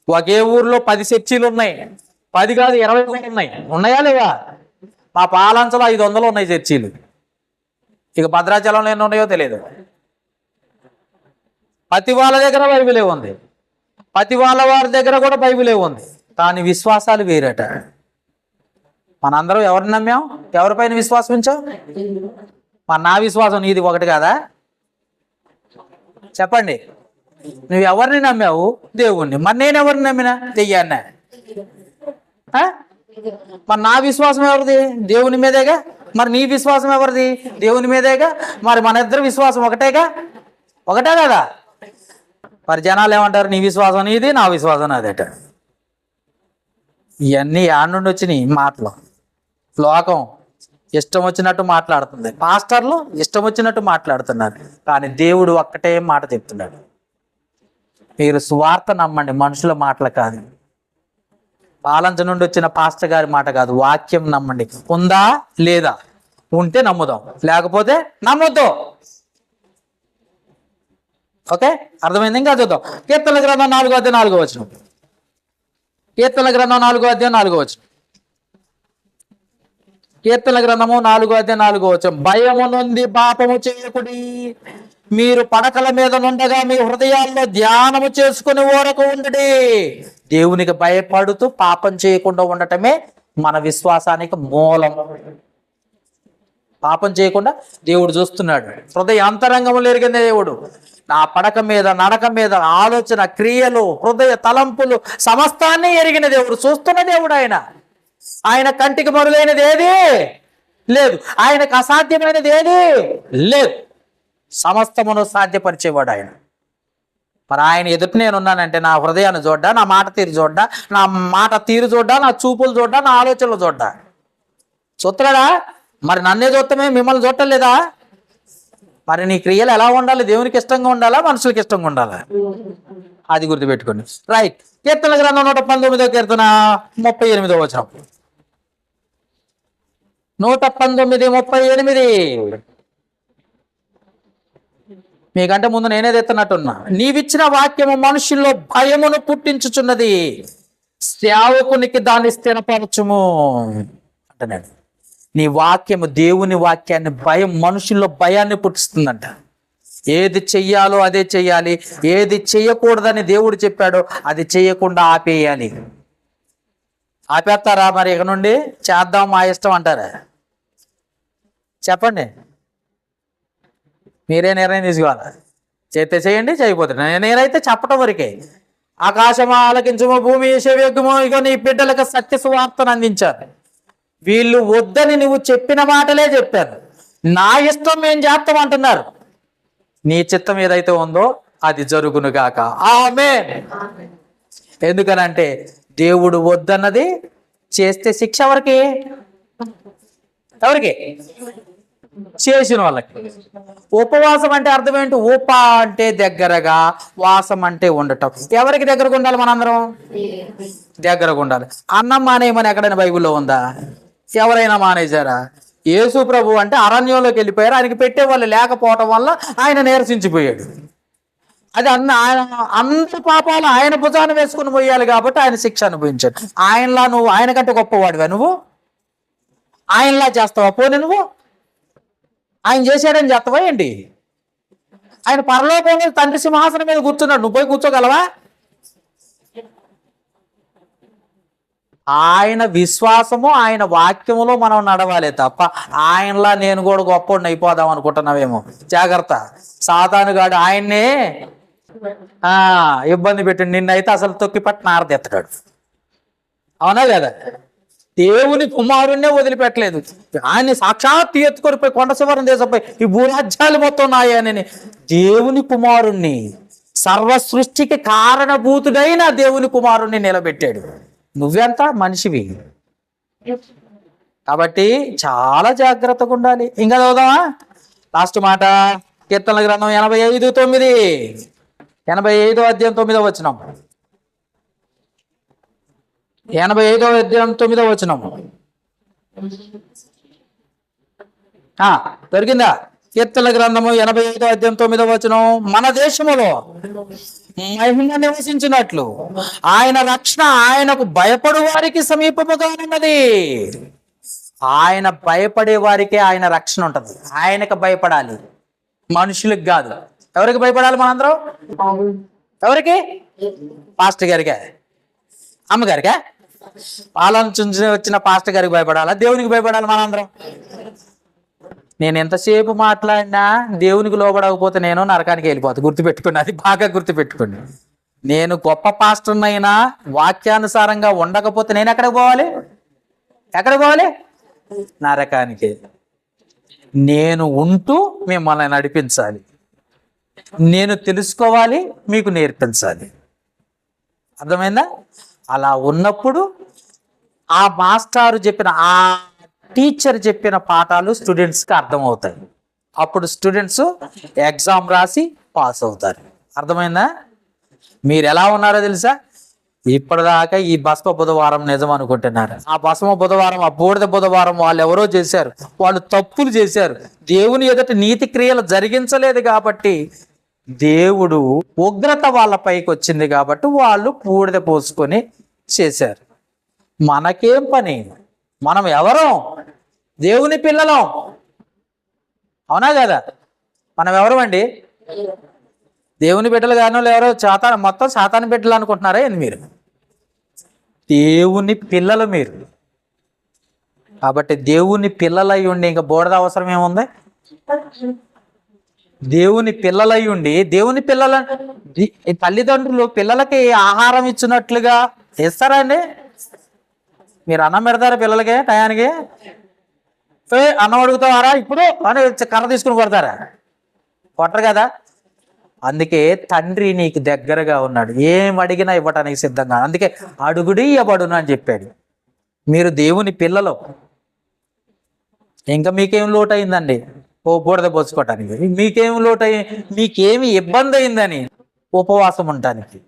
ఒకే ఊర్లో 10 చర్చీలు ఉన్నాయి, 10 కాదు 20 ఉన్నాయి. ఉన్నాయా లేవా? మా పాలంచలో 500 ఉన్నాయి చర్చీలు. ఇక భద్రాచలంలో ఎన్ని ఉన్నాయో తెలియదు. ప్రతి వాళ్ళ దగ్గర బైబిలే ఉంది, ప్రతి వాళ్ళ వారి దగ్గర కూడా బైబిలే ఉంది, కానీ విశ్వాసాలు వేరట. మనందరం ఎవరిని నమ్మాం? ఎవరిపైన విశ్వాసం ఉంచాం? నా విశ్వాసం నీది ఒకటి కాదా? చెప్పండి. నువ్వు ఎవరిని నమ్మావు? దేవుణ్ణి. మరి నేను ఎవరిని నమ్మినా? దెయ్యాన్న. మరి నా విశ్వాసం ఎవరిది? దేవుని మీదేగా. మరి నీ విశ్వాసం ఎవరిది? దేవుని మీదేగా. మరి మన ఇద్దరు విశ్వాసం ఒకటే కదా. మరి జనాలు ఏమంటారు? నీ విశ్వాసం నీది, నా విశ్వాసం అదేట. ఇవన్నీ యాడ్ నుండి వచ్చినాయి మాటలు. లోకం ఇష్టం వచ్చినట్టు మాట్లాడుతుంది, పాస్టర్లు ఇష్టం వచ్చినట్టు మాట్లాడుతున్నారు, కానీ దేవుడు ఒక్కటే మాట చెప్తున్నాడు, మీరు సువార్త నమ్మండి, మనుషుల మాటలు కాదు, పాలంచ నుండి వచ్చిన పాస్టర్ గారి మాట కాదు, వాక్యం నమ్మండి. ఉందా లేదా? ఉంటే నమ్ముదాం, లేకపోతే నమ్మొద్దు. ఓకే, అర్థమైంది? ఇంకా చూద్దాం. కీర్తనల గ్రంథం 4:4 కీర్తనల గ్రంథం 4:4 కీర్తనల గ్రంథము 4:4 భయము నుండి పాపము చేయకుడి, మీరు పడకల మీద నుండగా మీ హృదయాల్లో ధ్యానము చేసుకుని ఊరకు ఉండుడి. దేవునికి భయపడుతూ పాపం చేయకుండా ఉండటమే మన విశ్వాసానికి మూలం. పాపం చేయకుండా దేవుడు చూస్తున్నాడు. హృదయ అంతరంగములు ఎరిగిన దేవుడు. నా పడక మీద, నడక మీద, ఆలోచన, క్రియలు, హృదయ తలంపులు సమస్తాన్ని ఎరిగిన దేవుడు, చూస్తున్న దేవుడు. ఆయన కంటికి మరులైనది ఏది లేదు, ఆయనకు అసాధ్యమైనది ఏది లేదు. సమస్తమును సాధ్యపరిచేవాడు ఆయన. మరి ఆయన ఎదుటి నేనున్నానంటే నా హృదయాన్ని చూడ్డా, నా మాట తీరు చూడ్డా, నా మాట తీరు చూడ్డా, నా చూపులు చూడ్డా, నా ఆలోచనలు చూడ్డా? చూస్తున్నాడా? మరి నన్నే చూడటమే, మిమ్మల్ని చూడటం లేదా? మరి నీ క్రియలు ఎలా ఉండాలి? దేవునికి ఇష్టంగా ఉండాలా, మనుషులకి ఇష్టంగా ఉండాలా? అది గుర్తుపెట్టుకోండి. రైట్. కీర్తన గ్రంథం 119 కీర్తన 38 119:38. మీకంటే ముందు నేనే తెస్తున్నట్టున్నా. నీవిచ్చిన వాక్యము మనుషుల్లో భయమును పుట్టించుచున్నది, సేవకునికి దాన్ని స్థిరపరచుము అంటున్నాడు. నీ వాక్యము, దేవుని వాక్యాన్ని భయం, మనుషుల్లో భయాన్ని పుట్టిస్తుందంట. ఏది చెయ్యాలో అదే చెయ్యాలి, ఏది చెయ్యకూడదని దేవుడు చెప్పాడో అది చెయ్యకుండా ఆపేయాలి. ఆపేస్తారా? మరి ఇక నుండి చేద్దాం మా ఇష్టం అంటారా? చెప్పండి, మీరే నిర్ణయం తీసుకోవాలి. చేస్తే చేయండి, చేయకపోతే నేనైతే చెప్పటం వరకే. ఆకాశమా ఆలకించుమో, భూమి చెవియొగ్గుమో, ఇక నీ బిడ్డలకు సత్య సువార్తను అందించారు. వీళ్ళు వద్దని నువ్వు చెప్పిన మాటలే చెప్పారు, నా ఇష్టం మేము చేస్తాం అంటున్నారు. నీ చిత్తం ఏదైతే ఉందో అది జరుగును గాక. ఆమేన్. ఎందుకనంటే దేవుడు వద్దన్నది చేస్తే శిక్ష ఎవరికి? ఎవరికి? చేసిన వాళ్ళకి. ఉపవాసం అంటే అర్థం ఏంటి? ఉప అంటే దగ్గరగా, వాసం అంటే ఉండటం. ఎవరికి దగ్గరగా ఉండాలి? మనందరం దగ్గరగా ఉండాలి. అన్నం మానేయమని ఎక్కడైనా బైబిల్లో ఉందా? ఎవరైనా మానేశారా? యేసు ప్రభు అంటే అరణ్యంలోకి వెళ్ళిపోయారు, ఆయనకి పెట్టేవాళ్ళు లేకపోవటం వల్ల ఆయన నీరసించిపోయాడు. అది అంత పాపాలు ఆయన భుజాన్ని వేసుకుని పోయాలి కాబట్టి ఆయన శిక్ష అనుభవించాడు. ఆయనలా నువ్వు, ఆయనకంటే గొప్పవాడివా నువ్వు? ఆయనలా చేస్తావా? పోనీ నువ్వు ఆయన చేశాడని చేస్తావా ఏంటి? ఆయన పరలోకంలో తండ్రి సింహాసనం మీద కూర్చున్నాడు, నువ్వు పోయి కూర్చోగలవా? ఆయన విశ్వాసము, ఆయన వాక్యములో మనం నడవాలి తప్ప ఆయనలా నేను కూడా గొప్పవాడిని అయిపోదాం అనుకుంటున్నావేమో. జాగ్రత్త, సాతానుగాడు ఆయన్నే ఇబ్బంది పెట్టండి. నిన్నైతే అసలు తొక్కి పట్టిన ఆరదెత్తడాడు. అవునా కదా? దేవుని కుమారుణ్ణే వదిలిపెట్టలేదు. ఆయన్ని సాక్షాత్ ఎత్తుకొని పోయి కొండ శివరం దేశంపై ఈ భూరాజ్యాలు మొత్తం నాయని దేవుని కుమారుణ్ణి, సర్వ సృష్టికి కారణభూతుడైన దేవుని కుమారుణ్ణి నిలబెట్టాడు. నువ్వెంత మనిషివి. కాబట్టి చాలా జాగ్రత్తగా ఉండాలి. ఇంకా చదువుదామా? లాస్ట్ మాట, కీర్తనల గ్రంథం 85:9, 85వ అధ్యాయం 9వ వచనం. 85వ అధ్యాయం 9వ వచనం దొరికిందా? కీర్తనల గ్రంథము 85వ అధ్యాయం 9వ వచనం. మన దేశములో మహిమ నివసించినట్లు ఆయన రక్షణ ఆయనకు భయపడు వారికి సమీపముగా ఉన్నది. ఆయన భయపడే వారికే ఆయన రక్షణ ఉంటుంది. ఆయనకు భయపడాలి, మనుషులకు కాదు. ఎవరికి భయపడాలి? మనందరం ఎవరికి? పాస్టర్ గారికే, అమ్మగారికే? పాలన చుంచి వచ్చిన పాస్టర్ గారికి భయపడాలా? దేవునికి భయపడాలి మనందరం. నేను ఎంతసేపు మాట్లాడినా దేవునికి లోబడకపోతే నేను నరకానికి వెళ్ళిపోతా. గుర్తుపెట్టుకోండి, అది బాగా గుర్తుపెట్టుకోండి. నేను గొప్ప పాస్టర్నైనా వాక్యానుసారంగా ఉండకపోతే నేను ఎక్కడికి పోవాలి? ఎక్కడికి పోవాలి? నరకానికి. నేను ఉంటూ మిమ్మల్ని నడిపించాలి, నేను తెలుసుకోవాలి, మీకు నేర్పించాలి. అర్థమైందా? అలా ఉన్నప్పుడు ఆ మాస్టారు చెప్పిన, ఆ టీచర్ చెప్పిన పాఠాలు స్టూడెంట్స్కి అర్థమవుతాయి. అప్పుడు స్టూడెంట్స్ ఎగ్జామ్ రాసి పాస్ అవుతారు. అర్థమైందా? మీరు ఎలా ఉన్నారో తెలుసా? ఇప్పటిదాకా ఈ భస్మ బుధవారం నిజం అనుకుంటున్నారు. ఆ భస్మ బుధవారం, ఆ బూడిద బుధవారం వాళ్ళు ఎవరో చేశారు, వాళ్ళు తప్పులు చేశారు, దేవుని ఎదుట నీతి క్రియలు జరిగించలేదు కాబట్టి దేవుడు ఉగ్రత వాళ్ళ పైకి వచ్చింది కాబట్టి వాళ్ళు బూడిద పోసుకొని చేశారు. మనకేం పని? మనం ఎవరం? దేవుని పిల్లలం. అవునా కదా? మనం ఎవరం అండి? దేవుని బిడ్డలు కానీ ఎవరో మొత్తం సాతాను బిడ్డలు అనుకుంటున్నారా ఏంది మీరు? దేవుని పిల్లలు మీరు. కాబట్టి దేవుని పిల్లలై ఉండి ఇంకా బోడద అవసరం ఏముంది? దేవుని పిల్లలై ఉండి, దేవుని పిల్లల తల్లిదండ్రులు పిల్లలకి ఆహారం ఇచ్చినట్లుగా ఇస్తారా అండి? మీరు అన్నం పెడతారా పిల్లలకి టయానికి? అన్నం అడుగుతావారా ఇప్పుడు అని కర్ర తీసుకుని కొడతారా? కొట్టరు కదా. అందుకే తండ్రి నీకు దగ్గరగా ఉన్నాడు, ఏం అడిగినా ఇవ్వటానికి సిద్ధంగా. అందుకే అడుగుడి ఇవ్వబడును అని చెప్పాడు. మీరు దేవుని పిల్లలు. ఇంకా మీకేం లోటు అయిందండి బూడిద పోసుకోవటానికి? మీకేం లోటు అయ్యి, మీకేమి ఇబ్బంది అయిందని ఉపవాసం ఉండటానికి?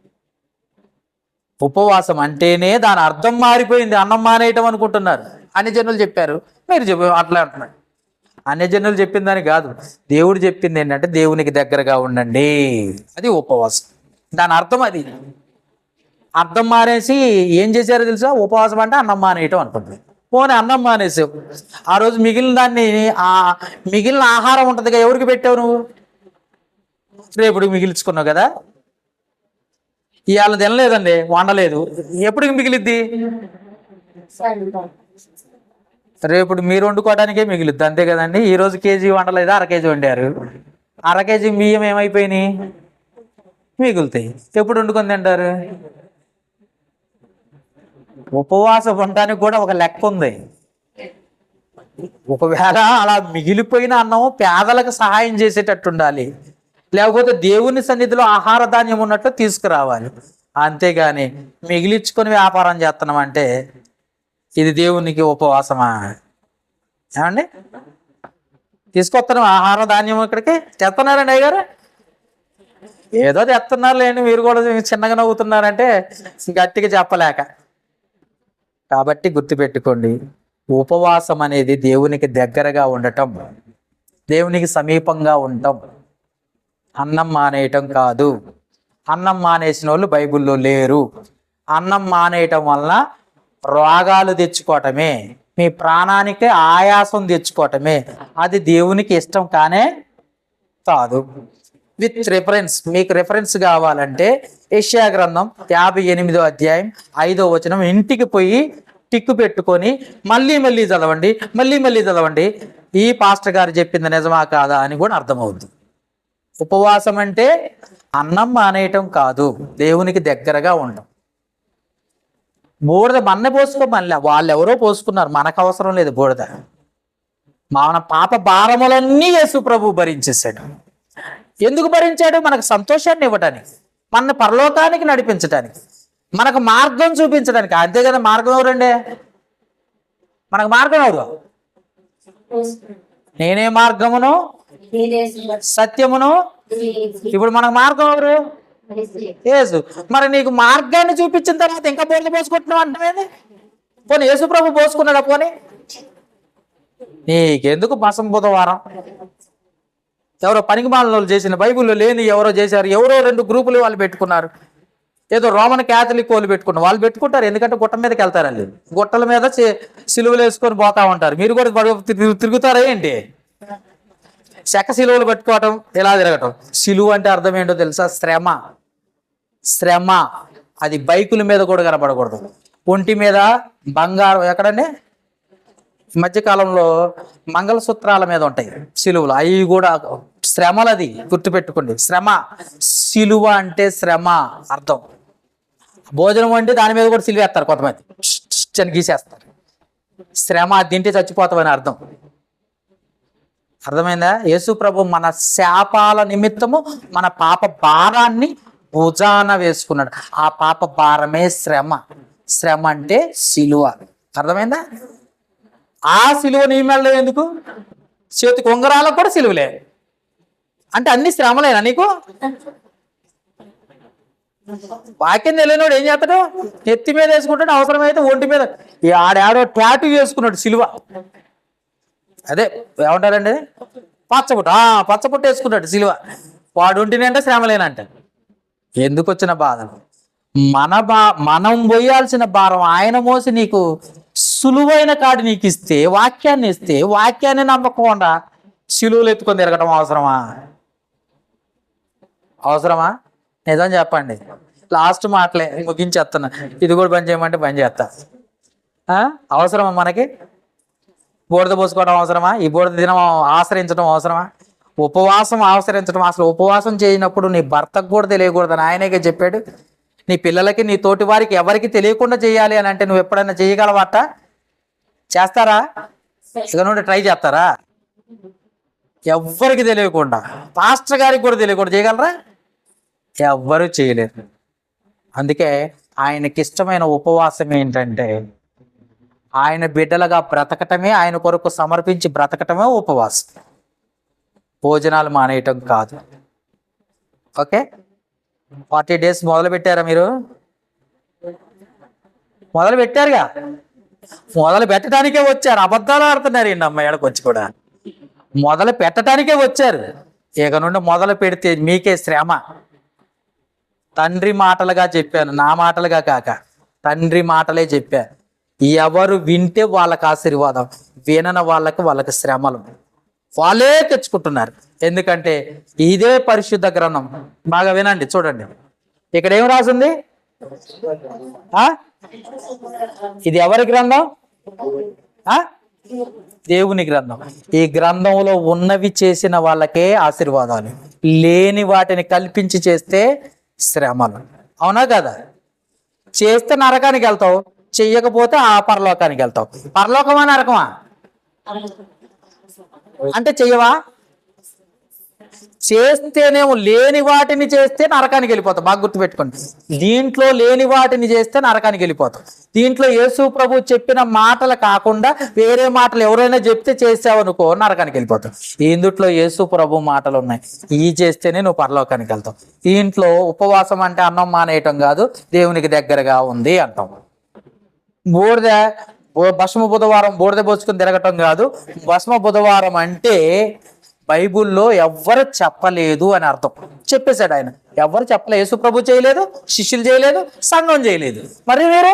ఉపవాసం అంటేనే దాని అర్థం మారిపోయింది. అన్నం మానేయటం అనుకుంటున్నారు. అన్ని జనులు చెప్పారు, మీరు అట్లా అంటున్నారు. అన్ని జనులు చెప్పిందని కాదు, దేవుడు చెప్పింది ఏంటంటే దేవునికి దగ్గరగా ఉండండి. అది ఉపవాసం. దాని అర్థం అది. అర్థం మానేసి ఏం చేశారో తెలుసా? ఉపవాసం అంటే అన్నం మానేయటం అనుకుంటుంది. పోనీ అన్నం మానేసావు, ఆ రోజు మిగిలిన దాన్ని, ఆ మిగిలిన ఆహారం ఉంటుందిగా, ఎవరికి పెట్టావు నువ్వు? రేపుడికి మిగిల్చుకున్నావు కదా. ఇవాళ తినలేదండి, వండలేదు, ఎప్పటికి మిగిలిద్ది? రేపు మీరు వండుకోవడానికే మిగిలిద్ది, అంతే కదండి. ఈరోజు కేజీ వండలేదు, అర కేజీ వండారు, అర కేజీ బియ్యం ఏమైపోయినాయి? మిగులుతాయి. ఎప్పుడు వండుకొని తింటారు? ఉపవాసం ఉండడానికి కూడా ఒక లెక్క ఉంది. ఒకవేళ అలా మిగిలిపోయిన అన్నం పేదలకు సహాయం చేసేటట్టు ఉండాలి, లేకపోతే దేవుని సన్నిధిలో ఆహార ధాన్యం ఉన్నట్టు తీసుకురావాలి. అంతేగాని మిగిలించుకొని వ్యాపారం చేస్తున్నాం అంటే ఇది దేవునికి ఉపవాసమా? ఏమండి, తీసుకొస్తున్నాం ఆహార ధాన్యం ఇక్కడికి తెస్తున్నారండి అయ్యగారు, ఏదో తెస్తున్నారు లేండి, మీరు కూడా చిన్నగా నవ్వుతున్నారంటే గట్టిగా చెప్పలేక. కాబట్టి గుర్తుపెట్టుకోండి, ఉపవాసం అనేది దేవునికి దగ్గరగా ఉండటం, దేవునికి సమీపంగా ఉండటం, అన్నం మానేయటం కాదు. అన్నం మానేసిన వాళ్ళు బైబిల్లో లేరు. అన్నం మానేయటం వలన రోగాలు తెచ్చుకోవటమే, మీ ప్రాణానికి ఆయాసం తెచ్చుకోవటమే. అది దేవునికి ఇష్టం కానే కాదు. విత్ రిఫరెన్స్, మీకు రిఫరెన్స్ కావాలంటే యెషయా గ్రంథం 58వ అధ్యాయం 5వ వచనం ఇంటికి పోయి టిక్కు పెట్టుకొని మళ్ళీ చదవండి. ఈ పాస్టర్ గారు చెప్పింది నిజమా కాదా అని కూడా అర్థమవుద్ది. ఉపవాసం అంటే అన్నం మానేయటం కాదు, దేవునికి దగ్గరగా ఉండటం. బూడిద మన్న పోసుకోమని వాళ్ళు ఎవరో పోసుకున్నారు, మనకు అవసరం లేదు బూడిద. మన పాప భారములన్నీ యేసు ప్రభు భరించేశాడు. ఎందుకు భరించాడు? మనకు సంతోషాన్ని ఇవ్వటానికి, మన పరలోకానికి నడిపించడానికి, మనకు మార్గం చూపించడానికి. అంతే కదా, మార్గం ఎవరండి? మనకు మార్గం ఎవరు? నేనే మార్గమును సత్యమును. ఇప్పుడు మనకు మార్గం ఎవరు? యేసు. మరి నీకు మార్గాన్ని చూపించిన తర్వాత ఇంకా బోర్లు పోసుకుంటున్నావు అంటేది? పోనీ యేసు ప్రభు పోసుకున్నాడా? పోనీ నీకెందుకు మసం బుధవారం? ఎవరో పనికిమాలిన వాళ్ళు చేసిన, బైబిల్లో లేని ఎవరో చేశారు. ఎవరో 2 గ్రూపులు వాళ్ళు పెట్టుకున్నారు. ఏదో రోమన్ క్యాథలిక్ వాళ్ళు పెట్టుకున్నారు. వాళ్ళు పెట్టుకుంటారు ఎందుకంటే గుట్ట మీదకి వెళ్తారండి, గుట్టల మీద సిలువలు వేసుకొని పోతా ఉంటారు. మీరు కూడా తిరుగుతారా ఏంటి? శక సిలువలు పట్టుకోవటం, ఇలా తిరగటం. సిలువ అంటే అర్థం ఏంటో తెలుసా? శ్రమ. అది బైకుల మీద కూడా కనబడకూడదు. ఒంటి మీద బంగారం, ఎక్కడండి మధ్యకాలంలో మంగళసూత్రాల మీద ఉంటాయి సిలువలు, అవి కూడా శ్రమలు. అది గుర్తుపెట్టుకోండి, శ్రమ. సిలువ అంటే శ్రమ అర్థం. భోజనం అంటే దాని మీద కూడా సిలువేస్తారు కొంతమంది, అని గీసేస్తారు. శ్రమ తింటే చచ్చిపోతామని అర్థం. అర్థమైందా? యేసు ప్రభు మన శాపాల నిమిత్తము మన పాప భారాన్ని భుజాన వేసుకున్నాడు. ఆ పాప భారమే శ్రమ. శ్రమ అంటే సిలువ. అర్థమైందా? ఆ సిలువ నీ మెడలో ఎందుకు? చేతికి ఉంగరాలకు కూడా సిలువలే అంటే అన్ని శ్రమలేనా నీకు? వాక్యం తెలియనోడు ఏం చేస్తాడు? నెత్తి మీద వేసుకుంటాడు, అవసరమైతే ఒంటి మీద ఆడాడో ట్యాటూ వేసుకున్నాడు సిలువ. అదే ఏమంటారండి, పచ్చబుట్ట వేసుకున్నాడు సిలువ. వాడు ఒంటిని అంటే శ్రమలేనంట. ఎందుకు వచ్చిన బాధ? మనం పోయాల్సిన భారం ఆయన మోసి నీకు సులువైన కాడు నీకు ఇస్తే, వాక్యాన్ని ఇస్తే, వాక్యాన్ని నమ్మకుండా సిలువలు ఎత్తుకొని తిరగటం అవసరమా? నిజం చెప్పండి. లాస్ట్ మాటలే ముగించేస్తున్నా. ఇది కూడా బంద్ చేయమంటే బంద్ చేస్తా. అవసరమా మనకి? బూడిద పోసుకోవడం అవసరమా? ఈ బూడిద దినం ఆశ్రయించడం అవసరమా? ఉపవాసం ఆశ్రయించడం. అసలు ఉపవాసం చేయనప్పుడు నీ భర్తకు కూడా తెలియకూడదని ఆయనకే చెప్పాడు. నీ పిల్లలకి, నీ తోటి వారికి ఎవరికి తెలియకుండా చేయాలి అని అంటే నువ్వు ఎప్పుడైనా చేయగలవాట? చేస్తారా? ఇక నుండి ట్రై చేస్తారా? ఎవ్వరికి తెలియకుండా, పాస్టర్ గారికి కూడా తెలియకుండా చేయగలరా? ఎవ్వరూ చేయలేరు. అందుకే ఆయనకి ఇష్టమైన ఉపవాసం ఏంటంటే ఆయన బిడ్డలుగా బ్రతకటమే, ఆయన కొరకు సమర్పించి బ్రతకటమే ఉపవాసం. భోజనాలు మానేయటం కాదు. ఓకే, 40 days మొదలు పెట్టారా? మీరు మొదలు పెట్టారుగా. మొదలు పెట్టడానికే వచ్చారు. అబద్ధాలు ఆడుతున్నారు ఈ అమ్మాయికి వచ్చి కూడా. మొదలు పెట్టడానికే వచ్చారు. ఇక నుండి మొదలు పెడితే మీకే శ్రమ. తండ్రి మాటలుగా చెప్పాను, నా మాటలుగా కాక తండ్రి మాటలే చెప్పాను. ఎవరు వింటే వాళ్ళకి ఆశీర్వాదం, వినని వాళ్ళకి శ్రమలు వాళ్ళే తెచ్చుకుంటున్నారు. ఎందుకంటే ఇదే పరిశుద్ధ గ్రంథం. బాగా వినండి, చూడండి. ఇక్కడ ఏం రాసింది? ఇది ఎవరి గ్రంథం? దేవుని గ్రంథం. ఈ గ్రంథంలో ఉన్నవి చేసిన వాళ్ళకే ఆశీర్వాదాలు, లేని వాటిని కల్పించి చేస్తే శ్రమలు. అవునా కదా? చేస్తే నరకానికి వెళ్తావు, చెయ్యకపోతే ఆ పరలోకానికి వెళ్తావు. పరలోకమా నరకమా? అంటే చెయ్యవా? చేస్తేనేమో లేని వాటిని చేస్తే నరకానికి వెళ్ళిపోతాం. బాగా గుర్తుపెట్టుకోండి, దీంట్లో లేని వాటిని చేస్తే నరకానికి వెళ్ళిపోతాం. దీంట్లో యేసు ప్రభు చెప్పిన మాటలు కాకుండా వేరే మాటలు ఎవరైనా చెప్తే చేసావనుకో నరకానికి వెళ్ళిపోతాం. ఇందుట్లో యేసు ప్రభు మాటలు ఉన్నాయి, ఇవి చేస్తేనే నువ్వు పరలోకానికి వెళ్తావు. దీంట్లో ఉపవాసం అంటే అన్నం మానేయటం కాదు, దేవునికి దగ్గరగా ఉంది అంటాం. భస్మ బుధవారం బూడిద పోసుకుని తిరగటం కాదు. భస్మ బుధవారం అంటే బైబుల్లో ఎవ్వరు చెప్పలేదు అని అర్థం. చెప్పేశాడు ఆయన, ఎవరు చెప్పలేదు. యేసు ప్రభు చేయలేదు, శిష్యులు చేయలేదు, సంఘం చేయలేదు. మరి మీరు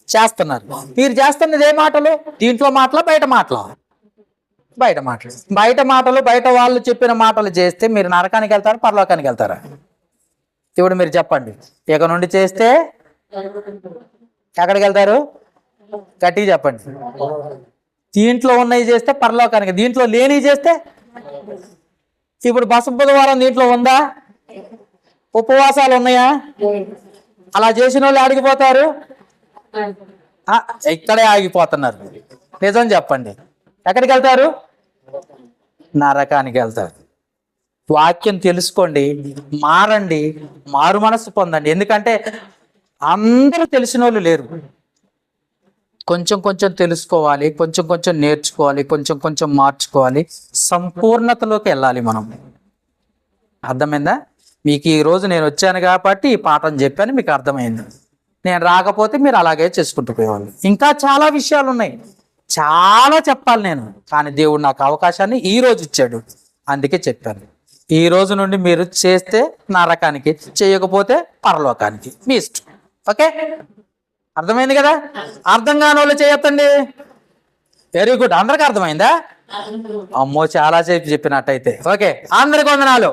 చేస్తున్నారు. మీరు చేస్తున్నది ఏ మాటలు? దీంట్లో మాటలు, బయట మాటలు. బయట మాటలు, బయట మాటలు, బయట వాళ్ళు చెప్పిన మాటలు చేస్తే మీరు నరకానికి వెళ్తారా, పరలోకానికి వెళ్తారా? ఇప్పుడు మీరు చెప్పండి. ఇక నుండి చేస్తే ఎక్కడికి వెళ్తారు? గట్టిగా చెప్పండి. దీంట్లో ఉన్నవి చేస్తే పరలోకానికి, దీంట్లో లేనివి చేస్తే. ఇప్పుడు భస్మ బుధవారం దీంట్లో ఉందా? ఉపవాసాలు ఉన్నాయా? అలా చేసిన వాళ్ళు ఆగిపోతారు, ఇక్కడే ఆగిపోతున్నారు. నిజం చెప్పండి, ఎక్కడికి వెళ్తారు? నరకానికి వెళ్తారు. వాక్యం తెలుసుకోండి, మారండి, మారు మనసు పొందండి. ఎందుకంటే అందరూ తెలిసిన వాళ్ళు లేరు. కొంచెం కొంచెం తెలుసుకోవాలి, కొంచెం కొంచెం నేర్చుకోవాలి, కొంచెం కొంచెం మార్చుకోవాలి, సంపూర్ణతలోకి వెళ్ళాలి మనం. అర్థమైందా? మీకు ఈరోజు నేను వచ్చాను కాబట్టి ఈ పాఠం చెప్పాను, మీకు అర్థమైంది. నేను రాకపోతే మీరు అలాగే చేసుకుంటూ పోయేవాళ్ళు. ఇంకా చాలా విషయాలు ఉన్నాయి, చాలా చెప్పాలి నేను, కానీ దేవుడు నాకు అవకాశాన్ని ఈ రోజు ఇచ్చాడు, అందుకే చెప్పాను. ఈ రోజు నుండి మీరు చేస్తే నరకానికి, చేయకపోతే పరలోకానికి, మీ ఇష్టం. ఓకే, అర్థమైంది కదా? అర్థం కాని వాళ్ళు చేయొద్దండి. వెరీ గుడ్, అందరికి అర్థమైందా? అమ్మో చాలా సేపు చెప్పినట్టయితే. ఓకే, అందరికి వందనాలు.